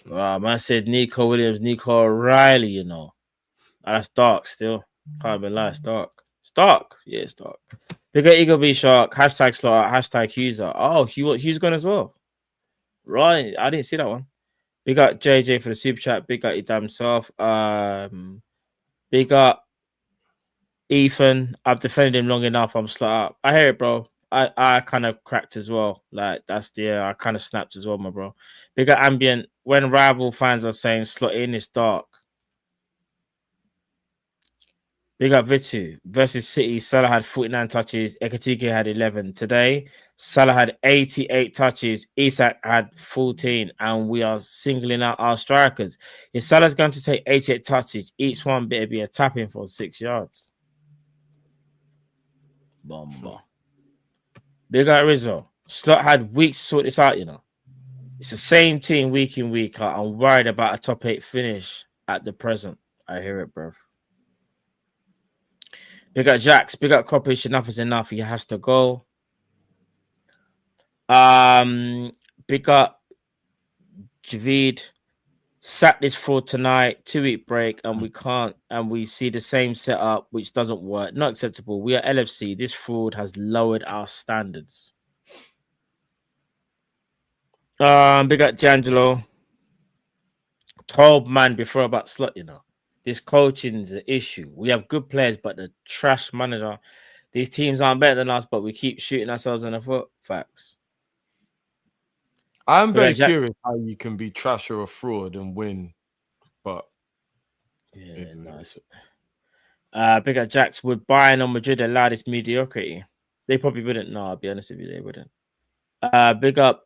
Man said Nico Williams, Nico O'Reilly, you know. That's dark still. Can't even lie, it's dark. It's dark. Yeah, it's dark. Big up Eagle V Shark, hashtag slot, hashtag user. Oh, Hugh's gone as well. Right, I didn't see that one. Big up JJ for the super chat. Big up your damn self. Big up Ethan. I've defended him long enough. I'm slot up. I hear it, bro. I kind of cracked as well. Like I kind of snapped as well, my bro. Big up Ambient. When rival fans are saying slot in, it's dark. Big up Vitu versus City. Salah had 49 touches. Ekatike had 11. Today, Salah had 88 touches. Isak had 14. And we are singling out our strikers. If Salah's going to take 88 touches, each one better be a tapping for 6 yards. Bomba. Big up Rizzo. Slot had weeks to sort this out, you know. It's the same team week in, week out. I'm worried about a top 8 finish at the present. I hear it, bro. Big up Jax, big up Kopish. Enough is enough. He has to go. Big up Javid. Sat this for tonight, 2-week break, and we can't, and we see the same setup, which doesn't work. Not acceptable. We are LFC. This fraud has lowered our standards. Big up Jangelo. Told man before about Slot, this coaching is an issue. We have good players, but the trash manager. These teams aren't better than us, but we keep shooting ourselves in the foot. Facts. I'm very curious how you can be trash or a fraud and win, but yeah, nice. Big up Jacks. Would Bayern or Madrid allow this mediocrity? They probably wouldn't. No, I'll be honest with you, they wouldn't. Big up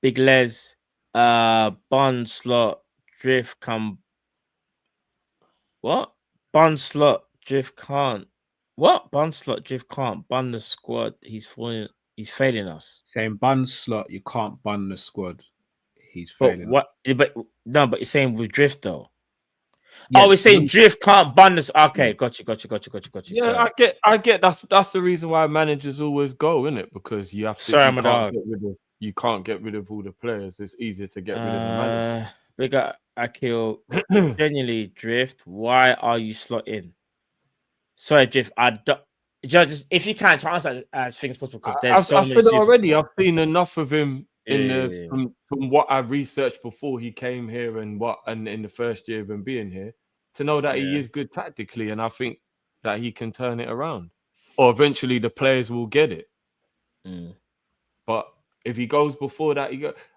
Big Les. Bun Slot Drift come. What? Bun Slot Drift can't. What? Bun Slot Drift can't bun the squad. He's failing us. Saying bun Slot, you can't bun the squad. He's failing. But it's saying with Drift though. Yeah, we're saying Drift can't bun this. Okay, got you. Yeah, sorry. I get. That's the reason why managers always go, isn't it? Because you have to. You can't get rid of all the players. It's easier to get rid of the manager. Big up Akil. Genuinely, Drift. Why are you slotting? Sorry, Drift. Just if you can, try to answer as things possible because there's so many. I said it already. I've seen enough of him from what I researched before he came here and in the first year of him being here to know that he is good tactically, and I think that he can turn it around, or eventually the players will get it. But if he goes before that,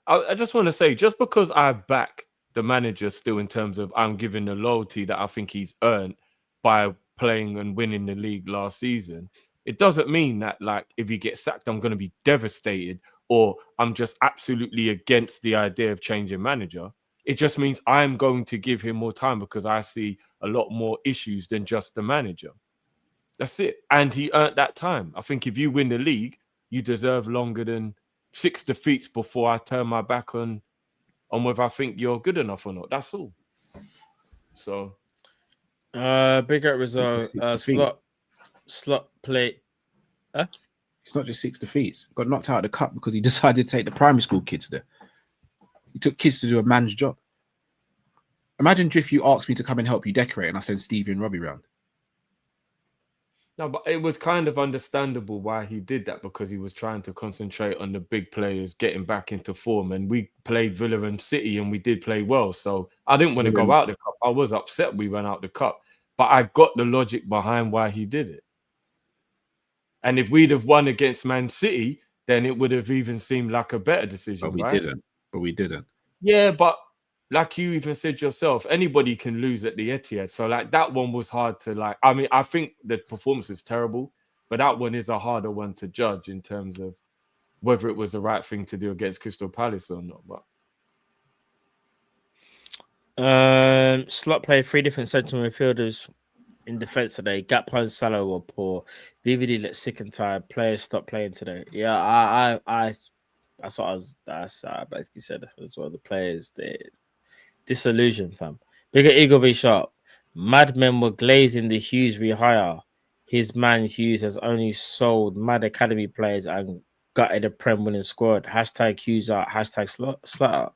I just want to say, just because I back the manager still in terms of I'm giving the loyalty that I think he's earned by playing and winning the league last season, it doesn't mean that like if he gets sacked, I'm going to be devastated or I'm just absolutely against the idea of changing manager. It just means I'm going to give him more time because I see a lot more issues than just the manager. That's it. And he earned that time. I think if you win the league, you deserve longer than 6 defeats before I turn my back on whether I think you're good enough or not. That's all. So big up result. Slot play. It's not just 6 defeats. Got knocked out of the cup because he decided to take the primary school kids there. He took kids to do a man's job. Imagine if you asked me to come and help you decorate and I send Stevie and Robbie round. No, but it was kind of understandable why he did that because he was trying to concentrate on the big players getting back into form. And we played Villa and City and we did play well. So I didn't want to go out the cup. I was upset we went out the cup. But I got the logic behind why he did it. And if we'd have won against Man City, then it would have even seemed like a better decision, But we didn't. Yeah, but like you even said yourself, anybody can lose at the Etihad. So like that one was hard to like. I mean, I think the performance is terrible, but that one is a harder one to judge in terms of whether it was the right thing to do against Crystal Palace or not. But Slot played 3 different central midfielders in defense today. Gakpo and Salah were poor. VVD looked sick and tired. Players stopped playing today. Yeah, that's what I basically said as well. The players, they disillusioned, fam. Bigger Eagle v Sharp. Madmen were glazing the Hughes rehire. His man Hughes has only sold mad academy players and gutted a Prem winning squad. Hashtag Hughes out. Hashtag Slut out.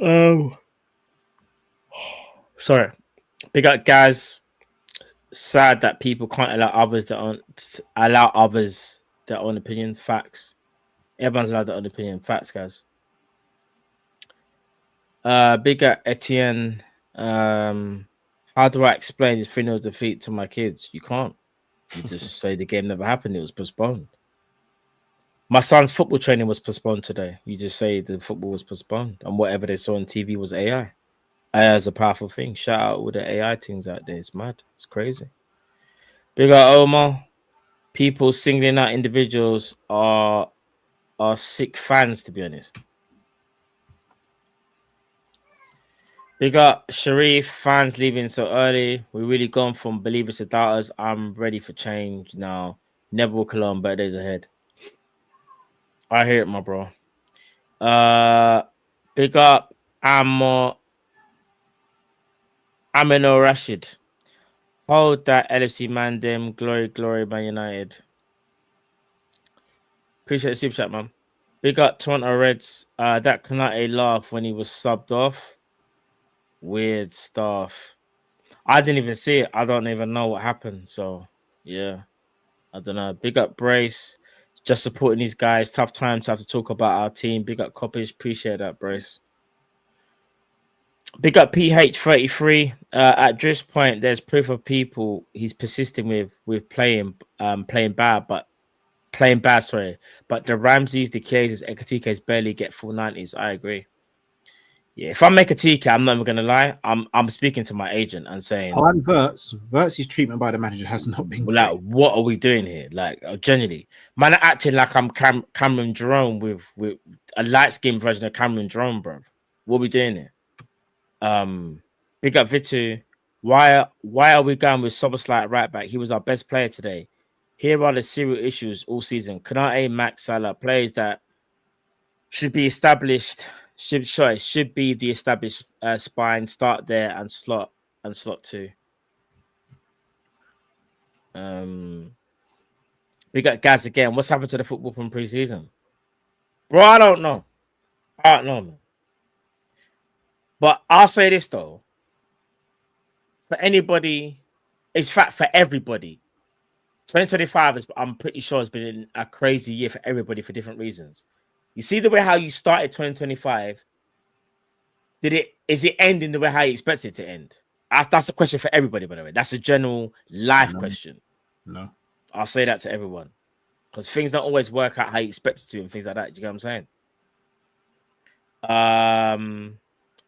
Oh, sorry. Big up, guys. Sad that people can't allow others their own opinion. Facts. Everyone's allowed their own opinion. Facts, guys. Big up, Etienne. How do I explain this 3-0 defeat to my kids? You can't. You just say the game never happened. It was postponed. My son's football training was postponed today. You just say the football was postponed, and whatever they saw on TV was AI. AI is a powerful thing. Shout out all the AI things out there. It's mad. It's crazy. Big up, Omar. People singling out individuals are sick fans, to be honest. Big up, Sharif. Fans leaving so early. We're really gone from believers to doubters. I'm ready for change now. Never walk alone. Better days ahead. I hear it, my bro. Big up, Amino Rashid. Hold that LFC man, them. Glory, Man United. Appreciate the super chat, man. Big up Toronto Reds. That Kanate laugh when he was subbed off. Weird stuff. I didn't even see it. I don't even know what happened. So yeah, I don't know. Big up Brace. Just supporting these guys. Tough times to have to talk about our team. Big up Kopish. Appreciate that, Brace. Big up PH33. At Drift's point, there's proof of people he's persisting with playing bad, but the Ramses, the Chiesas, and Katikas barely get full 90s. I agree. Yeah, if I make a TK, I'm not even gonna lie. I'm speaking to my agent and saying, Oh, and Verts' treatment by the manager has not been well, like, great. what are we doing here? Like, genuinely, man, are acting like I'm Cameron Jerome with a light skinned version of Cameron Jerome, bro. What are we doing here? Big up Vitu. Why are we going with Soboslai at right back? He was our best player today. Here are the serial issues all season. Kanate, Max, Salah, players that should be established. Should be the established spine. Start there and slot two. We got Gaz again. What's happened to the football from preseason, bro? I don't know, man. But I'll say this though: for anybody, it's fact for everybody. 2025 is, I'm pretty sure, has been a crazy year for everybody for different reasons. You see the way how you started 2025. Is it ending the way how you expected it to end? That's a question for everybody, by the way. That's a general life question. No. I'll say that to everyone. Because things don't always work out how you expect it to and things like that. Do you get what I'm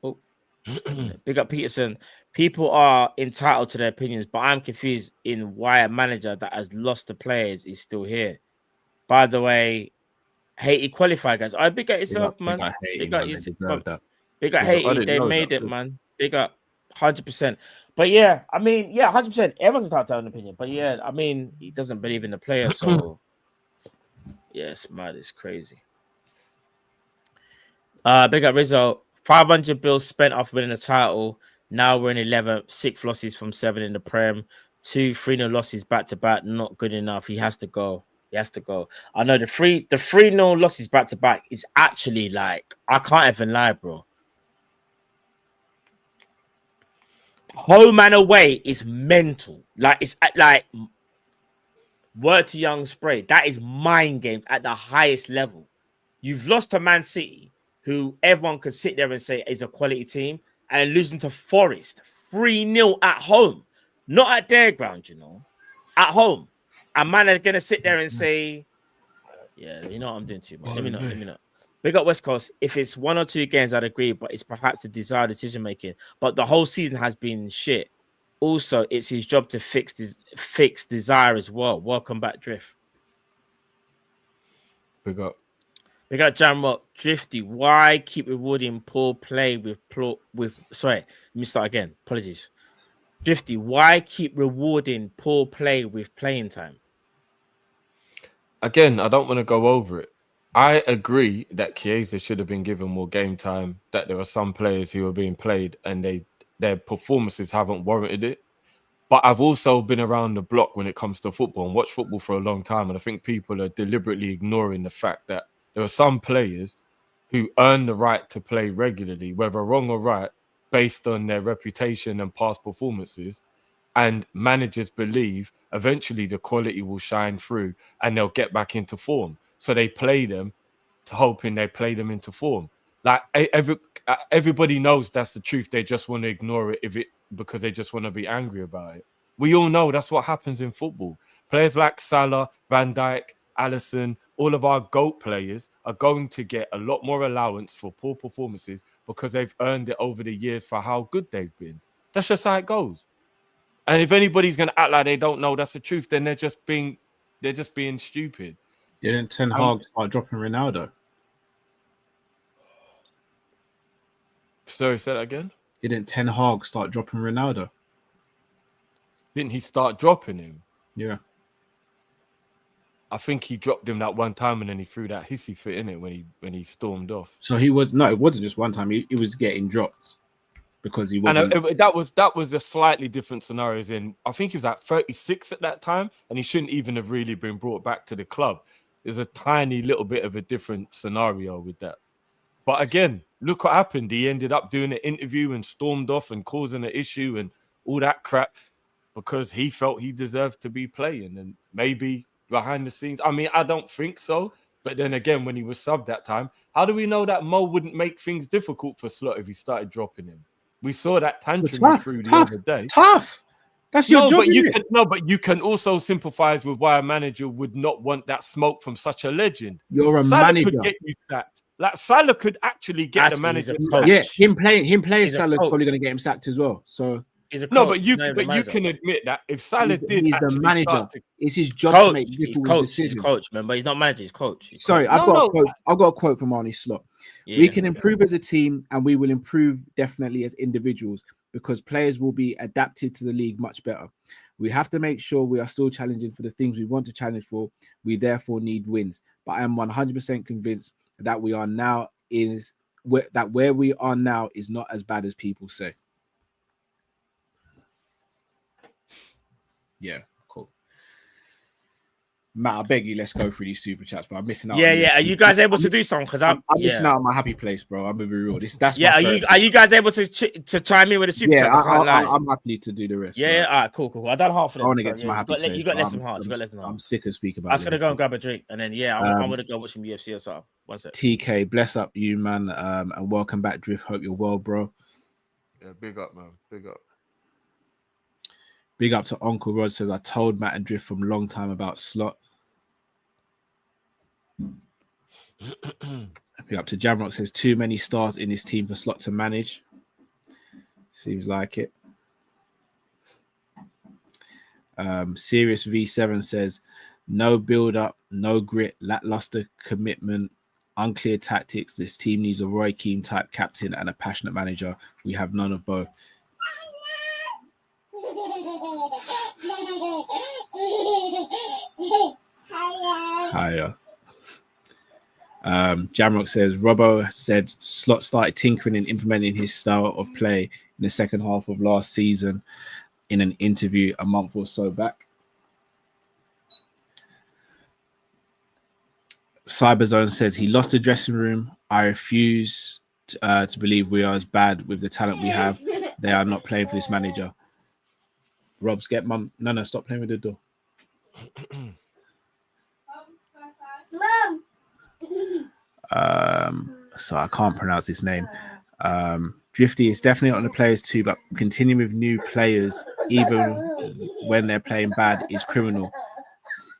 saying? Big up Peterson. People are entitled to their opinions, but I'm confused in why a manager that has lost the players is still here. By the way, Haiti qualified, guys. I big up yourself, man. Big up yourself. Big up Haiti. They made it, man. Big up 100%. But yeah, I mean, yeah, 100%. Everyone's entitled to their own opinion. But yeah, I mean, he doesn't believe in the player, so yeah, it's mad. It's crazy. Big up Rizzo. 500 bills spent after winning the title. Now we're in 11th, 6 losses from 7 in the Prem, 2 3-0 losses back to back. Not good enough. He has to go. I know the 3-0 losses back to back is actually like, I can't even lie, bro. Home and away is mental. Like, it's like word to Young Spray. That is mind games at the highest level. You've lost to Man City, who everyone could sit there and say is a quality team, and losing to Forest 3-0 at home, not at their ground, at home. And man are gonna sit there and say, "Yeah, you know what I'm doing too much." Let me know. Big up West Coast. If it's 1 or 2 games, I'd agree, but it's perhaps the desired decision making. But the whole season has been shit. Also, it's his job to fix desire as well. Welcome back, Drift. Big up Jamrock. Drifty. Why keep rewarding poor play with? Sorry, let me start again. Apologies. Drifty. Why keep rewarding poor play with playing time? Again, I don't want to go over it. I agree that Chiesa should have been given more game time, that there are some players who are being played and their performances haven't warranted it. But I've also been around the block when it comes to football and watched football for a long time. And I think people are deliberately ignoring the fact that there are some players who earn the right to play regularly, whether wrong or right, based on their reputation and past performances. And managers believe eventually the quality will shine through and they'll get back into form. So they play them hoping they play them into form. Like everybody knows that's the truth. They just want to ignore it because they just want to be angry about it. We all know that's what happens in football. Players like Salah, Van Dijk, Alisson, all of our GOAT players are going to get a lot more allowance for poor performances because they've earned it over the years for how good they've been. That's just how it goes. And if anybody's going to act like they don't know that's the truth, then they're just being stupid. Didn't Ten Hag start dropping Ronaldo? Sorry, say that again? Didn't Ten Hag start dropping Ronaldo? Didn't he start dropping him? Yeah. I think he dropped him that one time and then he threw that hissy fit in it when he stormed off. So it wasn't just one time. He was getting dropped because he wasn't. And that was a slightly different scenario. As in, I think he was at 36 at that time and he shouldn't even have really been brought back to the club. There's a tiny little bit of a different scenario with that. But again, look what happened. He ended up doing an interview and stormed off and causing an issue and all that crap because he felt he deserved to be playing. And maybe behind the scenes, I mean, I don't think so. But then again, when he was subbed that time, how do we know that Mo wouldn't make things difficult for Slot if he started dropping him? We saw that tantrum through the other day. Tough. That's your job, but you can also sympathize with why a manager would not want that smoke from such a legend. You're a Salah manager. could get you sacked. Like Salah could actually get the manager. Yeah, him playing Salah is probably going to get him sacked as well. So no, but you can admit that if Salah he's the manager, it's his job to make difficult decisions. He's coach, man, but he's not manager. He's coach. Sorry, I've got a quote from Arnie Slot. Yeah, we can improve as a team, and we will improve definitely as individuals because players will be adapted to the league much better. We have to make sure we are still challenging for the things we want to challenge for. We therefore need wins. But I am 100% convinced that where we are now is not as bad as people say. Yeah, cool. Matt, I beg you, let's go through these super chats, but I'm missing out. Yeah. Are you guys able to do something? Because I'm missing out on my happy place, bro. I'm gonna be real. That's Are you guys able to chime in with the super chats? I'm happy to do the rest. Yeah. All right, cool. I done half of them. I want to get to my happy place. You got less than half. I'm sick of speaking about. I was gonna go and grab a drink, and then I'm gonna go watch some UFC or something. One sec. TK, bless up you, man, and welcome back, Drift. Hope you're well, bro. Yeah, big up, man. Big up. Big up to Uncle Rod. Says I told Matt and Drift from a long time about Slot. Big up to Jamrock. Says too many stars in this team for Slot to manage. Seems like it. Serious V7 says no build up, no grit, lackluster commitment, unclear tactics. This team needs a Roy Keane type captain and a passionate manager. We have none of both. Higher. Jamrock says Robbo said Slot started tinkering and implementing his style of play in the second half of last season in an interview a month or so back. Cyberzone says he lost the dressing room. I refuse to believe we are as bad with the talent we have. They are not playing for this manager. Robs, get mum. No, stop playing with the door. So I can't pronounce his name. Drifty is definitely on the players too, but continuing with new players, even when they're playing bad, is criminal.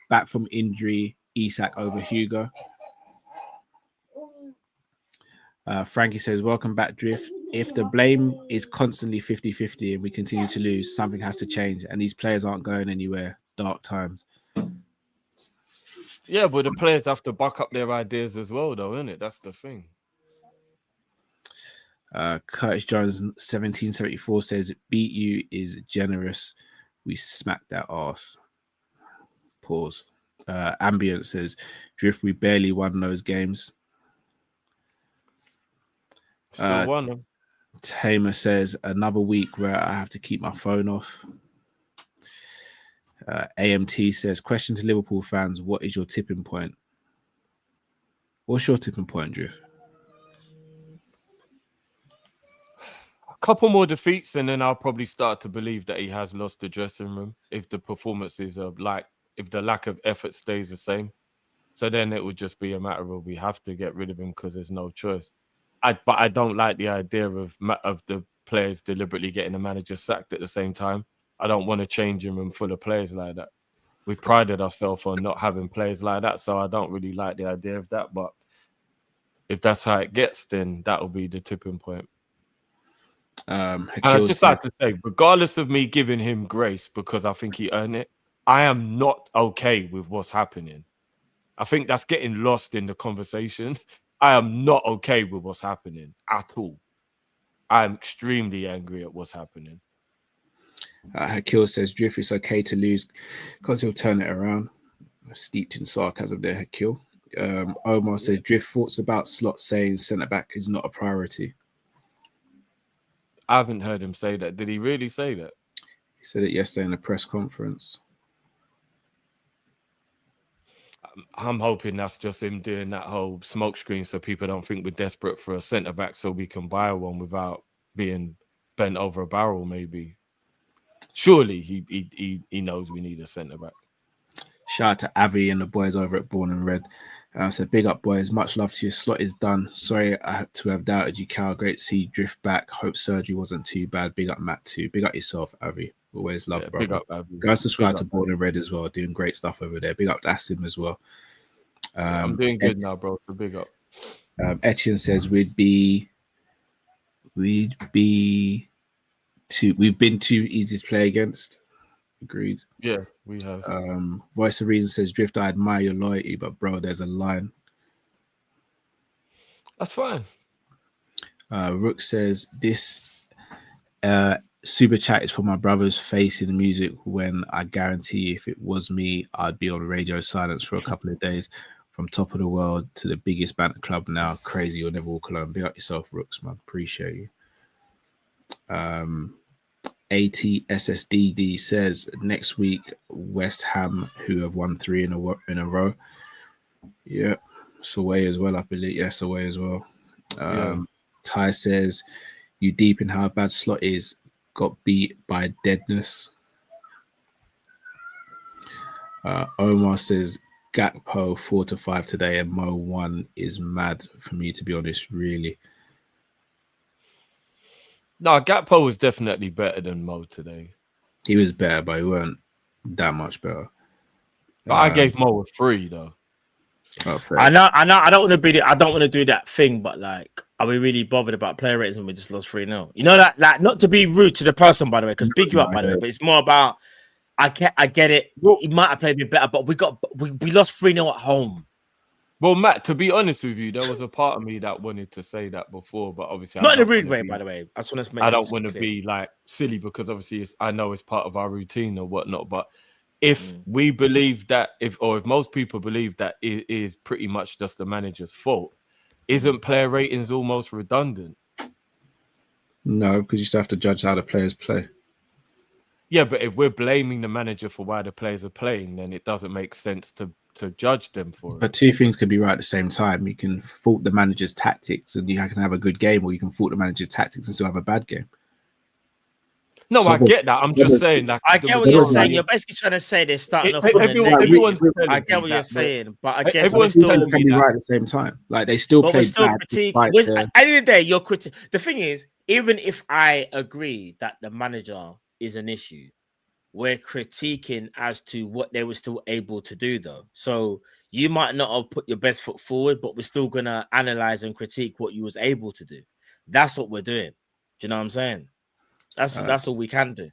Back from injury, Isak over Hugo. Frankie says, welcome back, Drift. If the blame is constantly 50-50 and we continue to lose, something has to change, and these players aren't going anywhere. Dark times. Yeah, but the players have to back up their ideas as well, though, isn't it? That's the thing. Curtis Jones 1774 says, beat you is generous. We smacked that ass. Pause. Ambient says, Drift, we barely won those games. Still won them. Tamer says, another week where I have to keep my phone off. AMT says, question to Liverpool fans, what is your tipping point? What's your tipping point, Drift? A couple more defeats and then I'll probably start to believe that he has lost the dressing room if the performances are if the lack of effort stays the same. So then it would just be a matter of we have to get rid of him because there's no choice. But I don't like the idea of the players deliberately getting the manager sacked at the same time. I don't want to change him room full of players like that. We've prided ourselves on not having players like that, so I don't really like the idea of that. But if that's how it gets, then that will be the tipping point. And I'd just like to say, regardless of me giving him grace because I think he earned it, I am not okay with what's happening. I think that's getting lost in the conversation. I am not okay with what's happening at all. I'm extremely angry at what's happening. Hakil says, Drift, it's okay to lose because he'll turn it around. Steeped in sarcasm there, Hakil. Omar says, Drift, thoughts about Slot saying centre-back is not a priority. I haven't heard him say that. Did he really say that? He said it yesterday in a press conference. I'm hoping that's just him doing that whole smoke screen so people don't think we're desperate for a centre back so we can buy one without being bent over a barrel. Maybe, surely he knows we need a centre back. Shout out to Avi and the boys over at Born and Red. So big up, boys. Much love to you. Slot is done. Sorry I had to have doubted you, Cal. Great to see you drift back. Hope surgery wasn't too bad. Big up, Matt, too. Big up yourself, Avi. Always love, bro. Big up, Avi. Go and subscribe to Born and Red as well. Doing great stuff over there. Big up to Asim as well. I'm doing good now, bro. So big up. Etienne says we've been too easy to play against. Agreed. Yeah, we have. Voice of Reason says, Drift, I admire your loyalty, but bro, there's a line. That's fine. Rook says, this super chat is for my brother's face in the music when I guarantee if it was me, I'd be on radio silence for a couple of days. From top of the world to the biggest banter club now. Crazy, you'll never walk alone. Be up yourself, Rooks, man. Appreciate you. ATSSDD says next week West Ham, who have won 3 in a row. Yeah, it's away as well, I believe. Yes, away as well. Ty says you deep in how bad Slot is. Got beat by deadness. Omar says Gakpo 4-5 today and Mo 1 is mad for me, to be honest. Really. No, Gakpo was definitely better than Mo today. He was better, but he weren't that much better. But I gave Mo a 3 though. Oh, I know. I don't want to be. I don't want to do that thing, but like, are we really bothered about player ratings when we just lost 3-0? You know that, like, not to be rude to the person, by the way, because big you up, by the way, but it's more about. I get it. He might have played a bit better, but we lost 3-0 at home. Well, Matt, to be honest with you, there was a part of me that wanted to say that before, but obviously not in a rude way, by the way. I just want to make. I don't want to be like silly because obviously I know it's part of our routine or whatnot. But if we believe that, if most people believe that it is pretty much just the manager's fault, isn't player ratings almost redundant? No, because you still have to judge how the players play. Yeah, but if we're blaming the manager for why the players are playing, then it doesn't make sense to judge them for it. But two things can be right at the same time. You can fault the manager's tactics and you can have a good game, or you can fault the manager's tactics and still have a bad game. No, I get that. I'm just saying that. I get what you're saying. You're basically trying to say they're starting off. I get what you're saying, but I guess we're still can be right at the same time. Like they still play bad. At the end of the day, you're critical. The thing is, even if I agree that the manager is an issue, we're critiquing as to what they were still able to do, though. So you might not have put your best foot forward, but we're still gonna analyze and critique what you was able to do. That's what we're doing. Do you know what I'm saying? That's all we can do.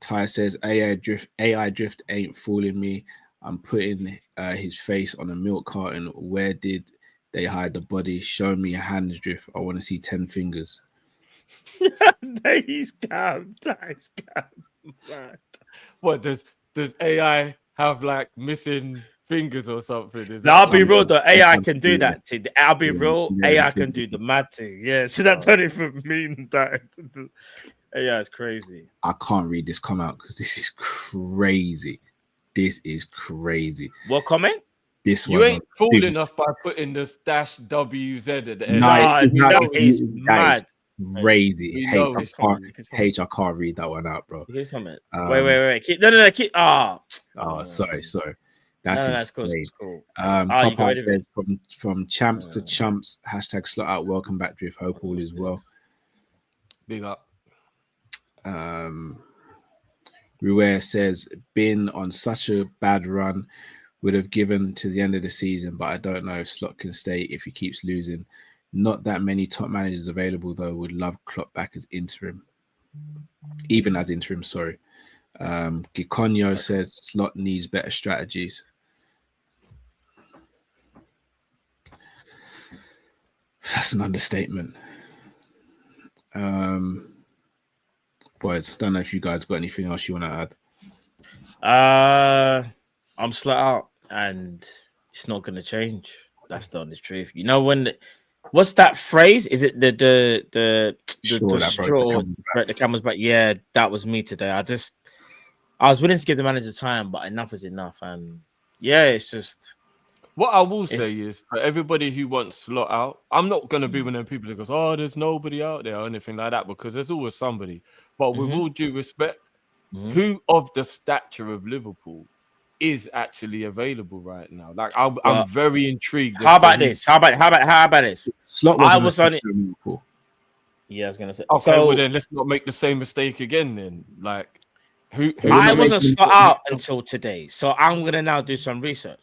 Ty says AI drift ain't fooling me. I'm putting his face on a milk carton. Where did they hide the body? Show me a hands drift. I want to see 10 fingers. He's scam. What does AI have like missing fingers or something? I'll be real though. AI can do that. I'll be real. AI can do the mad thing. Yeah. So that don't even mean that. AI is crazy. I can't read this comment because this is crazy. This is crazy. What comment? This you one. ain't fooling us by putting this -WZ at the end. No, it's mad. Crazy. I can't read that one out, bro. His comment. Wait. No. Sorry. That's insane. Cool. Said, from champs to chumps. # slot out. Welcome back, Drift. Hope all is well. Big up. Ruer says, been on such a bad run, would have given to the end of the season, but I don't know if Slot can stay if he keeps losing. Not that many top managers available, though. Would love Klopp back as interim. Even as interim, sorry. Giconio says Slot needs better strategies. That's an understatement. Boys, don't know if you guys got anything else you want to add. I'm slat out, and it's not going to change. That's the honest truth. You know what's that phrase? Is it the straw the camel's back? Yeah, that was me today. I was willing to give the manager time, but enough is enough. And yeah, it's just What I will say is, for everybody who wants Slot out, I'm not going to be one of them people that goes, oh, there's nobody out there or anything like that, because there's always somebody. But with all due respect, who of the stature of Liverpool is actually available right now? Like, I'm very intrigued. How about this? How about this? Slot I wasn't was a on it. stature of Liverpool. Yeah, I was gonna say. Okay, So well then let's not make the same mistake again. Then, like, who I not wasn't making- Slot out until today, so I'm gonna now do some research.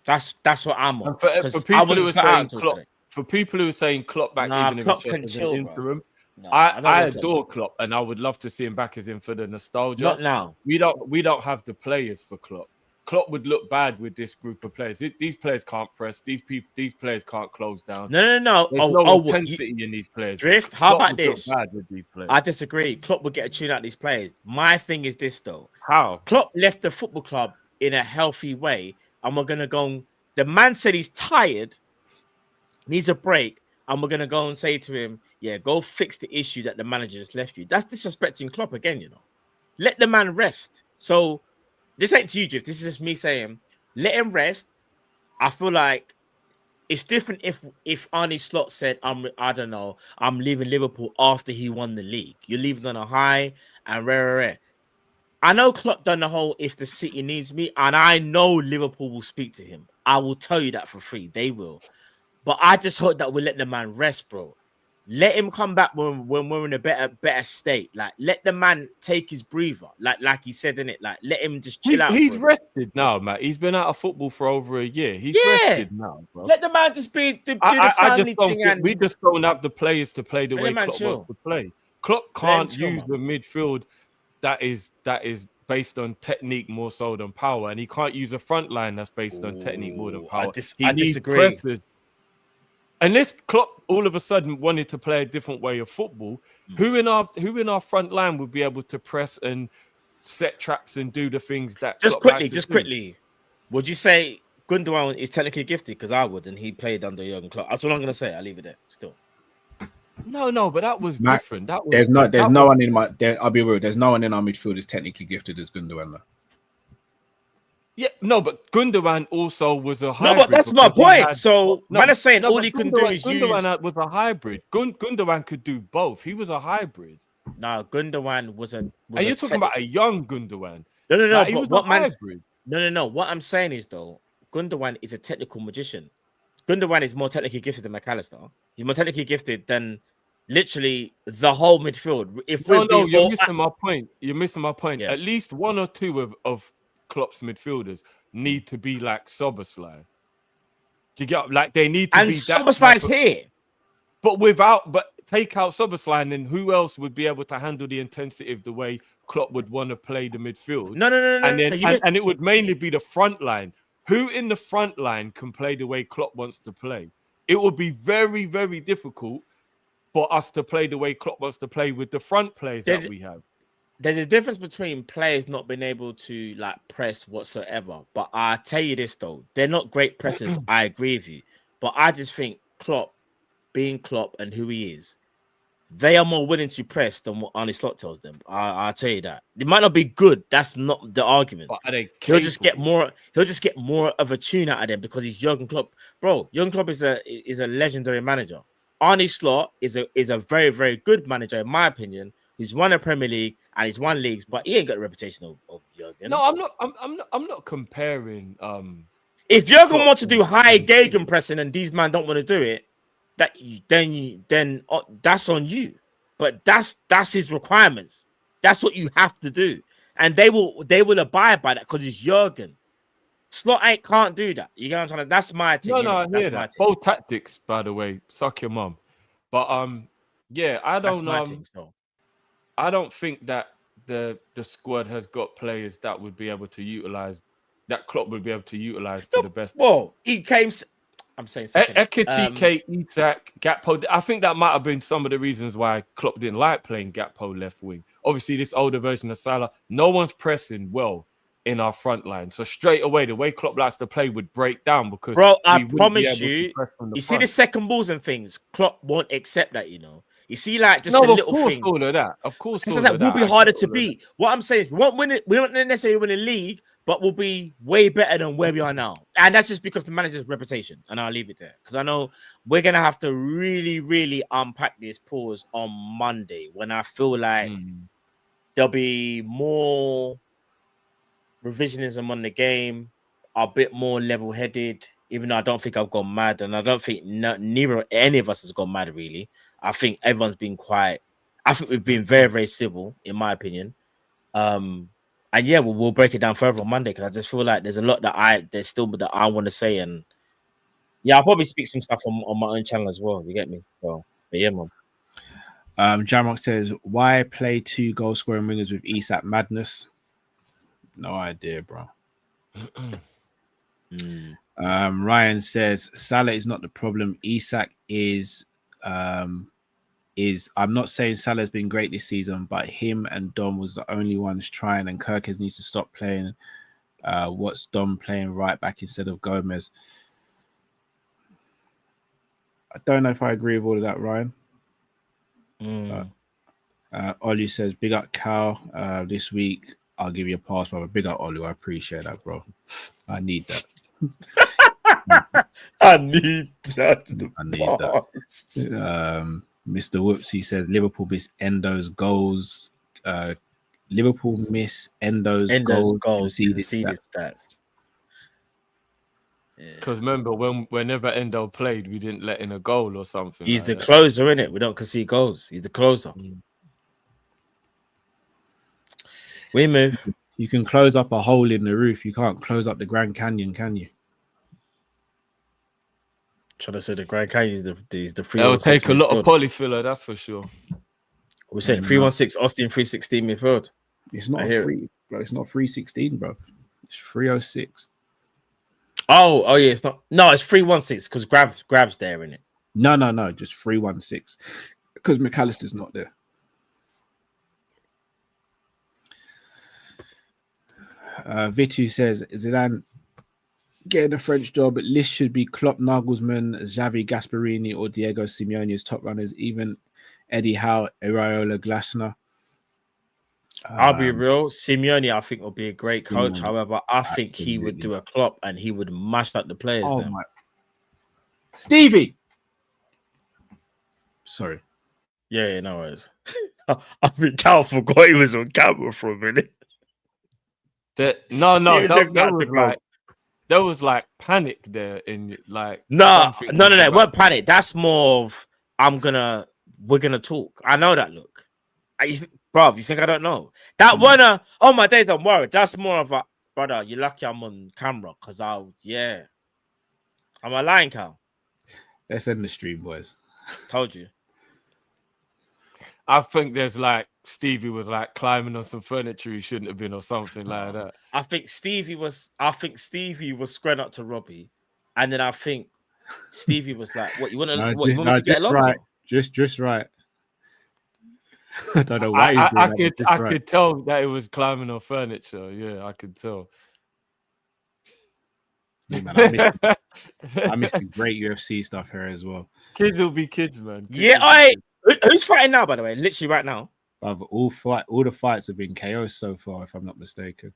That's what I'm on. And for 'Cause people I who wasn't are Slot out saying until Klopp, today. for people who are saying Klopp back, Nah, even if Klopp it's just can as chill, an bro. interim, No, I don't want adore Klopp, and I would love to see him back as in for the nostalgia. Not now. We don't have the players for Klopp. Klopp would look bad with this group of players. These players can't press. These players can't close down. No. There's no intensity in these players. Drift. How Klopp about would look this? bad with these players. I disagree. Klopp would get a tune out of these players. My thing is this though. How? Klopp left the football club in a healthy way, and we're gonna go. The man said he's tired, needs a break, and we're gonna go and say to him, "Yeah, go fix the issue that the manager just left you." That's disrespecting Klopp again, you know. Let the man rest. So this ain't to you, Drift. This is just me saying, let him rest. I feel like it's different if Arne Slot said, I don't know, I'm leaving Liverpool after he won the league. You're leaving on a high and rare. I know Klopp done the whole if the city needs me, and I know Liverpool will speak to him. I will tell you that for free. They will. But I just hope that we'll let the man rest, bro. Let him come back when we're in a better state. Like, let the man take his breather. Like he said in it. Like, let him just chill out. He's rested now, Matt. He's been out of football for over a year. He's rested now, bro. Let the man just do the I family just don't thing. think And we just don't have the players to play the Let way the man Klopp chill. wants to play. Klopp Let him can't chill, use the midfield that is based on technique more so than power, and he can't use a front line that's based on technique more than power. I disagree. Unless Klopp all of a sudden wanted to play a different way of football, who in our front line would be able to press and set traps and do the things that Klopp likes to do? quickly, would you say Gundogan is technically gifted? Because I would, and he played under Jurgen Klopp. That's what I'm gonna say. I'll leave it there. Still, No, but that was Matt, different. That was There's no one in my. I'll be real. There's no one in our midfield is technically gifted as Gundogan. Yeah, no, but Gundogan also was a no, hybrid. but that's my point. So, No, man is saying all but he can do is use. Gundogan was a hybrid. Gundogan could do both. He was a hybrid. No, Gundogan was a. And you're talking about a young Gundogan. No. Like, he But was what a man? hybrid. No. What I'm saying is though, Gundogan is a technical magician. Gundogan is more technically gifted than McAllister. He's more technically gifted than literally the whole midfield. If No, we're you're missing my point. You're missing my point. Yeah. At least one or two of Klopp's midfielders need to be like Soboslai. Do you get like they need to and be that Soboslai's here. But take out Soboslai, and then who else would be able to handle the intensity of the way Klopp would want to play the midfield? No. And then and it would mainly be the front line. Who in the front line can play the way Klopp wants to play? It would be very, very difficult for us to play the way Klopp wants to play with the front players that we have. There's a difference between players not being able to like press whatsoever. But I tell you this though, they're not great pressers. I agree with you. But I just think Klopp, being Klopp and who he is, they are more willing to press than what Arne Slot tells them. I'll tell you that. They might not be good. That's not the argument. But are they He'll just get more of a tune out of them because he's Jurgen Klopp. Bro, Jurgen Klopp is a legendary manager. Arne Slot is a very, very good manager, in my opinion. He's won a Premier League and he's won leagues, but he ain't got a reputation of Jurgen. No, I'm not comparing. If Jurgen wants to do high gegenpressing and these men don't want to do it, then that's on you. But that's his requirements. That's what you have to do, and they will abide by that because it's Jurgen. Slot can't do that. You get what I'm saying? That's my thing. No, I hear that. Both tactics, by the way. Suck your mum. But yeah, I don't think that the squad has got players that would be able to utilize that Klopp would be able to utilize to the best. Well, he came. I'm saying second. Ekitike, Isak, Gakpo. I think that might have been some of the reasons why Klopp didn't like playing Gakpo left wing. Obviously, this older version of Salah, no one's pressing well in our front line. So straight away, the way Klopp likes to play would break down because I promise you see the second balls and things. Klopp won't accept that, you know. You see, like just the little things. All of that, of course, that will be harder to beat. What I'm saying is, we don't necessarily win a league, but we'll be way better than where we are now. And that's just because the manager's reputation. And I'll leave it there because I know we're gonna have to really, really unpack this pause on Monday when I feel like there'll be more revisionism on the game, a bit more level-headed. Even though I don't think I've gone mad, and I don't think neither any of us has gone mad. Really, I think everyone's been quiet. I think we've been very, very civil, in my opinion. And yeah, we'll break it down further on Monday because I just feel like there's a lot that I want to say, and yeah, I'll probably speak some stuff on my own channel as well. You get me? So but yeah, man. Jamrock says, "Why play 2 goal scoring wingers with Isak? Madness." No idea, bro. Ryan says Salah is not the problem. Isak is. I'm not saying Salah's been great this season, but him and Dom was the only ones trying, and Kirkes needs to stop playing. What's Dom playing right back instead of Gomez? I don't know if I agree with all of that, Ryan. Olu says, "Big up Cal this week. I'll give you a pass, brother. Big up Olu. I appreciate that, bro. I need that." I need that. Mr. Whoopsie says Liverpool miss Endo's goals. Liverpool miss Endo's goals. Conceded stats. Because remember, whenever Endo played, we didn't let in a goal or something. He's the closer, innit? We don't concede goals. He's the closer. We move. You can close up a hole in the roof. You can't close up the Grand Canyon, can you? Trying to say the Grand Canyon is the free. It'll take a lot of polyfiller, that's for sure. We're saying 316 Austin 316 midfield. It's not free, bro. It's not 316, bro. It's 306. Oh yeah, it's not. No, it's 316 because grabs there in it. No, just 316 because McAllister's not there. Vitu says Zidane getting a French job. List should be Klopp, Nagelsmann, Xavi, Gasperini, or Diego Simeone as top runners. Even Eddie Howe, Iraola, Glasner. I'll be real. Simeone, I think, will be a great coach. However, I think he would do a Klopp and he would mash up the players. Oh my, Stevie. Sorry. Yeah, no worries. I think Cal forgot he was on camera for a minute. There was like panic there in like no, it wasn't panic. That's more of we're gonna talk. I know that look. Bro, you think I don't know? That one, oh my days, I'm worried. That's more of a brother. You're lucky I'm on camera because I'm a lying cow. Let's end the stream, boys. Told you. I think there's like Stevie was like climbing on some furniture he shouldn't have been or something like that. I think Stevie was squaring up to Robbie, and then I think Stevie was like, "What you want to get along?" Right. Just right. I don't know why. I could tell that it was climbing on furniture. Yeah, I could tell. Yeah, man, I missed the great UFC stuff here as well. Kids will be kids, man. Who's fighting now, by the way? Literally right now. All the fights have been KOs so far, if I'm not mistaken.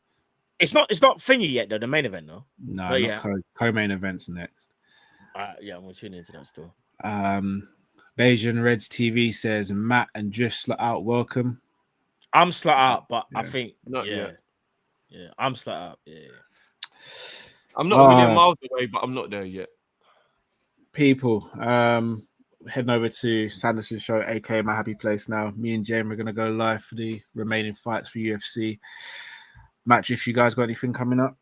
It's not thingy yet, though. The main event, though. No, co-main events next. Yeah, I'm gonna tune into that still. Bayesian Reds TV says Matt and Drift slut out. Welcome. I'm slut out, but I think not yet. Yeah, I'm slut out. Yeah. I'm not a million miles away, but I'm not there yet. People, heading over to Sanderson's show, aka My Happy Place now. Me and Jamie are gonna go live for the remaining fights for UFC. Match, if you guys got anything coming up.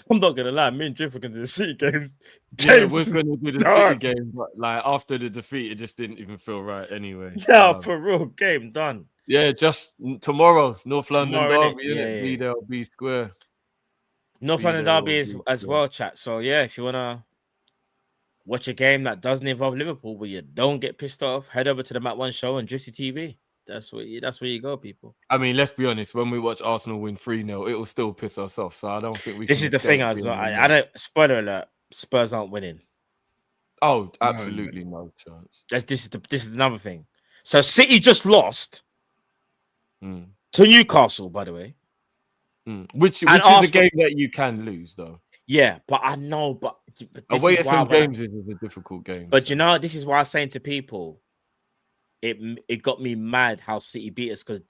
I'm not gonna lie, me and Drift are gonna do the City game. Yeah, we're gonna do the City game, but like after the defeat, it just didn't even feel right anyway. Yeah, for real, game done. Yeah, just tomorrow, North London Derby, yeah. Be there, be square. North London Derby is as well, chat. So yeah, if you wanna watch a game that doesn't involve Liverpool, but you don't get pissed off, head over to the Mat One show and Drifty TV. That's where you go, people. I mean, let's be honest. When we watch Arsenal win 3-0, it will still piss us off. So I don't think we. This is the thing as well. I don't. Spoiler alert: Spurs aren't winning. Oh, absolutely no chance. This is another thing. So City just lost to Newcastle, by the way. Which is Arsenal, a game that you can lose, though. yeah, but I know, but this Away is at why St James's is a difficult game. But so. you know, this is why I'm saying to people, it got me mad how City beat us because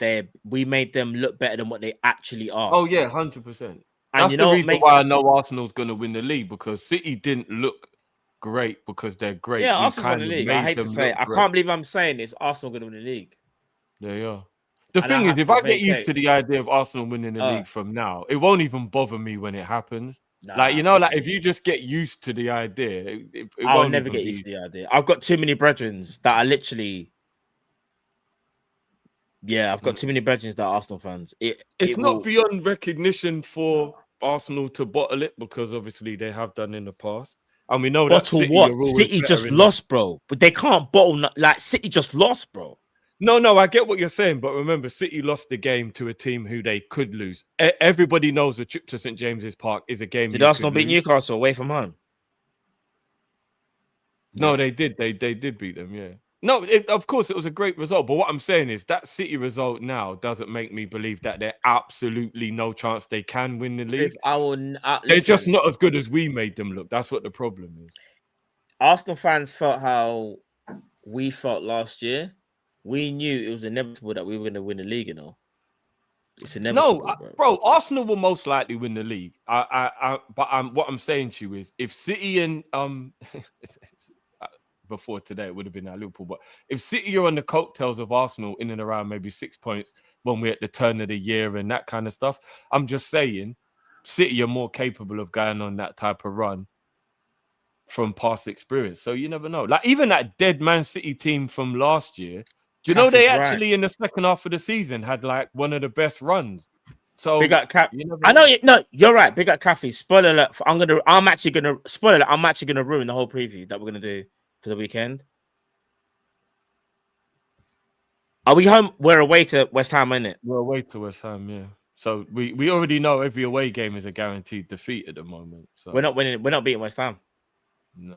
we made them look better than what they actually are. Oh yeah, 100%. That's you the know reason why I know Arsenal's going to win the league, because City didn't look great because they're great. Yeah, We Arsenal's won the kind of league. I made hate to them say it. look I great. can't believe I'm saying this. Arsenal going to win the league. They are. The And thing I is, have if to I get used vacate. to the idea of Arsenal winning the league from now, it won't even bother me when it happens. Nah, Like, you know, like if you just get used to the idea, it I'll won't never even get be... used to the idea. I've got too many brethren that are literally. Yeah, I've got too many brethren that are Arsenal fans. It's not beyond recognition for Arsenal to bottle it, because obviously they have done in the past. And we know that City what? are always City better just in lost, bro. But they can't bottle. Like, City just lost, bro. No, I get what you're saying, but remember, City lost the game to a team who they could lose. Everybody knows a trip to St James's Park is a game. Did Arsenal beat Newcastle away from home? No, they did. They did beat them. Yeah. No, of course it was a great result. But what I'm saying is that City result now doesn't make me believe that there's absolutely no chance they can win the league. They're just not as good as we made them look. That's what the problem is. Arsenal fans felt how we felt last year. We knew it was inevitable that we were going to win the league, you know. It's inevitable. No, bro, Arsenal will most likely win the league. What I'm saying to you is, if City and before today it would have been at Liverpool, but if City are on the coattails of Arsenal in and around maybe 6 points when we're at the turn of the year and that kind of stuff, I'm just saying City are more capable of going on that type of run from past experience. So you never know. Like even that dead Man City team from last year, do you know they actually in the second half of the season had like one of the best runs? So big up Cap. I know. No, you're right. Big up Cafe. Spoiler alert. I'm actually gonna ruin the whole preview that we're gonna do for the weekend. Are we home? We're away to West Ham, isn't it? We're away to West Ham, yeah. So we already know every away game is a guaranteed defeat at the moment. So we're not winning. We're not beating West Ham. No,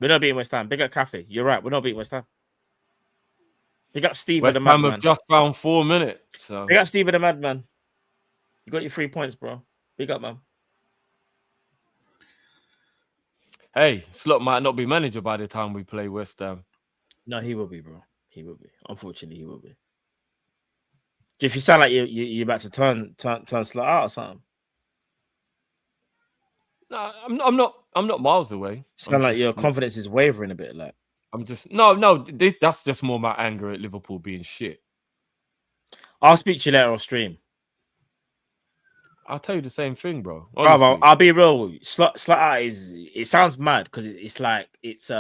we're not beating West Ham. Big up Cafe. You're right. We're not beating West Ham. Big up Steve West the Ham Madman. have just found 4 minutes. So big up Steve the Madman. You got your 3 points, bro. Big up, man. Hey, Slot might not be manager by the time we play West Ham. No, he will be, bro. He will be. Unfortunately, he will be. If you sound like you're about to turn Slot out or something. No, I'm not miles away. Sound like your confidence is wavering a bit. Like I'm just no. That's just more my anger at Liverpool being shit. I'll speak to you later off stream. I'll tell you the same thing, bro. Bravo, I'll be real with you. Slot out is. It sounds mad because it's like it's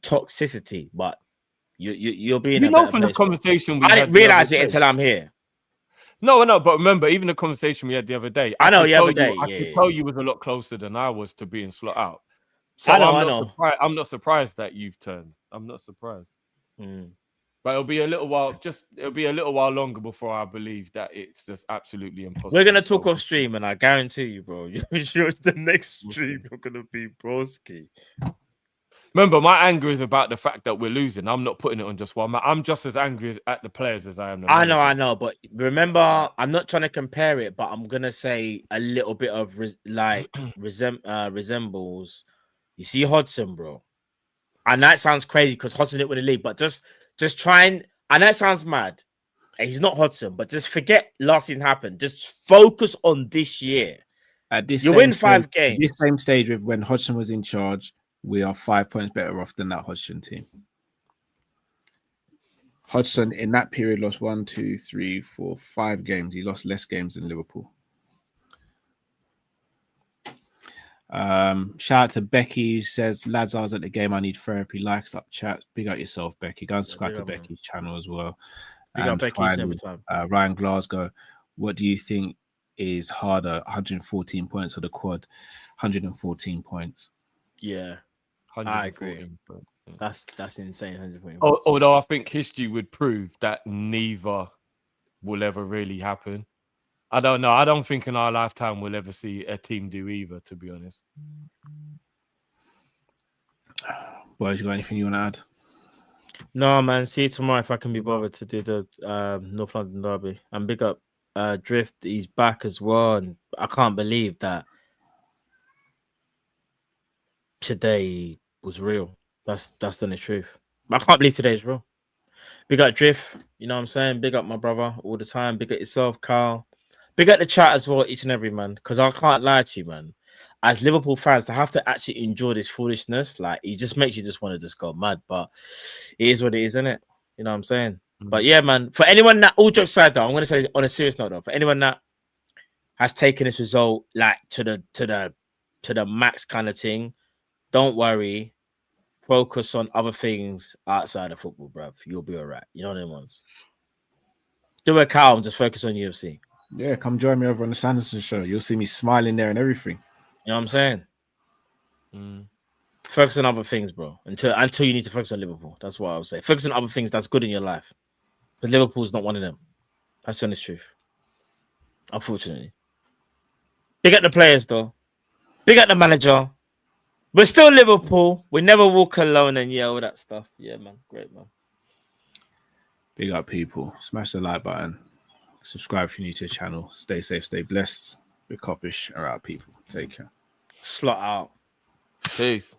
toxicity, but you'll be in. You know, from the conversation I didn't realize it until I'm here. No, but remember, even the conversation we had the other day. I know the other day. I could tell you was a lot closer than I was to being Slot out. So I know. I'm not surprised that you've turned. I'm not surprised. But it'll be a little while. It'll be a little while longer before I believe that it's just absolutely impossible. We're gonna talk off stream, and I guarantee you, bro. The next stream you're gonna be broski. Remember, my anger is about the fact that we're losing. I'm not putting it on just one man. I'm just as angry at the players as I am. I know. But remember, I'm not trying to compare it, but I'm gonna say a little bit of resembles. You see Hodgson, bro, and that sounds crazy because Hodgson didn't win the league. But just try and. I know it sounds mad. And he's not Hodgson, but just forget last season happened. Just focus on this year. At this, you win 5 games. This same stage with when Hodgson was in charge. We are 5 points better off than that Hodgson team. Hodgson in that period lost 1, 2, 3, 4, 5 games. He lost less games than Liverpool. Shout out to Becky who says, lads, I was at the game. I need therapy. Likes up chat. Big up yourself, Becky. Go and subscribe to Becky's channel as well. Big up Becky every time. Ryan Glasgow, what do you think is harder? 114 points or the quad? 114 points. Yeah. I agree. That's insane. Although I think history would prove that neither will ever really happen. I don't know. I don't think in our lifetime we'll ever see a team do either, to be honest. Boys, you got anything you want to add? No, man. See you tomorrow if I can be bothered to do the North London derby. And big up Drift, he's back as well, and I can't believe that today was real. That's the truth. I can't believe today's real. Big up Drift, you know what I'm saying? Big up my brother all the time. Big up yourself, Carl. Big up the chat as well, each and every man. Because I can't lie to you, man. As Liverpool fans, to have to actually endure this foolishness, like it just makes you just want to just go mad. But it is what it is, isn't it? You know what I'm saying? But yeah, man. For anyone that, all jokes aside, though, I'm gonna say on a serious note, though, for anyone that has taken this result like to the max kind of thing, don't worry. Focus on other things outside of football, bruv. You'll be all right. You know what I mean? Do a cow and just focus on UFC. Yeah, come join me over on the Sanderson show. You'll see me smiling there and everything. You know what I'm saying? Focus on other things, bro. Until you need to focus on Liverpool. That's what I would say. Focus on other things that's good in your life. But Liverpool's not one of them. That's the honest truth. Unfortunately. Big up the players, though. Big up the manager. We're still Liverpool. We never walk alone, and yeah, all that stuff. Yeah, man. Great, man. Big up, people. Smash the like button. Subscribe if you're new to the channel. Stay safe, stay blessed. We're Kopish. All right, people. Take care. Slot out. Peace.